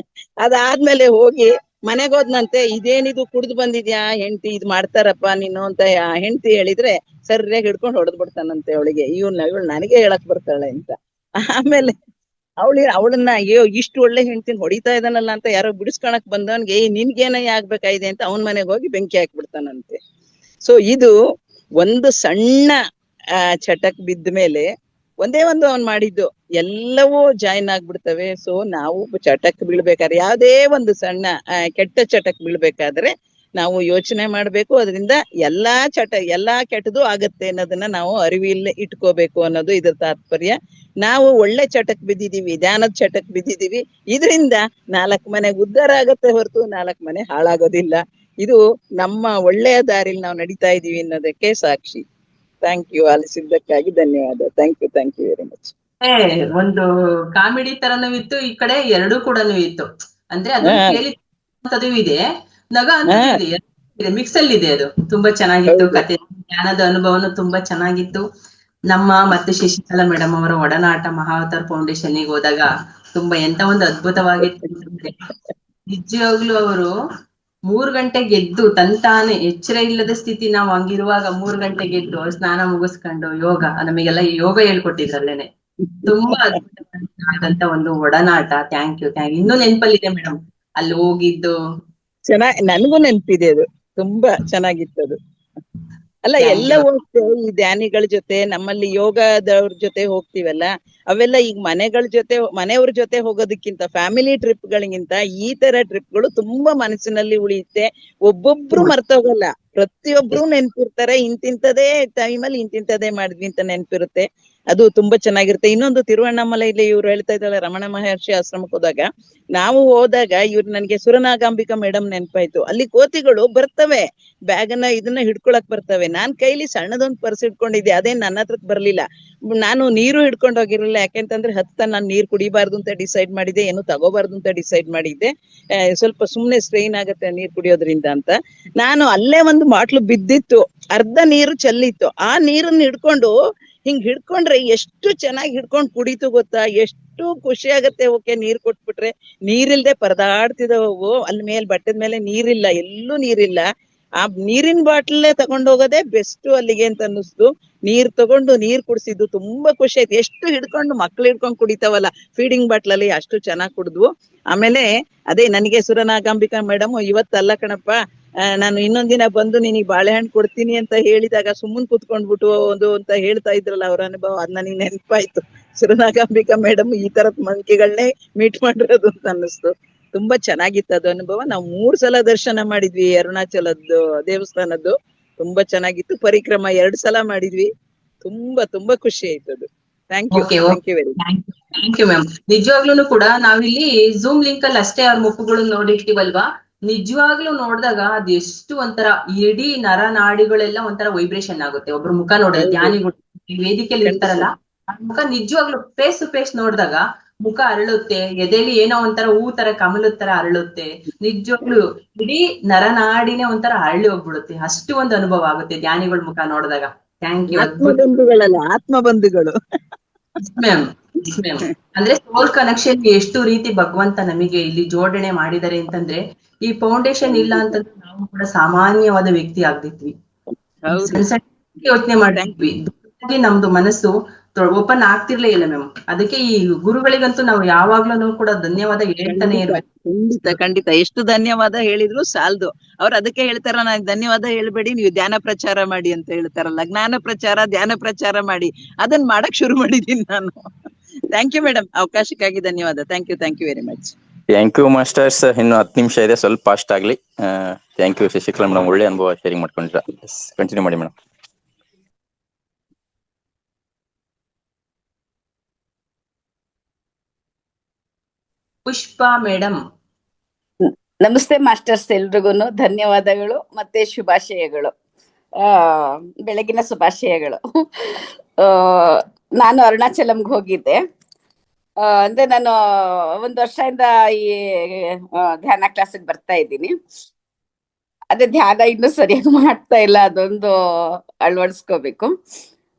K: ಅದಾದ್ಮೇಲೆ ಹೋಗಿ ಮನೆಗ್ ಹೋದ್ನಂತೆ. ಇದೇನಿದು ಕುಡ್ದು ಬಂದಿದ್ಯಾ ಹೆಂಡತಿ, ಇದ್ ಮಾಡ್ತಾರಪ್ಪ ನೀನು ಅಂತ ಹೆಂಡತಿ ಹೇಳಿದ್ರೆ ಸರಿಯಾಗಿ ಹಿಡ್ಕೊಂಡು ಹೊಡೆದ್ ಬಿಡ್ತಾನಂತೆ ಅವಳಿಗೆ. ಇವಳು ನನಗೆ ಹೇಳಕ್ ಬರ್ತಾಳೆ ಅಂತ. ಆಮೇಲೆ ಅವಳನ್ನ ಅಯ್ಯೋ ಇಷ್ಟು ಒಳ್ಳೆ ಹೆಂಡತಿನ ಹೊಡಿತಾ ಇದ್ದಾನಲ್ಲ ಅಂತ ಯಾರೋ ಬಿಡಿಸ್ಕೊಳಕ್ ಬಂದವನ್ಗೆ ನಿನ್ಗೇನಯ್ಯ ಆಗ್ಬೇಕಾಗಿದೆ ಅಂತ ಅವನ್ ಮನೆಗ್ ಹೋಗಿ ಬೆಂಕಿ ಹಾಕ್ಬಿಡ್ತಾನಂತೆ. ಸೊ ಇದು ಒಂದು ಸಣ್ಣ ಚಟಕ್ ಬಿದ್ದ ಮೇಲೆ ಒಂದೇ ಒಂದು ಅವನ್ ಮಾಡಿದ್ದು ಎಲ್ಲವೂ ಜಾಯಿನ್ ಆಗ್ಬಿಡ್ತವೆ. ಸೊ ನಾವು ಚಟಕ್ ಬೀಳ್ಬೇಕಾದ್ರೆ, ಯಾವ್ದೇ ಒಂದು ಸಣ್ಣ ಕೆಟ್ಟ ಚಟಕ್ ಬೀಳ್ಬೇಕಾದ್ರೆ ನಾವು ಯೋಚನೆ ಮಾಡ್ಬೇಕು. ಅದರಿಂದ ಎಲ್ಲಾ ಕೆಟ್ಟದು ಆಗತ್ತೆ ಅನ್ನೋದನ್ನ ನಾವು ಅರಿವಿಲ್ಲೇ ಇಟ್ಕೋಬೇಕು ಅನ್ನೋದು ಇದ್ರ ತಾತ್ಪರ್ಯ. ನಾವು ಒಳ್ಳೆ ಚಟಕ್ ಬಿದ್ದಿದೀವಿ, ಧ್ಯಾನದ ಚಟಕ್ ಬಿದ್ದಿದೀವಿ, ಇದರಿಂದ 4 ಮನೆಗೆ ಉದ್ಧಾರ ಆಗತ್ತೆ ಹೊರತು 4 ಮನೆ ಹಾಳಾಗೋದಿಲ್ಲ. ಇದು ನಮ್ಮ ಒಳ್ಳೆಯ ದಾರಿಲಿ ನಾವು ನಡೀತಾ ಇದೀವಿ ಅನ್ನೋದಕ್ಕೆ ಸಾಕ್ಷಿ. Thank you. ಆಲಿಸಿದ್ದಕ್ಕಾಗಿ ಧನ್ಯವಾದ. Thank you very much.
G: ಒಂದು ಕಾಮಿಡಿ ತರನೂ ಇತ್ತು, ಈ ಕಡೆ ಎರಡೂ ಕೂಡ ಇತ್ತು. ಅಂದ್ರೆ ಅದು ಕೇಳಿದ್ದು ಇದೆ, ನಗ ಅಂತ ಇದೆ, ಮಿಕ್ಸ್ ಅಲ್ಲಿ ಇದೆ. ಅದು ತುಂಬಾ ಚೆನ್ನಾಗಿತ್ತು. ಕತೆ ಜ್ಞಾನದ ಅನುಭವನು ತುಂಬಾ ಚೆನ್ನಾಗಿತ್ತು. ನಮ್ಮ ಮತ್ತೆ ಶಶಿಕಲಾ ಮೇಡಮ್ ಅವರ ಒಡನಾಟ ಮಹಾವತಾರ್ ಫೌಂಡೇಶನ್ ಗೆ ಹೋದಾಗ ತುಂಬಾ ಎಂತ ಒಂದು ಅದ್ಭುತವಾಗಿತ್ತು. ನಿಜವಾಗ್ಲೂ ಅವರು 3 ಗಂಟೆಗೆ ಎದ್ದು ತಂತಾನೆ, ಎಚ್ಚರ ಇಲ್ಲದ ಸ್ಥಿತಿ ನಾವು ಹಂಗಿರುವಾಗ 3 ಗಂಟೆಗೆ ಎದ್ದು ಸ್ನಾನ ಮುಗಿಸ್ಕೊಂಡು ಯೋಗ, ನಮಗೆಲ್ಲ ಯೋಗ ಹೇಳ್ಕೊಟ್ಟಿದ್ರಲ್ಲೇನೆ. ತುಂಬಾ ಅದ್ಭುತವಾದಂತ ಒಂದು ಒಡನಾಟ. Thank you. ಇನ್ನೂ ನೆನಪಲ್ಲಿದೆ ಮೇಡಮ್ ಅಲ್ಲಿ ಹೋಗಿದ್ದು.
K: ನನಗೂ ನೆನಪಿದೆ. ಅದು ತುಂಬಾ ಚೆನ್ನಾಗಿತ್ತು. ಅದು ಅಲ್ಲ ಎಲ್ಲ ಹೋಗ್ತೇವೆ ಈ ಧ್ಯಾನಿಗಳ ಜೊತೆ, ನಮ್ಮಲ್ಲಿ ಯೋಗದವ್ರ ಜೊತೆ ಹೋಗ್ತಿವಲ್ಲ, ಅವೆಲ್ಲ ಈಗ ಮನೆಯವ್ರ ಜೊತೆ ಹೋಗೋದಕ್ಕಿಂತ, ಫ್ಯಾಮಿಲಿ ಟ್ರಿಪ್ ಗಳಿಗಿಂತ ಈ ತರ ಟ್ರಿಪ್ಗಳು ತುಂಬಾ ಮನಸ್ಸಿನಲ್ಲಿ ಉಳಿಯುತ್ತೆ. ಒಬ್ಬೊಬ್ರು ಮರ್ತೋಗಲ್ಲ, ಪ್ರತಿಯೊಬ್ರು ನೆನ್ಪಿರ್ತಾರೆ. ಇಂತಿಂತದೇ ಟೈಮಲ್ಲಿ ಇಂತಿಂತದೇ ಮಾಡಿದ್ವಿ ಅಂತ ನೆನ್ಪಿರುತ್ತೆ. ಅದು ತುಂಬಾ ಚೆನ್ನಾಗಿರುತ್ತೆ. ಇನ್ನೊಂದು ತಿರುವಣ್ಣಾಮಲೈಲಿ ಇವ್ರು ಹೇಳ್ತಾ ಇದ್ದಾಳೆ, ರಮಣ ಮಹರ್ಷಿ ಆಶ್ರಮಕ್ಕೆ ಹೋದಾಗ ಇವ್ರು ನನ್ಗೆ ಸುರನಾಗಾಂಬಿಕಾ ಮೇಡಮ್ ನೆನ್ಪಾಯ್ತು. ಅಲ್ಲಿ ಕೋತಿಗಳು ಬರ್ತವೆ, ಬ್ಯಾಗನ್ನ ಇದನ್ನ ಹಿಡ್ಕೊಳಕ್ ಬರ್ತವೆ. ನಾನ್ ಕೈಲಿ ಸಣ್ಣದೊಂದ್ ಪರ್ಸ್ ಹಿಡ್ಕೊಂಡಿದ್ದೆ, ಅದೇನ್ ನನ್ನ ಹತ್ರಕ್ ಬರ್ಲಿಲ್ಲ. ನಾನು ನೀರು ಹಿಡ್ಕೊಂಡು ಹೋಗಿರ್ಲಿಲ್ಲ, ಯಾಕೆಂತಂದ್ರೆ ನಾನ್ ನೀರ್ ಕುಡಿಬಾರ್ದು ಅಂತ ಡಿಸೈಡ್ ಮಾಡಿದ್ದೆ, ಏನು ತಗೋಬಾರ್ದು ಅಂತ ಡಿಸೈಡ್ ಮಾಡಿದ್ದೆ. ಸ್ವಲ್ಪ ಸುಮ್ನೆ ಸ್ಟ್ರೈನ್ ಆಗತ್ತೆ ನೀರ್ ಕುಡಿಯೋದ್ರಿಂದ ಅಂತ. ನಾನು ಅಲ್ಲೇ ಒಂದು ಬಾಟ್ಲು ಬಿದ್ದಿತ್ತು, ಅರ್ಧ ನೀರು ಚೆಲ್ಲಿತ್ತು. ಆ ನೀರನ್ನ ಹಿಡ್ಕೊಂಡು ಹಿಂಗ್ ಹಿಡ್ಕೊಂಡ್ರೆ ಎಷ್ಟು ಚೆನ್ನಾಗಿ ಹಿಡ್ಕೊಂಡ್ ಕುಡಿತು ಗೊತ್ತಾ, ಎಷ್ಟು ಖುಷಿ ಆಗತ್ತೆ. ಓಕೆ, ನೀರ್ ಕೊಟ್ಬಿಟ್ರೆ. ನೀರಿಲ್ದೆ ಪರದಾಡ್ತಿದವು. ಅಲ್ಲಿ ಬಟ್ಟದ ಮೇಲೆ ನೀರಿಲ್ಲ, ಎಲ್ಲೂ ನೀರಿಲ್ಲ. ಆ ನೀರಿನ ಬಾಟ್ಲೇ ತಗೊಂಡ್ ಹೋಗೋದೇ ಬೆಸ್ಟ್ ಅಲ್ಲಿಗೆ ಅಂತ ಅನ್ನಿಸ್ತು. ನೀರ್ ತಗೊಂಡು ನೀರ್ ಕುಡ್ಸಿದ್ದು ತುಂಬಾ ಖುಷಿ ಆಯ್ತು. ಎಷ್ಟು ಹಿಡ್ಕೊಂಡು ಮಕ್ಳು ಹಿಡ್ಕೊಂಡ್ ಕುಡಿತಾವಲ್ಲ ಫೀಡಿಂಗ್ ಬಾಟ್ಲಲ್ಲಿ, ಅಷ್ಟು ಚೆನ್ನಾಗ್ ಕುಡಿದ್ವು. ಆಮೇಲೆ ಅದೇ ನನಗೆ ಸುರನಾಗಾಂಬಿಕಾ ಮೇಡಮ್, ಇವತ್ತಲ್ಲ ಕಣಪ್ಪ, ನಾನು ಇನ್ನೊಂದ್ ದಿನ ಬಂದು ನಿನಗೆ ಬಾಳೆಹಣ್ಣು ಕೊಡ್ತೀನಿ ಅಂತ ಹೇಳಿದಾಗ ಸುಮ್ಮನ್ ಕುತ್ಕೊಂಡ್ಬಿಟ್ಟು ಅಂತ ಹೇಳ್ತಾ ಇದ್ರಲ್ಲ ಅವ್ರ ಅನುಭವ, ಅದ್ ನನಗೆ ನೆನಪಾಯ್ತು. ಸುರನಾಗಾಂಬಿಕಾ ಮೇಡಮ್ ಈ ತರದ್ ಮಂಕಿಗಳನ್ನೇ ಮೀಟ್ ಮಾಡಿರೋದು ಅಂತ ಅನ್ನಿಸ್ತು. ತುಂಬಾ ಚೆನ್ನಾಗಿತ್ತು ಅದು ಅನುಭವ. ನಾವು 3 ಸಲ ದರ್ಶನ ಮಾಡಿದ್ವಿ ಅರುಣಾಚಲದ್ದು ದೇವಸ್ಥಾನದ್ದು. ತುಂಬಾ ಚೆನ್ನಾಗಿತ್ತು. ಪರಿಕ್ರಮ 2 ಸಲ ಮಾಡಿದ್ವಿ. ತುಂಬಾ ಖುಷಿ ಆಯ್ತು ಅದು. Thank you very much.
G: Thank you ma'am. ನಿಜವಾಗ್ಲೂ ಕೂಡ ನಾವಿಲ್ಲಿ ಝೂಮ್ ಲಿಂಕ್ ಅಲ್ಲಿ ಅಷ್ಟೇ ಅವ್ರ ಮುಖಗಳು ನೋಡಿರ್ತೀವಲ್ವಾ, ನಿಜವಾಗ್ಲೂ ನೋಡಿದಾಗ ಅದು ಎಷ್ಟು ಒಂಥರ ಇಡೀ ನರನಾಡಿಗಳೆಲ್ಲ ಒಂಥರ ವೈಬ್ರೇಷನ್ ಆಗುತ್ತೆ. ಒಬ್ರು ಮುಖ ನೋಡಿದ್ರೆ ಧ್ಯಾನಿಗಳು ವೇದಿಕೆಯಲ್ಲಿ ಇರ್ತಾರಲ್ಲ, ಆ ಮುಖ ನಿಜವಾಗ್ಲೂ ಫೇಸ್ ಟು ಫೇಸ್ ನೋಡಿದಾಗ ಮುಖ ಅರಳುತ್ತೆ, ಎದೆಲಿ ಏನೋ ಒಂಥರ ಹೂ ತರ ಕಮಲದ ತರ ಅರಳುತ್ತೆ. ನಿಜವಾಗ್ಲೂ ಇಡೀ ನರನಾಡಿನೇ ಒಂಥರ ಅರಳಿ ಹೋಗ್ಬಿಡುತ್ತೆ. ಅಷ್ಟು ಒಂದು ಅನುಭವ ಆಗುತ್ತೆ ಧ್ಯಾನಿಗಳ ಮುಖ ನೋಡಿದಾಗ. Thank you.
K: ಆತ್ಮಬಂಧುಗಳು.
G: ಮ್ಯಾಮ್ ಅಂದ್ರೆ ಸೋಲ್ ಕನೆಕ್ಷನ್ ಎಷ್ಟು ರೀತಿ ಭಗವಂತ ನಮಗೆ ಇಲ್ಲಿ ಜೋಡಣೆ ಮಾಡಿದ್ದಾರೆ ಅಂತಂದ್ರೆ, ಈ ಫೌಂಡೇಶನ್ ಇಲ್ಲ ಅಂತಂದ್ರೆ ನಾವು ಕೂಡ ಸಾಮಾನ್ಯವಾದ ವ್ಯಕ್ತಿ ಆಗ್ತಿದ್ವಿ. ಯೋಚನೆ ಮಾಡಿದ್ವಿ, ನಮ್ದು ಮನಸ್ಸು ಓಪನ್ ಆಗ್ತಿರ್ಲೇ ಇಲ್ಲ ಮ್ಯಾಮ್. ಅದಕ್ಕೆ ಈ ಗುರುಗಳಿಗಂತೂ ನಾವು ಯಾವಾಗ್ಲೂ ಕೂಡ ಧನ್ಯವಾದ ಹೇಳ್ತಾನೆ ಇರ್ಬೇಕು.
K: ಖಂಡಿತ ಎಷ್ಟು ಧನ್ಯವಾದ ಹೇಳಿದ್ರು ಸಾಲದು. ಅವ್ರು ಅದಕ್ಕೆ ಹೇಳ್ತಾರ, ನಾನು ಧನ್ಯವಾದ ಹೇಳ್ಬೇಡಿ, ನೀವು ಧ್ಯಾನ ಪ್ರಚಾರ ಮಾಡಿ ಅಂತ ಹೇಳ್ತಾರಲ್ಲ. ಜ್ಞಾನ ಪ್ರಚಾರ, ಧ್ಯಾನ ಪ್ರಚಾರ ಮಾಡಿ, ಅದನ್ನ ಮಾಡಕ್ ಶುರು ಮಾಡಿದೀನಿ ನಾನು. ಥ್ಯಾಂಕ್ ಯು ಮೇಡಮ್, ಅವಕಾಶಕ್ಕಾಗಿ ಧನ್ಯವಾದ. Thank you very much.
A: Thank you masters. ಇನ್ನು 10 ನಿಮಿಷ ಇದೆ, ಸ್ವಲ್ಪ ಫಾಸ್ಟ್ ಆಗ್ಲಿ. ಥ್ಯಾಂಕ್ ಯು ಶಶಿಕಲಾ ಮೇಡಮ್, ಒಳ್ಳೆ ಅನುಭವ ಶೇರಿಂಗ್ ಮಾಡ್ಕೊಂಡಿರ. ಕಂಟಿನ್ಯೂ ಮಾಡಿ ಮೇಡಮ್.
G: ಪುಷ್ಪಾ ಮೇಡಮ್.
L: ನಮಸ್ತೆ ಮಾಸ್ಟರ್ಸ್, ಎಲ್ರಿಗೂನು ಧನ್ಯವಾದಗಳು ಮತ್ತೆ ಶುಭಾಶಯಗಳು. ಬೆಳಗಿನ ಶುಭಾಶಯಗಳು. ನಾನು ಅರುಣಾಚಲಂಗೆ ಹೋಗಿದ್ದೆ. ಅಂದ್ರೆ ನಾನು 1 ವರ್ಷದಿಂದ ಈ ಧ್ಯಾನ ಕ್ಲಾಸಿಗೆ ಬರ್ತಾ ಇದ್ದೀನಿ. ಅದೇ ಧ್ಯಾನ ಇನ್ನೂ ಸರಿಯಾಗಿ ಮಾಡ್ತಾ ಇಲ್ಲ, ಅದೊಂದು ಅಳವಡಿಸ್ಕೋಬೇಕು.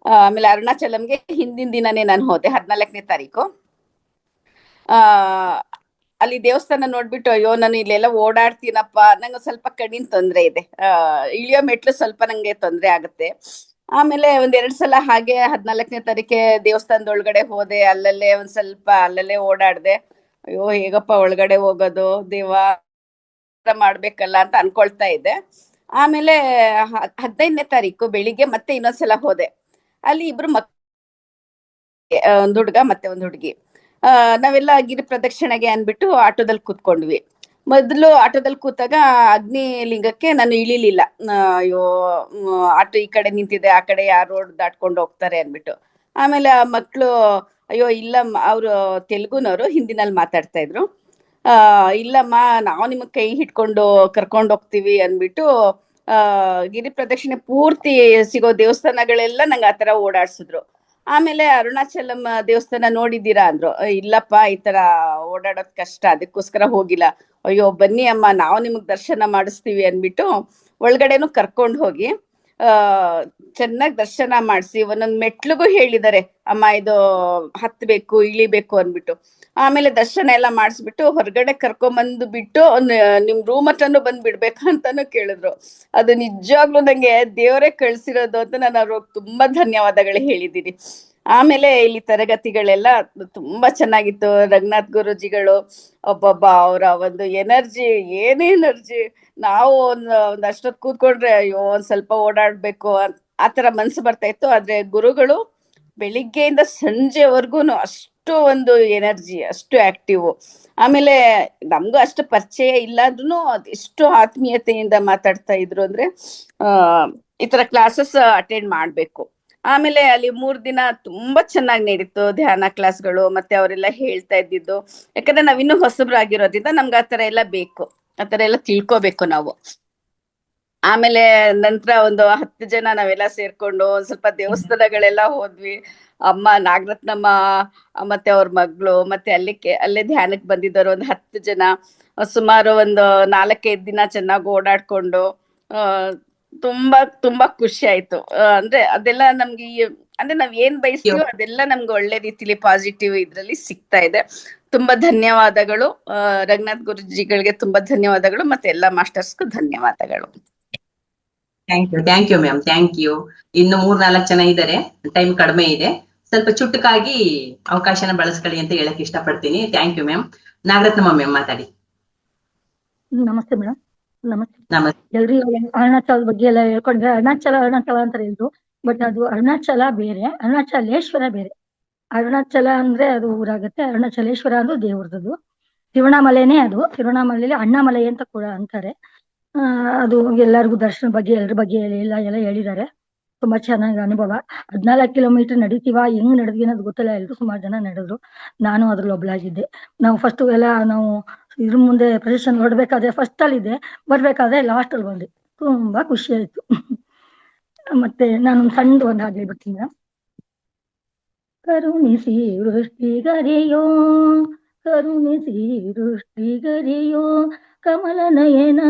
L: ಆಮೇಲೆ ಅರುಣಾಚಲಂಗೆ ಹಿಂದಿನ ದಿನನೇ ನಾನು ಹೋದೆ, 14ನೇ ತಾರೀಕು. ಆ ಅಲ್ಲಿ ದೇವಸ್ಥಾನ ನೋಡ್ಬಿಟ್ಟು, ಅಯ್ಯೋ ನಾನು ಇಲ್ಲೆಲ್ಲ ಓಡಾಡ್ತೀನಪ್ಪ, ನಂಗೆ ಸ್ವಲ್ಪ ಕಣ್ಣಿನ ತೊಂದರೆ ಇದೆ, ಇಳಿಯೋ ಮೆಟ್ಲು ಸ್ವಲ್ಪ ನಂಗೆ ತೊಂದರೆ ಆಗುತ್ತೆ. ಆಮೇಲೆ 2 ಸಲ ಹಾಗೆ 14ನೇ ತಾರೀಕೆ ದೇವಸ್ಥಾನದೊಳಗಡೆ ಹೋದೆ, ಅಲ್ಲಲ್ಲೇ ಒಂದ್ ಸ್ವಲ್ಪ ಅಲ್ಲಲ್ಲೇ ಓಡಾಡ್ದೆ. ಅಯ್ಯೋ ಹೇಗಪ್ಪ ಒಳಗಡೆ ಹೋಗೋದು, ದೇವ ಮಾಡ್ಬೇಕಲ್ಲ ಅಂತ ಅನ್ಕೊಳ್ತಾ ಇದ್ದೆ. ಆಮೇಲೆ 15ನೇ ತಾರೀಕು ಬೆಳಿಗ್ಗೆ ಮತ್ತೆ ಇನ್ನೊಂದ್ಸಲ ಹೋದೆ. ಅಲ್ಲಿ ಇಬ್ರು ಒಂದ್ ಹುಡ್ಗ ಮತ್ತೆ ಒಂದ್ ಹುಡ್ಗಿ. ನಾವೆಲ್ಲ ಗಿರಿ ಪ್ರದಕ್ಷಿಣೆಗೆ ಅನ್ಬಿಟ್ಟು ಆಟೋದಲ್ಲಿ ಕೂತ್ಕೊಂಡ್ವಿ. ಮೊದಲು ಆಟೋದಲ್ಲಿ ಕೂತಾಗ ಅಗ್ನಿ ಲಿಂಗಕ್ಕೆ ನಾನು ಇಳಿಲಿಲ್ಲ. ಅಯ್ಯೋ ಆಟೋ ಈ ಕಡೆ ನಿಂತಿದೆ, ಆ ಕಡೆ ಯಾರು ರೋಡ್ ದಾಟ್ಕೊಂಡು ಹೋಗ್ತಾರೆ ಅನ್ಬಿಟ್ಟು. ಆಮೇಲೆ ಆ ಮಕ್ಳು, ಅಯ್ಯೋ ಇಲ್ಲಮ್ಮ, ಅವ್ರು ತೆಲುಗುನವರು, ಹಿಂದಿನಲ್ಲಿ ಮಾತಾಡ್ತಾ ಇದ್ರು. ಇಲ್ಲಮ್ಮ ನಾವು ನಿಮಗ್ ಕೈ ಹಿಡ್ಕೊಂಡು ಕರ್ಕೊಂಡು ಹೋಗ್ತೀವಿ ಅನ್ಬಿಟ್ಟು ಗಿರಿ ಪ್ರದಕ್ಷಿಣೆ ಪೂರ್ತಿ ಸಿಗೋ ದೇವಸ್ಥಾನಗಳೆಲ್ಲ ನಂಗೆ ಆತರ ಓಡಾಡ್ಸಿದ್ರು. ಆಮೇಲೆ ಅರುಣಾಚಲಂ ದೇವಸ್ಥಾನ ನೋಡಿದ್ದೀರಾ ಅಂದ್ರು. ಇಲ್ಲಪ್ಪ, ಈ ತರ ಓಡಾಡೋದ್ ಕಷ್ಟ, ಅದಕ್ಕೋಸ್ಕರ ಹೋಗಿಲ್ಲ. ಅಯ್ಯೋ ಬನ್ನಿ ಅಮ್ಮ, ನಾವು ನಿಮಗ್ ದರ್ಶನ ಮಾಡಿಸ್ತೀವಿ ಅನ್ಬಿಟ್ಟು ಒಳಗಡೆನು ಕರ್ಕೊಂಡು ಹೋಗಿ ಚೆನ್ನಾಗಿ ದರ್ಶನ ಮಾಡಿಸಿ, ಒಂದೊಂದ್ ಮೆಟ್ಲಿಗೂ ಹೇಳಿದ್ದಾರೆ, ಅಮ್ಮ ಇದು ಹತ್ಬೇಕು ಇಳಿಬೇಕು ಅನ್ಬಿಟ್ಟು. ಆಮೇಲೆ ದರ್ಶನ ಎಲ್ಲ ಮಾಡಿಸ್ಬಿಟ್ಟು ಹೊರಗಡೆ ಕರ್ಕೊಂಬಂದು ಬಿಟ್ಟು ನಿಮ್ ರೂಮ್ ಹತ್ರನು ಬಂದ್ ಬಿಡ್ಬೇಕಂತಾನು ಕೇಳಿದ್ರು. ಅದು ನಿಜವಾಗ್ಲೂ ನಂಗೆ ದೇವರೇ ಕಳ್ಸಿರೋದು ಅಂತ ನಾನು ಅವ್ರಿಗೆ ತುಂಬಾ ಧನ್ಯವಾದಗಳು ಹೇಳಿದ್ದೀನಿ. ಆಮೇಲೆ ಇಲ್ಲಿ ತರಗತಿಗಳೆಲ್ಲ ತುಂಬಾ ಚೆನ್ನಾಗಿತ್ತು. ರಂಗನಾಥ್ ಗುರುಜಿಗಳು ಒಬ್ಬೊಬ್ಬ ಅವರ ಒಂದು ಎನರ್ಜಿ, ಏನೇ ಎನರ್ಜಿ. ನಾವು ಒಂದಷ್ಟೊತ್ತು ಕೂತ್ಕೊಂಡ್ರೆ ಅಯ್ಯೋ ಒಂದ್ ಸ್ವಲ್ಪ ಓಡಾಡ್ಬೇಕು ಆತರ ಮನ್ಸು ಬರ್ತಾ ಇತ್ತು. ಆದ್ರೆ ಗುರುಗಳು ಬೆಳಿಗ್ಗೆಯಿಂದ ಸಂಜೆವರೆಗೂ ಅಷ್ಟು ಒಂದು ಎನರ್ಜಿ, ಅಷ್ಟು ಆಕ್ಟಿವ್. ಆಮೇಲೆ ನಮ್ಗೂ ಅಷ್ಟು ಪರಿಚಯ ಇಲ್ಲ ಅಂದ್ರೂ ಅದೆಷ್ಟು ಆತ್ಮೀಯತೆಯಿಂದ ಮಾತಾಡ್ತಾ ಇದ್ರು ಅಂದ್ರೆ ಈ ತರ ಕ್ಲಾಸಸ್ ಅಟೆಂಡ್ ಮಾಡ್ಬೇಕು. ಆಮೇಲೆ ಅಲ್ಲಿ 3 ದಿನ ತುಂಬಾ ಚೆನ್ನಾಗಿ ನಡೀತು ಧ್ಯಾನ ಕ್ಲಾಸ್ಗಳು. ಮತ್ತೆ ಅವರೆಲ್ಲ ಹೇಳ್ತಾ ಇದ್ದಿದ್ದು, ಯಾಕಂದ್ರೆ ನಾವಿನ್ನೂ ಹೊಸಬ್ರಾಗಿರೋದ್ರಿಂದ ನಮ್ಗೆ ಆತರ ಎಲ್ಲ ಬೇಕು, ಆತರ ಎಲ್ಲ ತಿಳ್ಕೊಬೇಕು ನಾವು. ಆಮೇಲೆ ನಂತರ ಒಂದು 10 ಜನ ನಾವೆಲ್ಲ ಸೇರ್ಕೊಂಡು ಒಂದ್ ಸ್ವಲ್ಪ ದೇವಸ್ಥಾನಗಳೆಲ್ಲ ಹೋದ್ವಿ. ಅಮ್ಮ ನಾಗರತ್ನಮ್ಮ ಮತ್ತೆ ಅವ್ರ ಮಗಳು, ಮತ್ತೆ ಅಲ್ಲೇ ಧ್ಯಾನಕ್ಕೆ ಬಂದಿದ್ದವರು ಒಂದು 10 ಜನ, ಸುಮಾರು ಒಂದು 4-5 ದಿನ ಚೆನ್ನಾಗಿ ಓಡಾಡ್ಕೊಂಡು ತುಂಬಾ ತುಂಬಾ ಖುಷಿ ಆಯ್ತು. ಅಂದ್ರೆ ಅದೆಲ್ಲ ನಮ್ಗೆ ಅಂದ್ರೆ ನಾವ್ ಏನ್ ಬಯಸ್ತೀವೋ ಅದೆಲ್ಲ ನಮ್ಗೆ ಒಳ್ಳೆ ರೀತಿಲಿ ಪಾಸಿಟಿವ್ ಇದ್ರಲ್ಲಿ ಸಿಗ್ತಾ ಇದೆ. ತುಂಬಾ ಧನ್ಯವಾದಗಳು. ರಂಗನಾಥ್ ಗುರುಜಿಗಳಿಗೆ ತುಂಬಾ ಧನ್ಯವಾದಗಳು, ಮತ್ತೆ ಎಲ್ಲಾ ಮಾಸ್ಟರ್ಸ್ಗೂ ಧನ್ಯವಾದಗಳು.
G: Thank you ma'am, thank you. ಇನ್ನು 3-4 ಜನ ಇದ್ದಾರೆ, ಟೈಮ್ ಕಡಿಮೆ ಇದೆ, ಸ್ವಲ್ಪ ಚುಟುಕಾಗಿ ಅವಕಾಶನ ಬಳಸ್ಕೊಳ್ಳಿ ಅಂತ ಹೇಳಕ್ ಇಷ್ಟಪಡ್ತೀನಿ. Thank you ma'am. Nagarathnamma ma'am ಮಾತಾಡಿ.
M: ನಮಸ್ತೆ ಮೇಡಮ್. ನಮಸ್ತೆ. ಎಲ್ರಿಗೂ ಅರುಣಾಚಲದ ಬಗ್ಗೆ ಎಲ್ಲ ಹೇಳ್ಕೊಂಡ್ರೆ, ಅರುಣಾಚಲ ಅಂತ ಹೇಳಿದ್ರು, ಬಟ್ ಅದು ಅರುಣಾಚಲ ಬೇರೆ, ಅರುಣಾಚಲೇಶ್ವರ ಬೇರೆ. ಅರುಣಾಚಲ ಅಂದ್ರೆ ಅದು ಊರಾಗುತ್ತೆ, ಅರುಣಾಚಲೇಶ್ವರ ಅಂದ್ರೆ ದೇವ್ರದ್ದು. ತಿರುವಣ್ಣಾಮಲೆನೇ ಅದು. ತಿರುವಣ್ಣಾಮಲೆಯಲ್ಲಿ ಅಣ್ಣಾಮಲೈ ಅಂತ ಕೂಡ ಅಂತಾರೆ. ಅದು ಎಲ್ಲರಿಗೂ ದರ್ಶನ ಬಗ್ಗೆ ಎಲ್ರ ಬಗ್ಗೆ ಎಲ್ಲ ಹೇಳಿದ್ದಾರೆ. ತುಂಬಾ ಚೆನ್ನಾಗಿ ಅನುಭವ. 14 ಕಿಲೋಮೀಟರ್ ನಡೀತೀವ, ಹೆಂಗ್ ನಡೆದ್ವಿ ಅನ್ನೋದು ಗೊತ್ತಿಲ್ಲ. ಎಲ್ರು ಸುಮಾರು ಜನ ನಡೆದ್ರು, ನಾನು ಅದ್ರಲ್ಲಿ ಒಬ್ಳಾಗಿದ್ದೆ. ನಾವು ಫಸ್ಟ್ ನಾವು ಇದ್ರ ಮುಂದೆ ಪ್ರದರ್ಶನ ಹೊರಡ್ಬೇಕಾದ್ರೆ ಫಸ್ಟ್ ಅಲ್ಲಿ ಇದೆ, ಬರ್ಬೇಕಾದ್ರೆ ಲಾಸ್ಟ್ ಅಲ್ಲಿ ಬಂದೆ. ತುಂಬಾ ಖುಷಿ ಆಯ್ತು. ಮತ್ತೆ ನಾನು ಒಂದು ಹಾಗೆ ಬಿಡ್ತೀನಿ ಮೇಡಮ್. ಕರುಣಿಸಿ ವೃಷ್ಟಿಗರೆಯೋ, ಕರುಣಿಸಿ ವೃಷ್ಟಿಗರೆಯೋ, ಕಮಲ ನಯನ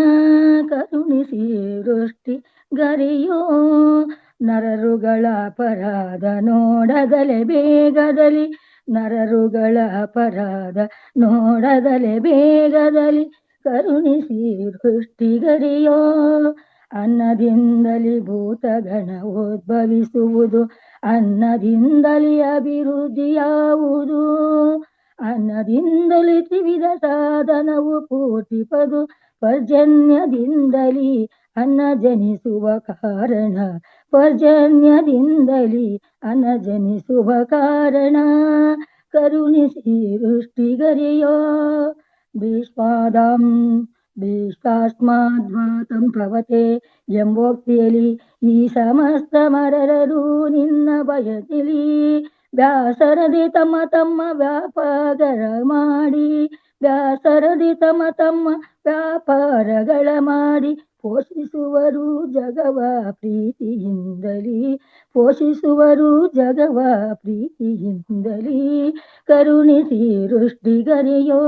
M: ಕರುಣಿಸಿ ವೃಷ್ಟಿಗರೆಯೋ, ನರರುಗಳ ಅಪರಾಧ ನೋಡದಲೆ ಬೇಗದಲ್ಲಿ, ನರರುಗಳ ಅಪರಾಧ ನೋಡದಲೆ ಬೇಗದಲ್ಲಿ, ಕರುಣಿಸಿ ವೃಷ್ಟಿಗರೆಯೋ. ಅನ್ನದಿಂದಲೇ ಭೂತಗಣ ಉದ್ಭವಿಸುವುದು, ಅನ್ನದಿಂದಲೇ ಅಭಿವೃದ್ಧಿಯಾವುದು, ಅನ್ನದಿಂದಲೇ ತ್ರಿವಿಧ ಸಾಧನವು ಪೂರ್ತಿಪದು, ಪರ್ಜನ್ಯದಿಂದಲೇ ಅನ್ನ ಜನಿಸುವ ಕಾರಣ, ಪರ್ಜನ್ಯದಿಂದಲೇ ಅನ್ನ ಜನಿಸುವ ಕಾರಣ, ಕರುಣಿಸಿ ವೃಷ್ಟಿಗರೆಯೋ. ಭೀಷ್ಮಾಸ್ಮಾದ್ವಾತಂ ಭವತೆ ಎಂಬೋಕ್ತಿಯಲ್ಲಿ ಈ ಸಮಸ್ತ ಮರರರು ನಿನ್ನ ಭಯತಿಲಿ, ವ್ಯಾಸರದಿ ತಮ್ಮ ವ್ಯಾಪಾರ ಮಾಡಿ, ವ್ಯಾಸರದಿ ತಮ್ಮ ವ್ಯಾಪಾರಗಳ ಮಾಡಿ, ಪೋಷಿಸುವರು ಜಗವ ಪ್ರೀತಿಯಿಂದಲೇ, ಪೋಷಿಸುವರು ಜಗವ ಪ್ರೀತಿಯಿಂದಲೇ, ಕರುಣಿಸಿ ವೃಷ್ಟಿಗರೆಯೋ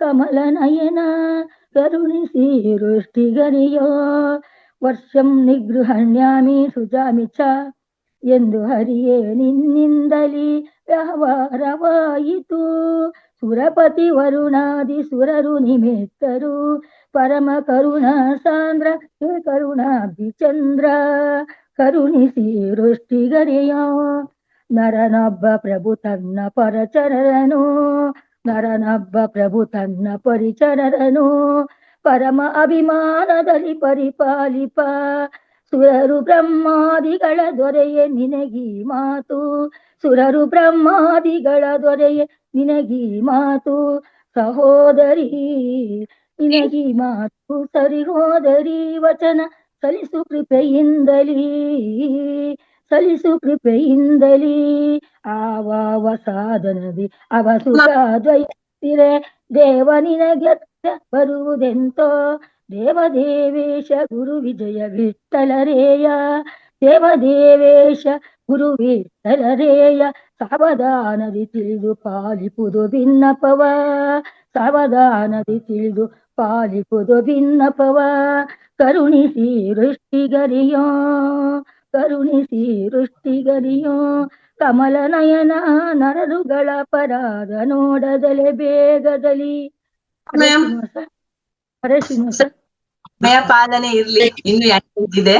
M: ಕಮಲ ನಯನ, ಕರುಣಿಸಿ ವೃಷ್ಟಿಗರೆಯೋ ವರ್ಷಂ ನಿಗೃಹಣ್ಯಾಮಿ ಸುಜಾಮಿ ಚ ಎಂದು ಹರಿಯೇ ನಿನ್ನಿಂದಲೇ ವ್ಯವಹಾರವಾಯಿತು. ಸುರಪತಿ ವರುಣಾದಿ ಸುರರು ನಿಮಿತ್ತರು, ಪರಮ ಕರುಣಾ ಸಾಂದ್ರ ಹೇ ಕರುಣಾಬ್ಧಿ ಚಂದ್ರ, ಕರುಣಿಸಿ ವೃಷ್ಟಿಗರೆಯೋ ನರನೊಬ್ಬ ಪ್ರಭು ತನ್ನ ಪರಚರನು, ನರನೊಬ್ಬ ಪ್ರಭು ತನ್ನ ಪರಿಚರನು, ಪರಮ ಅಭಿಮಾನದಲ್ಲಿ ಪರಿಪಾಲಿಪ. ಸುರರು ಬ್ರಹ್ಮಾದಿಗಳ ದೊರೆಯೇ ನಿನಗೀ ಮಾತು, ಸುರರು ಬ್ರಹ್ಮಾದಿಗಳ ದೊರೆಯೇ ನಿನಗೀ ಮಾತು, ಸಹೋದರಿ ನಿನಗೀ ಮಾತು ಸರಿ ಹೋದರಿ, ವಚನ ಸಲಿಸು ಕೃಪೆಯಿಂದಲೇ, ಸಲಿಸು ಕೃಪೆಯಿಂದಲೇ. ಆವಾವ ಸಾಧನದಿ ಅವ ಸುಖ ದ್ವೈತಿರೆ, ದೇವ ನಿನಗೆ ಬರುವುದೆಂತೋ, ದೇವದೇವೇಶ ಗುರು ವಿಜಯ ವಿಠಲರೇಯ, ದೇವದೇವೇಶ ಗುರು ವಿಠಲರೇಯ, ಸಾವಧಾನದಿ ತಿಳಿದು ಪಾಲಿಪುದು ಭಿನ್ನಪವ, ಸಾವಧಾನದಿ ತಿಳಿದು ಪಾಲಿಪುದು ಭಿನ್ನಪವ, ಕರುಣಿಸಿ ವೃಷ್ಟಿಗರಿಯೋ, ಕರುಣಿಸಿ ವೃಷ್ಟಿಗರಿಯೋ ಕಮಲ ನಯನ, ನರರುಗಳ ಪರಾಧ ನೋಡದಲೆ ಬೇಗದಲ್ಲಿ. ಹರೇ ಶ್ರೀನಿವಾಸ.
G: ಸಮಯ ಪಾಲನೆ ಇರ್ಲಿ, ಇನ್ನು ಇದೆ.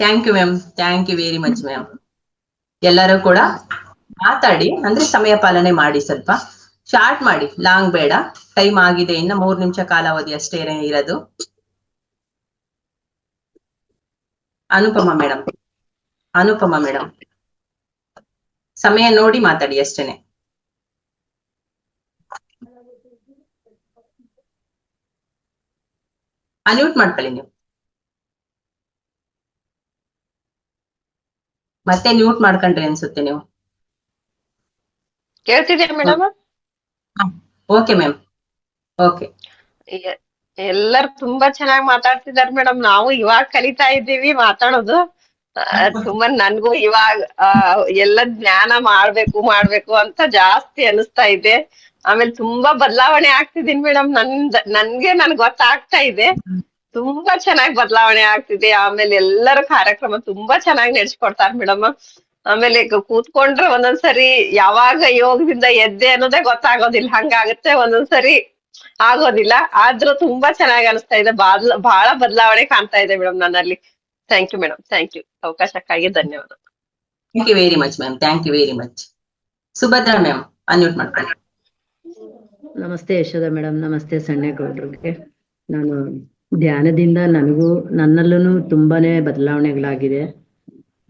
G: Thank you ma'am, thank you very much ma'am. ಎಲ್ಲರೂ ಕೂಡ ಮಾತಾಡಿ, ಅಂದ್ರೆ ಸಮಯ ಪಾಲನೆ ಮಾಡಿ, ಸ್ವಲ್ಪ ಶಾರ್ಟ್ ಮಾಡಿ, ಲಾಂಗ್ ಬೇಡ. ಟೈಮ್ ಆಗಿದೆ, ಇನ್ನ 3 ನಿಮಿಷ ಕಾಲಾವಧಿ ಅಷ್ಟೇ ಇರೋದು. ಅನುಪಮ ಮೇಡಮ್, ಅನುಪಮ ಮೇಡಮ್ ಸಮಯ ನೋಡಿ ಮಾತಾಡಿ ಅಷ್ಟೇನೆ. ಅನ್ಮ್ಯೂಟ್ ಮಾಡ್ಕೊಳ್ಳಿ ನೀವು, ಮತ್ತೆ ಮ್ಯೂಟ್ ಮಾಡ್ಕೊಂಡ್ರಿ ಅನ್ಸುತ್ತೆ ನೀವು.
N: ಕೇಳ್ತಿದ್ಯಾ ಮೇಡಮ್?
G: Okay ma'am, okay.
N: ಎಲ್ಲರೂ ತುಂಬಾ ಚೆನ್ನಾಗಿ ಮಾತಾಡ್ತಿದಾರೆ ಮೇಡಮ್. ನಾವು ಇವಾಗ ಕಲಿತಾ ಇದ್ದೀವಿ ಮಾತಾಡೋದು. ತುಂಬಾ ನನ್ಗೂ ಇವಾಗ ಎಲ್ಲ ಜ್ಞಾನ ಮಾಡ್ಬೇಕು ಅಂತ ಜಾಸ್ತಿ ಅನಿಸ್ತಾ ಇದೆ. ಆಮೇಲೆ ತುಂಬಾ ಬದಲಾವಣೆ ಆಗ್ತಿದೀನಿ ಮೇಡಮ್. ನನ್ಗೆ ಗೊತ್ತಾಗ್ತಾ ಇದೆ, ತುಂಬಾ ಚೆನ್ನಾಗಿ ಬದಲಾವಣೆ ಆಗ್ತಿದೆ. ಆಮೇಲೆ ಎಲ್ಲರ ಕಾರ್ಯಕ್ರಮ ತುಂಬಾ ಚೆನ್ನಾಗಿ ನಡೆಸ್ಕೊಡ್ತಾರೆ ಮೇಡಮ್. ಆಮೇಲೆ ಕೂತ್ಕೊಂಡ್ರೆ ಒಂದೊಂದ್ಸರಿ ಯಾವಾಗ ಯೋಗದಿಂದ ಎದ್ದೆ ಅನ್ನೋದೇ ಗೊತ್ತಾಗೋದಿಲ್ಲ, ಹಂಗಾಗುತ್ತೆ. ಒಂದೊಂದ್ಸರಿ ಆಗೋದಿಲ್ಲ, ಆದ್ರೂ ತುಂಬಾ ಚೆನ್ನಾಗಿ ಅನಿಸ್ತಾ ಇದೆ. ಬಹಳ ಬದಲಾವಣೆ ಕಾಣ್ತಾ ಇದೆ ಮೇಡಮ್ ನನ್ನಲ್ಲಿ. Thank you madam, thank you. ಅವಕಾಶಕ್ಕಾಗಿ ಧನ್ಯವಾದ.
G: Thank you very much ma'am, thank you very much. Subhadra ma'am unmute ಮಾಡ್ಕೊಳ್ಳಿ.
O: ನಮಸ್ತೆ ಯಶೋಧ ಮೇಡಮ್, ನಮಸ್ತೆ ಸಣ್ಣೇಗೌಡ್ರಿಗೆ. ನಾನು ಧ್ಯಾನದಿಂದ ನನ್ನಲ್ಲೂ ತುಂಬಾನೇ ಬದಲಾವಣೆಗಳಾಗಿದೆ.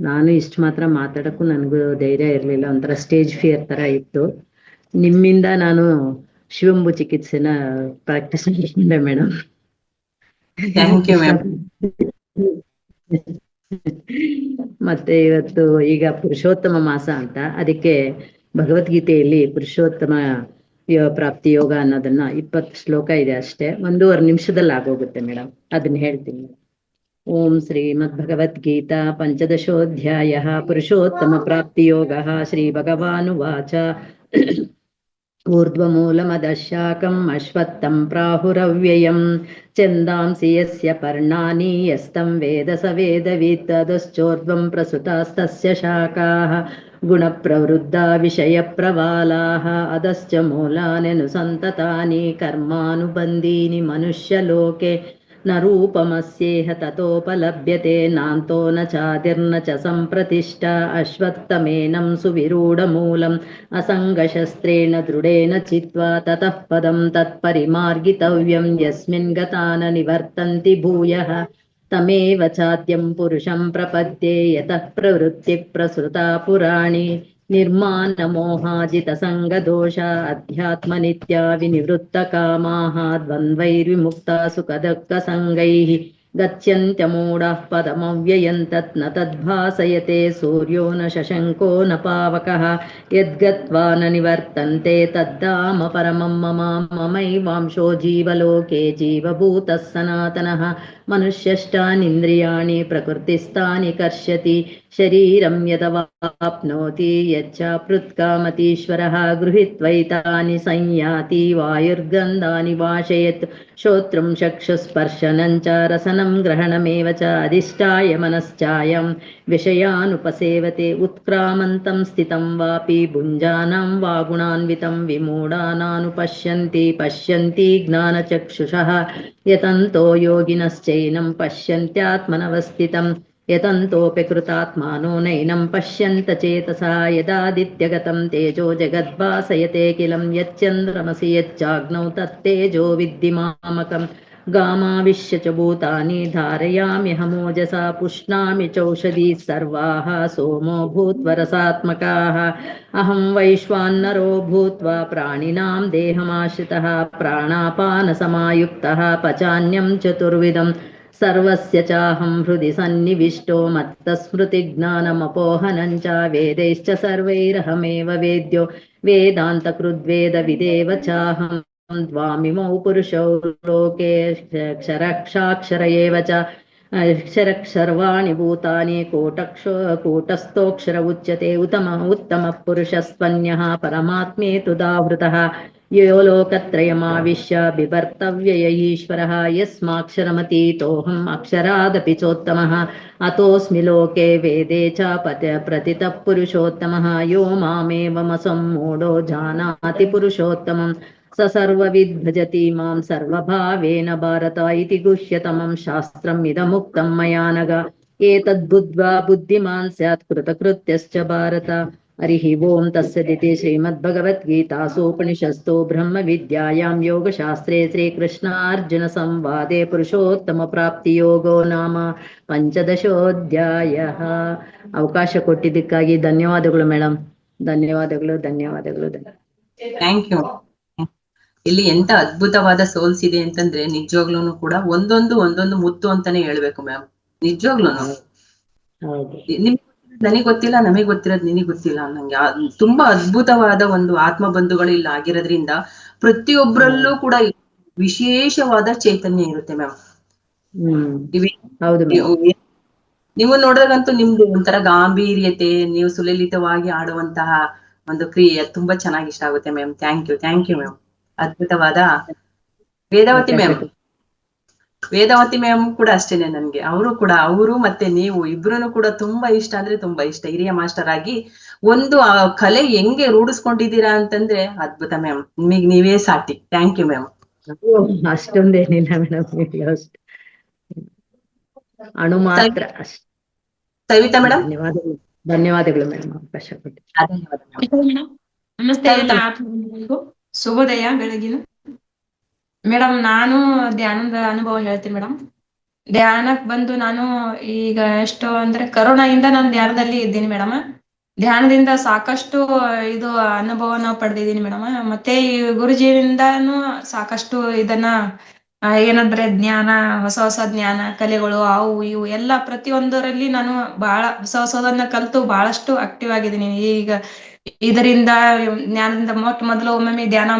O: ನಾನು ಇಷ್ಟು ಮಾತ್ರ ಮಾತಾಡಕ್ಕೂ ನನಗೂ ಧೈರ್ಯ ಇರ್ಲಿಲ್ಲ, ಒಂಥರ ಸ್ಟೇಜ್ ಫಿಯರ್ ತರ ಇತ್ತು. ನಿಮ್ಮಿಂದ ನಾನು ಶಿವಂಬು ಚಿಕಿತ್ಸೆನ ಪ್ರಾಕ್ಟೀಸ್ ಮಾಡಿಕೊಂಡೆ ಮೇಡಮ್.
G: Thank you ma'am.
O: ಮತ್ತೆ ಇವತ್ತು ಈಗ ಪುರುಷೋತ್ತಮ ಮಾಸ ಅಂತ, ಅದಕ್ಕೆ ಭಗವದ್ಗೀತೆಯಲ್ಲಿ ಪುರುಷೋತ್ತಮ ಪ್ರಾಪ್ತಿ ಯೋಗ ಅನ್ನೋದನ್ನ 20 ಶ್ಲೋಕ ಇದೆ ಅಷ್ಟೇ, 1.5 ನಿಮಿಷದಲ್ಲಿ ಆಗೋಗುತ್ತೆ ಮೇಡಮ್. ಅದನ್ನ ಹೇಳ್ತೀನಿ. ಓಂ ಶ್ರೀಮದ್ ಭಗವದ್ಗೀತಾ ಪಂಚದಶೋಧ್ಯಾಯ ಪುರುಷೋತ್ತಮ ಪ್ರಾಪ್ತಿ ಯೋಗ. ಶ್ರೀ ಭಗವಾನುವಾಚ ಊರ್ಧ್ವಮೂಲಮದಶಾಕಂ ಅಶ್ವತ್ಥಂ ಪ್ರಾಹುರವ್ಯಯಂ ಛಂದಾಂಸಿ ಯಸ್ಯ ಪರ್ಣಾನಿ ಯಸ್ತಂ ವೇದ ಸ ವೇದವಿತ್ ಅಧಶ್ಚೋರ್ಧ್ವಂ ಪ್ರಸುತಾಸ್ತಸ್ಯ ಶಾಖಾಃ ಗುಣಪ್ರವೃದ್ಧಾ ವಿಷಯಪ್ರವಾಲಾಃ ಅಧಶ್ಚ ಮೂಲಾನಿ ಅನುಸಂತತಾನಿ ಕರ್ಮಾನುಬಂಧೀನಿ ಮನುಷ್ಯಲೋಕೆ ನ ರೂಪಮಸ್ಯೇಹ ತತೋಪಲಭ್ಯತೆ ನಾಂತೋ ನ ಚಾದಿರ್ನ ಚ ಸಂಪ್ರತಿಷ್ಠಾ ಅಶ್ವತ್ಥಮೇನಂ ಸುವಿರೂಢಮೂಲಂ ಅಸಂಗಶಸ್ತ್ರೇಣ ದೃಢೇನ ಚಿತ್ವಾ ತತಃ ಪದಂ ತತ್ಪರಿಮಾರ್ಗಿತವ್ಯಂ ಯಸ್ಮಿನ್ ಗತಾ ನ ನಿವರ್ತಂತಿ ಭೂಯಃ ತಮೇವ ಚಾದ್ಯಂ ಪುರುಷಂ ಪ್ರಪದ್ಯೆ ಯತಃ ಪ್ರವೃತ್ತಿ ಪ್ರಸೃತಾ ಪುರಾಣಿ ನಿರ್ಮಾಣ ಮೋಹಾಜಿತ ಸಂಗ ದೋಷ ಅಧ್ಯಾತ್ಮ ನಿತ್ಯ ವಿನಿವೃತ್ತ ಕಾಮಾಹ ದ್ವಂದ್ವೈರ್ವಿಮುಕ್ತ ಸುಖ ದುಃಖ ಸಂಗೈಃ गच्छन्त्यमूढः पदमव्ययम् तत् न तद्भासयते सूर्यो न शशङ्को न पावकः यद्गत्वा न निवर्तन्ते तद्धाम परमं मम ममैवांशो जीवलोके जीवभूतः सनातनः मनुष्यष्टानीन्द्रियाणि प्रकृतिस्थानि कर्षति शरीरं यदवाप्नोति यच्चाप्युत्कामतीश्वरः गृहीत्वैतानि संयाति वायुर्गन्धानि वाशयेत् श्रोत्रं चक्षुस्पर्शनं च रसनं ग्रहणमेव च अधिष्ठाय मनश्चायं विषयानुपसेवते उत्क्रामन्तं स्थितं वापि भुञ्जानं वा गुणान्वितं विमूढानानुपश्यन्ति पश्यन्ति ज्ञानचक्षुषः यतन्तो योगिनश्चैनं पश्यन्त्यात्मनवस्थितं यतन्तोऽपि कृतात्मानो नैनं पश्यन्त चेतसा यदादित्यगतं तेजो जगद्भासयते किलं यच्चन्द्रमसि यच्चाग्नौ तत्तेजो विद्धिमामकं गामाविश्य च भूतानि धारयाम्यहमोजसा पुष्णामि चौषधीः सर्वाः सोमो भूत्वरसात्मकाः अहं वैश्वानरो भूत्वा प्राणिनां देहमाश्रितः प्राणापानसमायुक्तः पचान्यं चतुर्विधं सर्वस्य चाहं हृदि सन्निविष्टो मत्तस्मृतिज्ञानमपोहनं च वेदैश्च सर्वैरहमेव वेद्यो वेदान्तकृद्वेदविदेव चाहं द्वामिमौ पुरुषौ लोके क्षरक्षाक्षर एव च अक्षरक्षर्वाणि भूतानि कूटस्थोऽक्षर उच्यते उत्तमः पुरुषस्त्वन्यः परमात्मेतु दावृतः यो लोकत्रयमाविश्य बिभर्तव्यय ईश्वरः यस्माक्षरमतीतोऽहम् अक्षरादपि चोत्तमः अतोऽस्मि लोके वेदे च प्रतितः पुरुषोत्तमः यो मामेवमसम्मूढो जानाति पुरुषोत्तमम् स सर्वविद् भजति मां सर्वभावेन भारत इति गुह्यतमं शास्त्रम् इदमुक्तं मया नघ एतद्बुद्ध्वा बुद्धिमान् स्यात् कृतकृत्यश्च भारत हरिः ओं तस्सदिति श्रीमद्भगवद्गीतासूपनिषत्सु ब्रह्मविद्यायां योगशास्त्रे श्रीकृष्णार्जुनसंवादे पुरुषोत्तमप्राप्तियोगो नाम ಪಂಚದಶೋಧ್ಯಾಯಃ ಅವಕಾಶ ಕೊಟ್ಟಿದ್ದಕ್ಕಾಗಿ ಧನ್ಯವಾದಗಳು ಮೇಡಮ್. ಧನ್ಯವಾದಗಳು.
G: Thank you. ಇಲ್ಲಿ ಎಂತ ಅದ್ಭುತವಾದ ಸೋಲ್ಸ್ ಇದೆ ಅಂತಂದ್ರೆ ನಿಜವಾಗ್ಲೂನು ಕೂಡ ಒಂದೊಂದು ಮುತ್ತು ಅಂತಾನೆ ಹೇಳ್ಬೇಕು ಮ್ಯಾಮ್. ನಿಜವಾಗ್ಲೂನು ನನಗ್ ಗೊತ್ತಿಲ್ಲ, ನಮಗ್ ಗೊತ್ತಿರೋದು ನಿನಗ್ ಗೊತ್ತಿಲ್ಲ ಅನ್ನಂಗೆ ತುಂಬಾ ಅದ್ಭುತವಾದ ಒಂದು ಆತ್ಮ ಬಂಧುಗಳು ಇಲ್ಲಿ ಆಗಿರೋದ್ರಿಂದ ಪ್ರತಿಯೊಬ್ಬರಲ್ಲೂ ಕೂಡ ವಿಶೇಷವಾದ ಚೈತನ್ಯ ಇರುತ್ತೆ ಮ್ಯಾಮ್. ನೀವು ನೋಡಿದಾಗಂತೂ ನಿಮ್ದು ಒಂಥರ ಗಾಂಭೀರ್ಯತೆ, ನೀವು ಸುಲಲಿತವಾಗಿ ಆಡುವಂತಹ ಒಂದು ಕ್ರಿಯೆ ತುಂಬಾ ಚೆನ್ನಾಗಿ ಇಷ್ಟ ಆಗುತ್ತೆ ಮ್ಯಾಮ್. Thank you ma'am. ಅದ್ಭುತವಾದ ವೇದಾವತಿ ಮ್ಯಾಮ್ ಕೂಡ ಅಷ್ಟೇನೆ. ನನ್ಗೆ ಅವರು ಮತ್ತೆ ನೀವು ಇಬ್ರು ಕೂಡ ತುಂಬಾ ಇಷ್ಟ ಅಂದ್ರೆ ತುಂಬಾ ಇಷ್ಟ. ಹಿರಿಯ ಮಾಸ್ಟರ್ ಆಗಿ ಒಂದು ಆ ಕಲೆ ಹೆಂಗೆ ರೂಢಿಸ್ಕೊಂಡಿದ್ದೀರಾ ಅಂತಂದ್ರೆ ಅದ್ಭುತ ಮ್ಯಾಮ್. ನಿಮಗ್ ನೀವೇ ಸಾಟಿ. Thank you ma'am.
O: ಅಷ್ಟೊಂದೇನಿಲ್ಲ ಮೇಡಮ್, ಅಣು ಮಾತ್ರ.
G: ಸವಿತಾ ಮೇಡಮ್.
O: ಧನ್ಯವಾದಗಳು ಮೇಡಮ್ ಅವಕಾಶ ಕೊಟ್ಟು.
P: ನಮಸ್ತೆ ಎಲ್ಲ ಆತ್ಮಬಂಧುಗಳಿಗೂ ಶುಭೋದಯ ಬೆಳಗಿನ. ಮೇಡಮ್ ನಾನು ಧ್ಯಾನದ ಅನುಭವ ಹೇಳ್ತೀನಿ ಮೇಡಮ್. ಧ್ಯಾನಕ್ ಬಂದು ನಾನು ಈಗ ಎಷ್ಟು ಅಂದ್ರೆ ಕರೋನಾದಿಂದ ನಾನು ಧ್ಯಾನದಲ್ಲಿ ಇದ್ದೀನಿ ಮೇಡಮ್. ಧ್ಯಾನದಿಂದ ಸಾಕಷ್ಟು ಇದು ಅನುಭವನ ಪಡೆದಿದ್ದೀನಿ ಮೇಡಮ್. ಮತ್ತೆ ಈ ಗುರುಜಿಯಿಂದಾನು ಸಾಕಷ್ಟು ಇದನ್ನ ಏನಂದ್ರೆ ಜ್ಞಾನ, ಹೊಸ ಜ್ಞಾನ ಕಲೆಗಳು ಅವು ಇವು ಎಲ್ಲ ಪ್ರತಿಯೊಂದರಲ್ಲಿ ನಾನು ಬಹಳ ಹೊಸದನ್ನ ಕಲ್ತು ಬಹಳಷ್ಟು ಆಕ್ಟಿವ್ ಆಗಿದ್ದೀನಿ. ಈಗ ಇದರಿಂದ ಜ್ಞಾನದಿಂದ ಮೊದಲು ಒಮ್ಮೊಮ್ಮೆ ಧ್ಯಾನ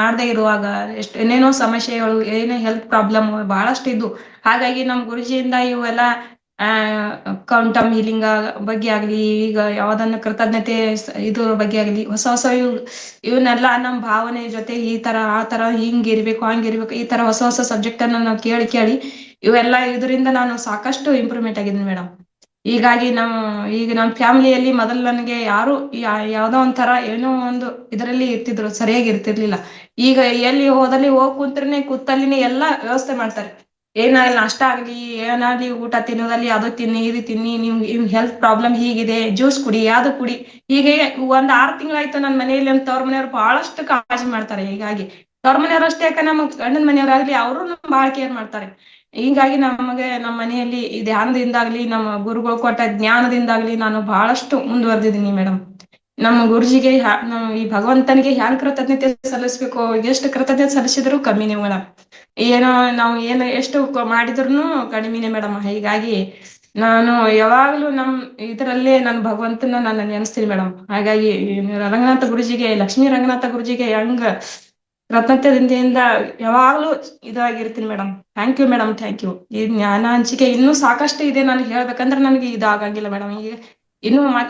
P: ಮಾಡದೇ ಇರುವಾಗ ಎಷ್ಟು ಏನೇನೋ ಸಮಸ್ಯೆಗಳು, ಏನೇ ಹೆಲ್ತ್ ಪ್ರಾಬ್ಲಮ್ ಬಹಳಷ್ಟು ಇದ್ದು. ಹಾಗಾಗಿ ನಮ್ ಗುರುಜಿಯಿಂದ ಇವೆಲ್ಲ ಕ್ವಾಂಟಮ್ ಹೀಲಿಂಗ್ ಬಗ್ಗೆ ಆಗ್ಲಿ, ಈಗ ಯಾವ್ದನ್ನ ಕೃತಜ್ಞತೆ ಇದ್ರ ಬಗ್ಗೆ ಆಗ್ಲಿ, ಹೊಸ ಇವನ್ನೆಲ್ಲ ನಮ್ ಭಾವನೆ ಜೊತೆ ಈ ತರ ಆ ತರ ಹಿಂಗಿರ್ಬೇಕು ಹಂಗಿರ್ಬೇಕು ಈ ತರ ಹೊಸ ಸಬ್ಜೆಕ್ಟ್ ಅನ್ನ ನಾವು ಕೇಳಿ ಇವೆಲ್ಲ ಇದರಿಂದ ನಾನು ಸಾಕಷ್ಟು ಇಂಪ್ರೂವ್ಮೆಂಟ್ ಆಗಿದ್ದೀನಿ ಮೇಡಮ್. ಹೀಗಾಗಿ ಈಗ ನಮ್ಮ ಫ್ಯಾಮಿಲಿಯಲ್ಲಿ ಮೊದಲು ನನಗೆ ಯಾರು ಯಾವ್ದೋ ಒಂಥರ ಏನೋ ಒಂದು ಇದರಲ್ಲಿ ಇರ್ತಿದ್ರು, ಸರಿಯಾಗಿ ಇರ್ತಿರ್ಲಿಲ್ಲ. ಈಗ ಎಲ್ಲಿ ಹೋದಲ್ಲಿ ಕುಂತ್ರನೆ ಕೂತಲ್ಲಿನೇ ಎಲ್ಲಾ ವ್ಯವಸ್ಥೆ ಮಾಡ್ತಾರೆ. ಏನಾಗಲಿ ನಾಷ್ಟ ಆಗ್ಲಿ, ಏನಾಗ್ಲಿ ಊಟ ತಿನ್ನೋದಲ್ಲಿ ಅದು ತಿನ್ನಿ ಇದು ತಿನ್ನಿ, ನಿಮ್ಗೆ ಹೆಲ್ತ್ ಪ್ರಾಬ್ಲಮ್ ಹೀಗಿದೆ, ಜ್ಯೂಸ್ ಕುಡಿ, ಅದು ಕುಡಿ. ಹೀಗೆ 6 ತಿಂಗಳಾಯ್ತು ನನ್ನ ಮನೆಯಲ್ಲಿ ಅಂತ ತವ್ರ ಮನೆಯವ್ರು ಬಹಳಷ್ಟು ಕಾಳಜಿ ಮಾಡ್ತಾರೆ. ಹೀಗಾಗಿ ತವ್ರ ಮನೆಯವ್ರು ಅಷ್ಟೇ ಯಾಕ ನಮ್ಮ ಗಂಡನ ಮನೆಯವ್ರಾಗ್ಲಿ ಅವರು ನಮ್ ಬಹಳ ಕೇರ್ ಮಾಡ್ತಾರೆ. ಹೀಗಾಗಿ ನಮಗೆ ನಮ್ಮ ಮನೆಯಲ್ಲಿ ಈ ಧ್ಯಾನದಿಂದಾಗ್ಲಿ ನಮ್ಮ ಗುರುಗಳು ಕೊಟ್ಟ ಜ್ಞಾನದಿಂದಾಗ್ಲಿ ನಾನು ಬಹಳಷ್ಟು ಮುಂದುವರೆದಿದ್ದೀನಿ ಮೇಡಮ್. ನಮ್ಮ ಗುರುಜಿಗೆ ನಮ್ಮ ಈ ಭಗವಂತನಿಗೆ ಹ್ಯಾಂಗ್ ಕೃತಜ್ಞತೆ ಸಲ್ಲಿಸ್ಬೇಕು, ಎಷ್ಟು ಕೃತಜ್ಞತೆ ಸಲ್ಲಿಸಿದ್ರು ಕಮ್ಮಿನೇ ಮೇಡಮ್. ಏನೋ ನಾವು ಏನು ಎಷ್ಟು ಮಾಡಿದ್ರು ಕಡಿಮೆನೆ ಮೇಡಮ್. ಹೀಗಾಗಿ ನಾನು ಯಾವಾಗ್ಲೂ ಇದರಲ್ಲೇ ನಾನು ಭಗವಂತನ ನಾನು ನೆನೆಸ್ತೀನಿ ಮೇಡಮ್. ಹಾಗಾಗಿ ರಂಗನಾಥ ಗುರುಜಿಗೆ, ಲಕ್ಷ್ಮೀ ರಂಗನಾಥ ಗುರುಜಿಗೆ ಹೆಂಗ ಕೃತಜ್ಞತೆಯಿಂದ ಯಾವಾಗ್ಲೂ ಇದಾಗಿರ್ತೀನಿ madam. Thank you madam, thank you. ಈ ಜ್ಞಾನ ಹಂಚಿಕೆ ಇನ್ನೂ ಸಾಕಷ್ಟು ಇದೆ. ನಾನು ಹೇಳ್ಬೇಕಂದ್ರೆ ನನಗೆ ಇದಾಗಂಗಿಲ್ಲ ಮೇಡಮ್. ಈಗ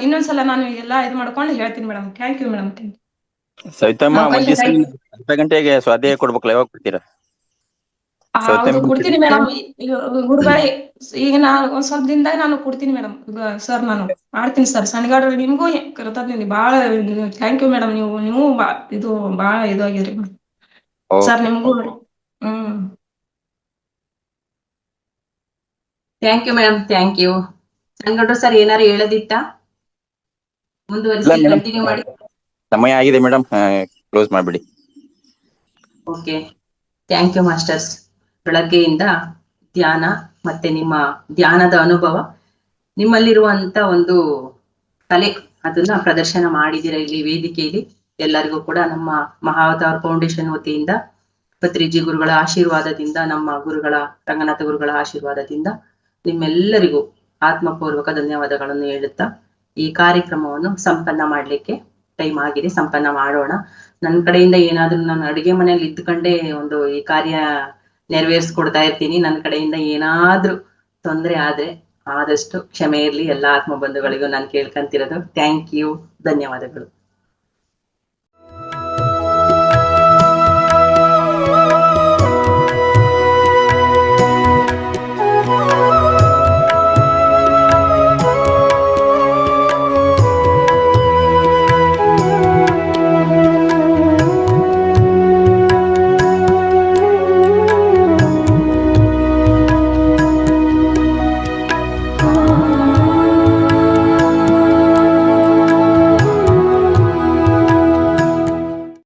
P: ಇನ್ನೊಂದ್ಸಲ ನಾನು ಎಲ್ಲಾ ಇದು ಮಾಡ್ಕೊಂಡು ಹೇಳ್ತೀನಿ madam. Thank you madam, thank you.
A: Savitamma, ಒಂದ್ ದಿವಸ ಅರ್ಧ ಗಂಟೆಗೆ ಸ್ವಾಧ್ಯಾಯ ಕೊಡ್ಬೇಕಲ್ಲ, ಯಾವಾಗ ಕೊಡ್ತೀರಾ?
P: ಹೌದು, ಕೊಡ್ತೀನಿ ಮೇಡಮ್. ಗುರುಗಳೇ, ಈಗ ಒಂದ್ ಸ್ವಲ್ಪ ದಿನದಾಗ ನಾನು ಕೊಡ್ತೀನಿ ಮೇಡಮ್. ಸರ್ ನಾನು ಮಾಡ್ತೀನಿ ಸರ್. ಸಣ್ಣಗಾಡ ನಿಮ್ಗೂ ಕೃತಜ್ಞತೆ ಬಾಳ ಥ್ಯಾಂಕ್ ಯು ಮೇಡಮ್. ನೀವು ಇದು ಬಾಳ ಇದಾಗಿದ್ರಿ ಸರ್. ನಿಮ್ಗೂ
G: thank you madam, thank you. ಸಂಗಡ್ರು ಸರ್ ಏನಾರು ಹೇಳೋದಿತ್ತ? ಮುಂದುವರಿಸಿ, ಕಂಟಿನ್ಯೂ ಮಾಡಿ.
A: ಸಮಯ ಆಗಿದೆ ಮೇಡಮ್, ಕ್ಲೋಸ್ ಮಾಡ್ಬಿಡಿ.
G: Okay, thank you masters. ಬೆಳಗ್ಗೆಯಿಂದ ಧ್ಯಾನ ಮತ್ತೆ ನಿಮ್ಮ ಧ್ಯಾನದ ಅನುಭವ, ನಿಮ್ಮಲ್ಲಿರುವಂತ ಒಂದು ಕಲೆ, ಅದನ್ನ ಪ್ರದರ್ಶನ ಮಾಡಿದಿರ ಇಲ್ಲಿ ವೇದಿಕೆಯಲ್ಲಿ. ಎಲ್ಲರಿಗೂ ಕೂಡ ನಮ್ಮ ಮಹಾವತಾರ್ ಫೌಂಡೇಶನ್ ವತಿಯಿಂದ, ಪತ್ರಿಜಿ ಗುರುಗಳ ಆಶೀರ್ವಾದದಿಂದ, ನಮ್ಮ ಗುರುಗಳ ರಂಗನಾಥ ಗುರುಗಳ ಆಶೀರ್ವಾದದಿಂದ ನಿಮ್ಮೆಲ್ಲರಿಗೂ ಆತ್ಮಪೂರ್ವಕ ಧನ್ಯವಾದಗಳನ್ನು ಹೇಳುತ್ತಾ ಈ ಕಾರ್ಯಕ್ರಮವನ್ನು ಸಂಪನ್ನ ಮಾಡ್ಲಿಕ್ಕೆ ಟೈಮ್ ಆಗಿದೆ. ಸಂಪನ್ನ ಮಾಡೋಣ. ನನ್ನ ಕಡೆಯಿಂದ ಏನಾದ್ರೂ ನಾನು ಅಡುಗೆ ಮನೆಯಲ್ಲಿ ಇದ್ದುಕೊಂಡೇ ಒಂದು ಈ ಕಾರ್ಯ ನೆರವೇರಿಸ್ಕೊಡ್ತಾ ಇರ್ತೀನಿ. ನನ್ನ ಕಡೆಯಿಂದ ಏನಾದ್ರೂ ತೊಂದರೆ ಆದ್ರೆ ಆದಷ್ಟು ಕ್ಷಮೆ ಇರ್ಲಿ. ಎಲ್ಲಾ ಆತ್ಮ ಬಂಧುಗಳಿಗೂ ನಾನು ಕೇಳ್ಕೊಂತಿರೋದು. ಥ್ಯಾಂಕ್ ಯು, ಧನ್ಯವಾದಗಳು.
Q: Oh